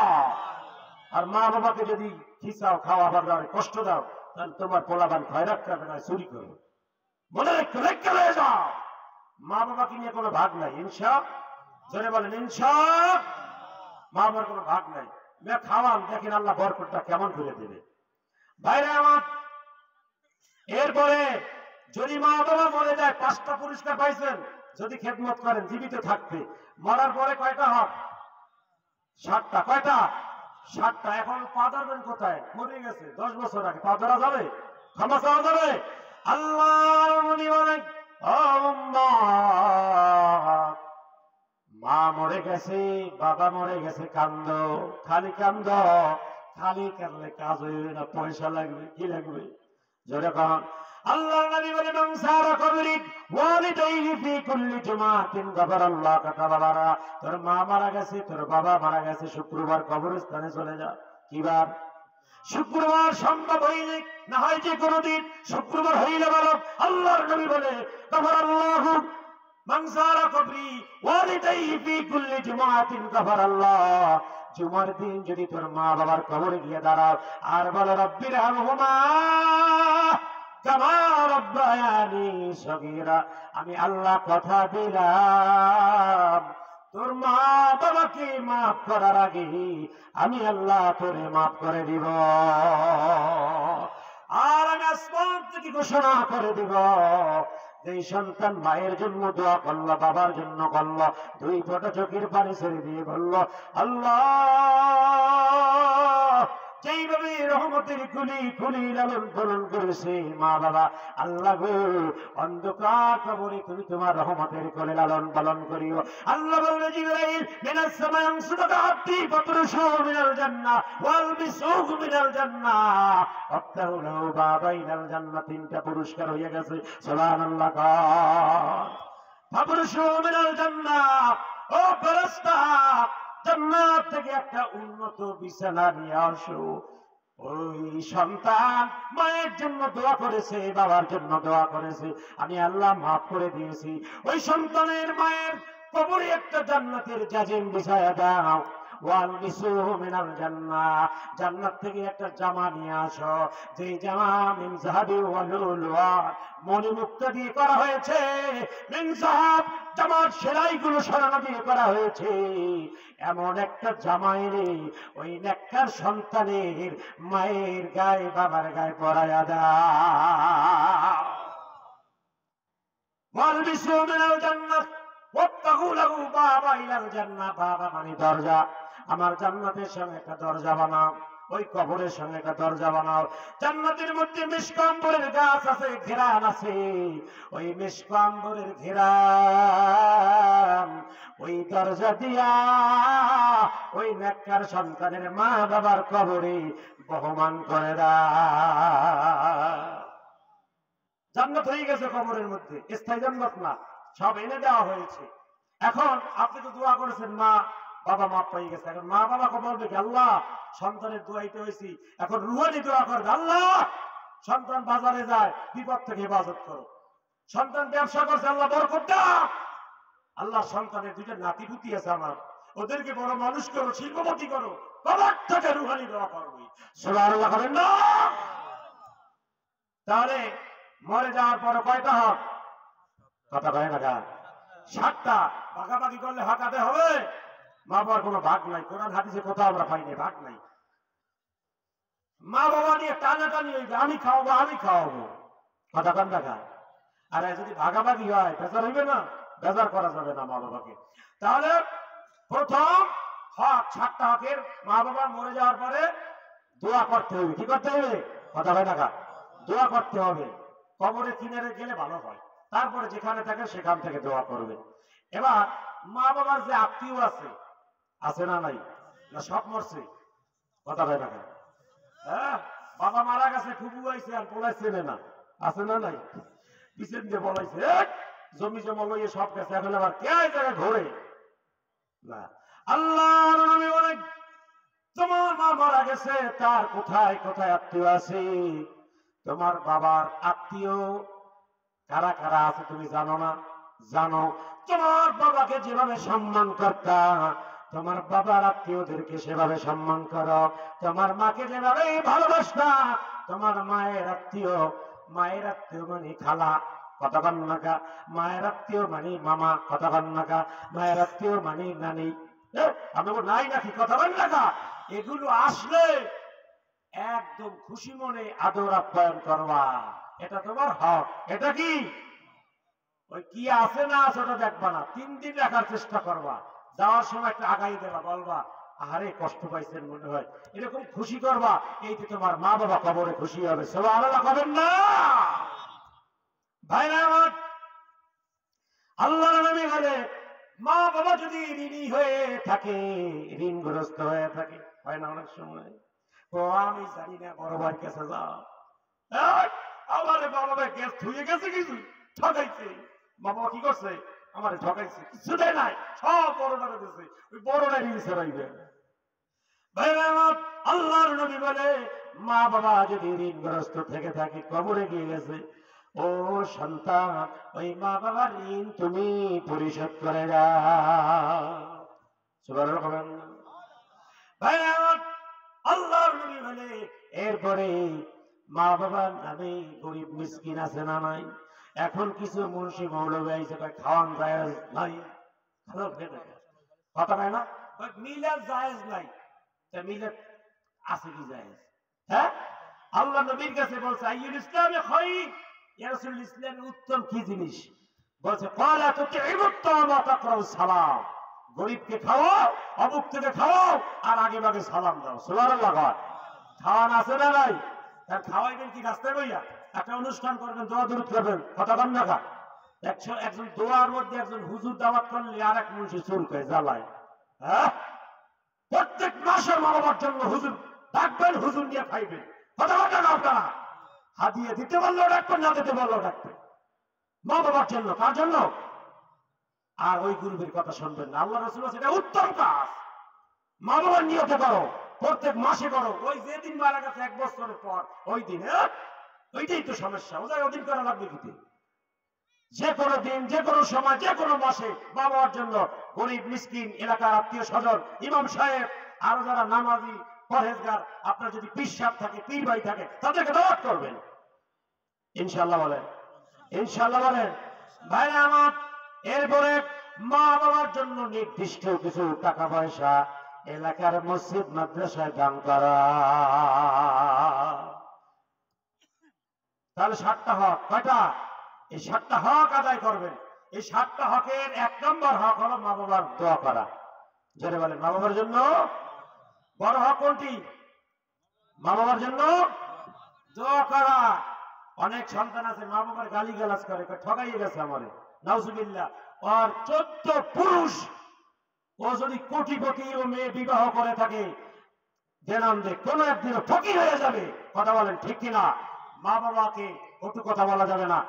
আর মা বাবাকে যদি খিসাও, খাওয়া দাওয়া কষ্ট দাও, তাহলে তোমার পোলাপান খয়রাত করবে না, চুরি করবে। মনে রেখে হয়ে যাও, মা বাবাকে নিয়ে কোনো ভাগ নাই। ইনশাআল্লাহ, জোরে বলেন ইনশাআল্লাহ। মা বাবার কোনো ভাগ নাই। খাওয়ান, দেখেন আল্লাহ বরকতটা কেমন করে দেবে। ভাইরা আমার, এরপরে যদি মা বাবা মরে যায়, 5টা পুরস্কার পাইছেন যদি খেদমত করেন জীবিত থাকতে। মরার পরে কয়টা হক? 7টা। কয়টা? 7টা। এখন পা ধরবেন কোথায়? মরে গেছে 10 বছর আগে, পা ধরা যাবে? ক্ষমা চাওয়া যাবে? আল্লাহ মা মরে গেছে, বাবা মরে গেছে, কান্দ, খালি কান্দ। খালি কান্দলে কাজ হইবে না, পয়সা লাগবে। কি লাগবে? জোরে কন। আল্লাহর নবী বলে মান সারা কবরি ওয়ালিদাইহি ফি কুল্লি জুমাতিন গাফারাল্লাহু তাআলা। তোর মা মারা গেছে, তোর বাবা মারা গেছে, শুক্রবার কবরস্থানে চলে যা। কি বার? শুক্রবার সম্ভব হইলে না হয় যে কোনদিন শুক্রবার হইলে বলো আল্লাহর নবী বলে গফারাল্লাহু মান যারা কবরি ওয়ালিদাইহি ফি কুল্লি জুমআতিন গফারাল্লাহ। জুমার দিন যদি তোর মা বাবার কবরে গিয়ে দাঁড়াও আর বলো রব্বির হামহুমা কামা রাব্বায়ানি সগীরা, আমি আল্লাহ কথা দিলাম তোর মা বাবাকে মাফ করার আগে আমি আল্লাহ তোরে মাফ করে দিব। আর আমি আসমান থেকে ঘোষণা করে দিব যেই সন্তান মায়ের জন্য দোয়া করল, বাবার জন্য করল, দুই ফোঁটা চোখের পানি ছেড়ে দিয়ে বলল আল্লাহ, যেইভাবে রহমতের কুলি কুলি লালন পালন করেছে মা বাবা, আল্লাহ গো অন্ধকার কবরে তুমি তোমার রহমতের কোলে লালন পালন করিও। আল্লাহ বললেন জিবরাইল মিনাস সামাই আমসুকা আতি ফাতরুশু মিনাল জান্নাহ ওয়াল বিসুক মিনাল জান্নাহ আফতাহু লাহু বাবাইনাল জান্নাহ। তিনটা পুরস্কার হয়ে গেছে, সুবহানাল্লাহ। ফাতরুশু মিনাল জান্নাহ, ও ফেরেশতা জান্নাত থেকে একটা উন্নত বিছানা নিয়ে আসো। ওই সন্তান মায়ের জন্য দোয়া করেছে, বাবার জন্য দোয়া করেছে, আমি আল্লাহ মাফ করে দিয়েছি। ওই সন্তানের মায়ের কবরে একটা জান্নাতের জাজিম বিছায়া দাও। ওয়ালবিসুহু মিনাল জান্নাহ, জান্নাত থেকে একটা জামা নিয়ে আসো, যে জামা মিন যাহাবি ওয়া লুলুয়া, মণিমুক্তা দিয়ে করা হয়েছে। মিন যাহাব, জামার সেলাইগুলো স্বর্ণ দিয়ে করা হয়েছে। এমন একটা জামাই রে ওই নেককার সন্তানের মায়ের গায়ে বাবার গায়ে পরায়া দাও। ওয়ালবিসুহু মিনাল জান্নাহ ওয়াত্তাকু লাহু বাবাইনাল জান্নাহ, বাবা মানে দরজা, আমার জান্নাতের সঙ্গে একটা দরজা বানাও, ওই কবরের সঙ্গে একটা দরজা বানাও। জান্নাতের মধ্যে মিশক আম্বরের গাছ আছে, ঘেরান আছে, ওই মিশক আম্বরের ঘেরান ওই দরজা দিয়া ওই নেককার সন্তানের মা বাবার কবরে বহমান করে দাও। জান্নাত হয়ে গেছে কবরের মধ্যে, স্থায়ী জান্নাত না, সব এনে দেওয়া হয়েছে। এখন আপনি তো দোয়া করেছেন, মা বাবা মাপ পেয়ে গেছে, এখন মা বাবাকে বলবে কি আল্লাহ সন্তানের দোয়াইতে হয়েছি, এখন রুহানি দোয়া করবে আল্লাহ সন্তান বাজারে যায় বিপদ থেকে হেফাজত করো, সন্তান ব্যবসা করছে আল্লাহ বরকত দাও, আল্লাহ সন্তানের দুইটা নাতিপুতি আছে আমার, ওদেরকে বড় মানুষ করো, শিল্পপতি করো, বাবার থেকে রুহানি দোয়া করবে। সুবহানাল্লাহ করেন না? তাহলে মরে যাওয়ার পরে কয়টা হক? কথা কয় না গা? 7টা। ভাগাভাগি করলে হাঁকাতে হবে, মা বাবার কোনো ভাগ নাই, কোরআন হাদিসে কোথাও আমরা পাইনি ভাগ নাই। মা বাবা নিয়ে টানাটানি হইবে, আমি খাওয়াবো আমি খাওয়াবো, কথা কন না গা? আর যদি ভাগাভাগি হয় বেজার হইবে না? বেজার করা যাবে না মা বাবাকে। তাহলে প্রথম হক 7টা হকের, মা বাবা মরে যাওয়ার পরে দোয়া করতে হবে। কি করতে হবে? কথা হয় না গা? দোয়া করতে হবে। কবরে কিনারে গেলে ভালো হয়, তারপরে যেখানে থাকে সেখান থেকে দোয়া করবে। এবার মা বাবার যে আত্মীয় আছে, আছে না নাই? না সব মরছে? কথা হয় না? হ্যাঁ, বাবা মারা গেছে, খুবু আইছে আর পড়াইছে না, আছে না নাই? পিছন দিয়ে বলাইছে জমি জমা লইয়ে সব গেছে, এখন আবার কে জায়গায় ঘোরে না। আল্লাহর নবী বলেন তোমার মা মারা গেছে, তার কোথায় কোথায় আত্মীয় আছে? তোমার বাবার আত্মীয় কারা কারা আছে তুমি জানো না? জানো। তোমার বাবাকে যেভাবে সম্মান করতা, তোমার বাবার আত্মীয়দেরকে সেভাবে সম্মান করো। তোমার মাকে যেভাবে ভালোবাসতা, তোমার মায়ের আত্মীয় মানে খালা, কথা কন না কা? মায়ের আত্মীয় মানে মামা, কথা কন না কা? মায়ের আত্মীয় মানে নানি, আমি নাই নাকি? কথা কন না কা? এগুলো আসলে একদম খুশি মনে আদর আপ্যায়ন করবা, এটা তোমার হক। এটা কি ওই কি আছে না আছে ওটা দেখবা না, 3 দিন রাখার চেষ্টা করবা, যাওয়ার সময় একটা আগাই দেবা, বলবা আরে কষ্ট পাইছেন মনে হয়, এরকম খুশি করবা। এইতে তোমার মা বাবা কবরে খুশি হবে। সুবহানাল্লাহ করেন না ভাইরা আমার? আল্লাহর নবী বলে মা বাবা যদি ঋণী হয়ে থাকে, ঋণগ্রস্ত হয়ে থাকে, হয় না অনেক সময়, ও আমি জানি না বড় ভাইয়ের কাছে যাও, আমার বাবা গ্যাস ধুয়ে গেছে, কিছু ঠকাইছে, বাবা কি করছে আমার ঠকাইছে, কিছু দেয় নাই, সব বড়টারে দিয়েছে, ওই বড়টা ঋণ ছেড়াইবে। ভাইরা আমার, আল্লাহ আল্লাহর নবী বলে মা বাবা যদি ঋণগ্রস্ত থেকে থাকে, কবরে গিয়ে গেছে, ও সন্তান ওই মা বাবার ঋণ তুমি পরিশোধ করে যাও। সুবহানাল্লাহ। ভাইরা আমার, আল্লাহর নবী বলে এরপরে মা বাবার নামে গরিব মিসকিন আছে না নাই? এখন কিছু মুন্সি মৌলবী আইছে খাওয়ান জায়েজ নাই, কথা হয় না, মিলাদ জায়েজ নাই। তা মিলাদ আছে কি জায়েজ? হ্যাঁ, আল্লাহ নবীর কাছে বলছে আইয়ুল ইসলামে খায়র, ইয়া রাসূল ইসলামের উত্তম কি জিনিস? বলছে ক্বালা তুতি'মুত তা'আমা তাকরাউস সালাম, গরিবকে খাওয়াও, অভুক্তকে খাওয়াও, আর আগে ভাগে সালাম দাও। সুবহানাল্লাহ। খাওয়ান আছে না নাই? তার খাওয়াইবেন কি রাস্তায় বইয়া? একটা অনুষ্ঠান করবেন, দোয়া দরুদ করবেন, কথা বল না কা? একজন দোয়ার মধ্যে একজন হুজুর দাওয়াত করলে আর এক মুন্সি চুল খায়, জ্বালায়। হ্যাঁ, প্রত্যেক মাসের মা বাবার জন্য হুজুর ডাকবেন, হুজুর নিয়ে খাইবেন, কথা বল না আপনারা? হাদিয়া দিতে বললেও ডাকবেন, না দিতে বললেও ডাকবেন, মা বাবার জন্য। কার জন্য? আর ওই গুরুবের কথা শুনবেন না। আল্লাহ রাসূল বলেছেন এটা উত্তম কাজ, মা বাবার নিয়তে করো, প্রত্যেক মাসে করো। ওই যেদিন মারা গেছে 1 বছরের পর ওই দিন, ওইটাই তো সমস্যা। ওই দিন করা লাগবে কিন্তু যে কোনো দিন, যে কোনো সময়, যে কোনো মাসে মা বাবার জন্য, গরিব মিসকিন, এলাকার আত্মীয় স্বজন, ইমাম সাহেব, আরো যারা নামাজি পরহেজগার, আপনার যদি পীর সাহেব থাকে, পীর ভাই থাকে, তাদেরকে দাওয়াত করবেন ইনশাআল্লাহ। বলেন ইনশাআল্লাহ। বলেন ভাইরা আমার, এরপরে মা বাবার জন্য নির্দিষ্ট কিছু টাকা পয়সা এলাকার মসজিদ মাদ্রাসায় দান করা। তাহলে 7টা হক। কয়টা? এই 7টা হক আদায় করবেন। এই 7টা হকের 1 নম্বর হক হলো মা বাবার দোয়া করা। যারা বলেন মা বাবার জন্য বড় হক কোনটি? মা বাবার জন্য দোয়া করা। অনেক সন্তান আছে মা বাবার গালি গালাজ করে, ঠকাইয়ে গেছে আমারে, নাউজুবিল্লাহ। আর 14 পুরুষ ও যদি কোটিপতি ও মেয়ে বিবাহ করে থাকে, দেনান্দে কোন একদিন ফকির হয়ে যাবে। কথা বলেন ঠিক কিনা? মা বাবাকে কটু কথা বলা যাবে না,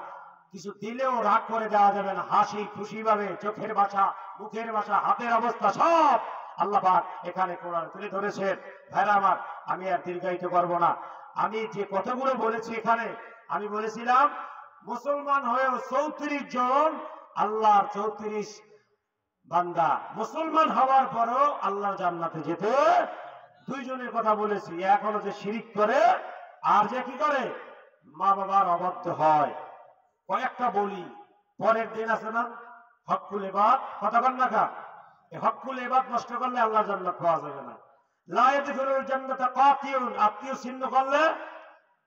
কিছু দিলেও রাগ করে দেওয়া যাবে না। হাসি খুশি ভাবে, চোখের ভাষা, মুখের ভাষা, হাতের অবস্থা সব আল্লাহ পাক এখানে কোরআন তুলে ধরেছেন। ভাইরা আমার, আমি আর দীর্ঘায়িত করব না। আমি যে কথাগুলো বলেছি এখানে, আমি বলেছিলাম মুসলমান হয়েও 34 জন আল্লাহর 34 বান্দা মুসলমান হওয়ার পরও আল্লাহর জান্নাতে যেতে 2 জনের কথা বলেছি। এক হলো যে শিরিক করে, আর যে কি করে মা বাবার অবাধ্য হয়। কয়েকটা বলি, পরের দিন আছে না হকুল ইবাদ, কথা বল না কা? এই হকুল ইবাদ নষ্ট করলে আল্লাহর জান্নাত পাওয়া যাবে না। লা ইয়াদখুলুল জান্নাতা কাতিউন, আত্মীয় ছিন্ন করলে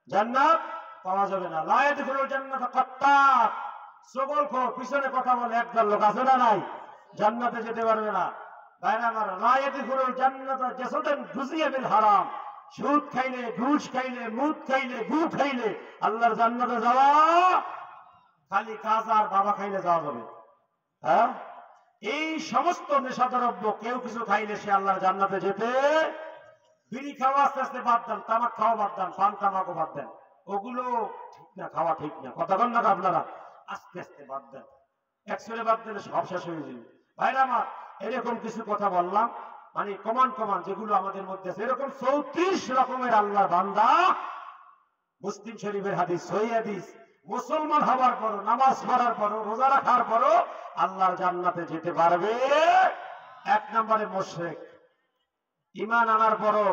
জান্নাত পাওয়া যাবে না। লা ইয়াদখুলুল জান্নাতা কাত্তাত, সগলখোর, পিছনে কথা বলে একদল লোক আছে না নাই? জান্নাতে যেতে পারবে না। ভাইরা আমার, লা ইয়াদখুলুল জান্নাতা জাসাদান গুযিয়া বিল হারাম, সুদ খাইলে, ঘুষ খাইলে, মুদ খাইলে, গু খাইলে আল্লাহর জান্নাতে যাওয়া খালি কাজ আর বাবা খাইলে যাওয়া যাবে। হ্যাঁ, এই সমস্ত নেশাদ্রব্য কেউ কিছু খাইলে সে আল্লাহর জান্নাতে যেতে। বিড়ি খাওয়া আস্তে আস্তে বাদ দেন, তামাক খাওয়া বাদ দেন, পান তামাকও বাদ দেন, ওগুলো ঠিক না, খাওয়া ঠিক না, কথা বল না আপনারা? আস্তে আস্তে বাদ দেন, একসরে বাদ দিলে সব শেষ হয়ে যাবে। ভাইরা আমার, এরকম কিছু কথা বললাম, মানে কমান যেগুলো আমাদের মধ্যে আছে। এরকম 34 রকমের আল্লাহর বান্দা, মুসলিম শরীফের হাদিস, সহিহ হাদিস, মুসলমান হওয়ার পরও, নামাজ পড়ার পরও, রোজা রাখার পরও আল্লাহর জান্নাতে যেতে পারবে। 1 নম্বরে মুশরিক, ঈমান আনার পরও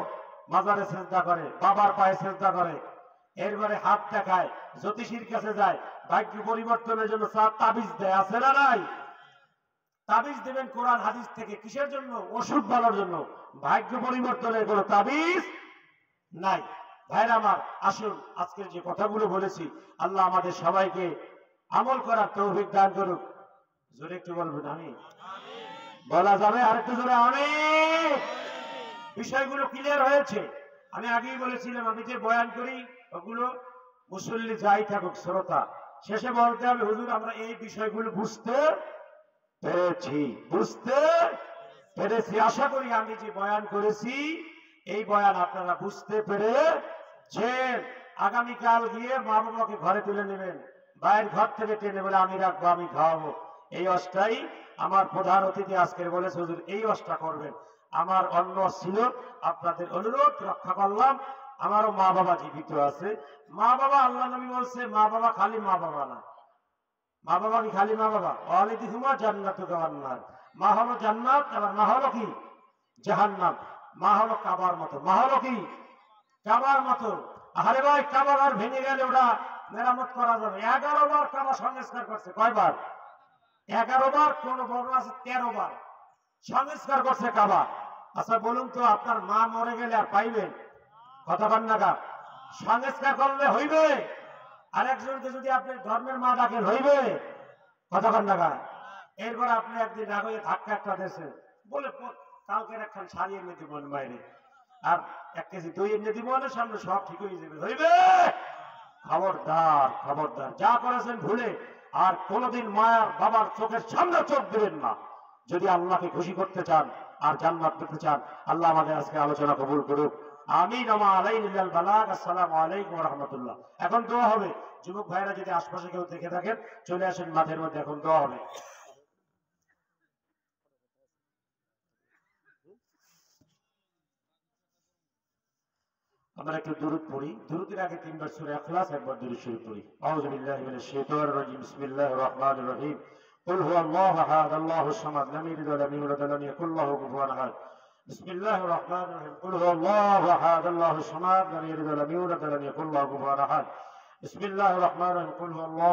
মাজারে সিজদা করে, বাবার পায়ে সিজদা করে, এরপরে হাত দেখায়, জ্যোতিষীর কাছে যায়, ভাগ্য পরিবর্তনের জন্য তাবিজ দেয়, আছে না নাই? তাবিজ দেবেন কোরআন হাদিস থেকে, কিসের জন্য? অসুখ ভালোর জন্য। ভাগ্য পরিবর্তনের কোনো তাবিজ নাই। ভাইরা আমার, আসুন আজকের যে কথাগুলো বলেছি, আল্লাহ আমাদের সবাইকে আমল করার তৌফিক দান করুক। জোরে একটু বলবেন আমিন? বলা যাবে আরেকটু জোরে আমিন? বিষয়গুলো ক্লিয়ার হয়েছে? আমি আগেই বলেছিলাম, আমি যে বয়ান করি ওগুলো মুসল্লি যাই থাকুক, শ্রোতা শেষে বলতে হবে হুজুর আমরা এই বিষয়গুলো বুঝতে পেরেছি। আশা করি আমি যে বয়ান করেছি এই বয়ান আপনারা বুঝতে পেরেছেন। আগামীকাল গিয়ে মা বাবাকে ঘরে তুলে নেবেন, বাইরের ঘর থেকে টেনে বলে আমি রাখবো, আমি খাওয়াবো। এই অষ্টাই আমার প্রধান অতিথি আজকের বলেছে হুজুর এই অষ্টা করবেন। আমার অন্য ছিল, আপনাদের অনুরোধ রক্ষা করলাম। আমারও মা বাবা জীবিত আছে। মা বাবা, আল্লাহ নবী বলছে মা বাবা খালি মা বাবা না। মা বাবা কি খালি মা বাবা? ওয়ালিদিহুমা জান্নাতুকা ওয়ান নার। মা হলো জান্নাত, আবার মা হলো কি? জাহান্নাম। মা হলো কাবার মতো। মা হলো কি? কাবার মতো। আরে ভাই, কাবা আর ভেঙে গেলে ওটা মেরামত করা যাবে। 11 বার কাবা সংস্কার করছে। কয়বার? 11 বার। কোন বর্ণ আছে 13 বার সংস্কার করছে কাবা। আচ্ছা বলুন তো, আপনার মা মরে গেলে আর পাইবেন? কথা বল না। সংস্কার করলে হইবে? আরেকজনকে যদি আপনি ধর্মের মা ডাকেন হইবে? কথা বল না। এরপর আপনি একদিন রাগ হয়ে ধাক্কা একটা দেশেন, বলে কালকের একখান শাড়ি এনে দিব বাইরে, আর 1 কেজি দই এনে দিব, সামনে সব ঠিক হয়ে যাবে। হইবে? খবরদার, খবরদার। যা করেছেন ভুলে আর কোনদিন মায়ার বাবার চোখের সামনে চোখ দিবেন না। যদি আল্লাহকে খুশি করতে চান আর জান্নাত পেতে চান, আল্লাহ আমাদের আজকে আলোচনা কবুল করুক। আমিন। ওয়া আলাইনাল বালাগ। আসসালামু আলাইকুম ওয়া রাহমাতুল্লাহ। এখন দোয়া হবে। যুবক ভাইরা যদি আশপাশে কেউ দেখে থাকেন, চলে আসেন মাঠের মধ্যে, এখন দোয়া হবে। আমরা একটু দুরূদ পড়ি। দুরূদের আগে 3 বার সূরা ইখলাস, একবার দুরূদ শরীফ পড়ি। আউযু বিল্লাহি মিনাশ শাইতানির রাজীম। বিসমিল্লাহির রাহমানির রাহিম। কুল হুয়াল্লাহু আহাদ, আল্লাহুস সামাদ, লাম ইয়ালিদ ওয়া লাম ইউলাদ ওয়া লাম ইয়াকুল লাহু কুফুওয়ান আহাদ। বিসমিল্লাহির রাহমানির রাহিম। কুল হুয়াল্লাহু আহাদ, আল্লাহুস সামাদ, লাম ইয়ালিদ ওয়া লাম ইউলাদ ওয়া লাম ইয়াকুল লাহু কুফুওয়ান আহাদ। বিসমিল্লাহির রাহমানির রাহিম। কুল হুয়াল্লাহু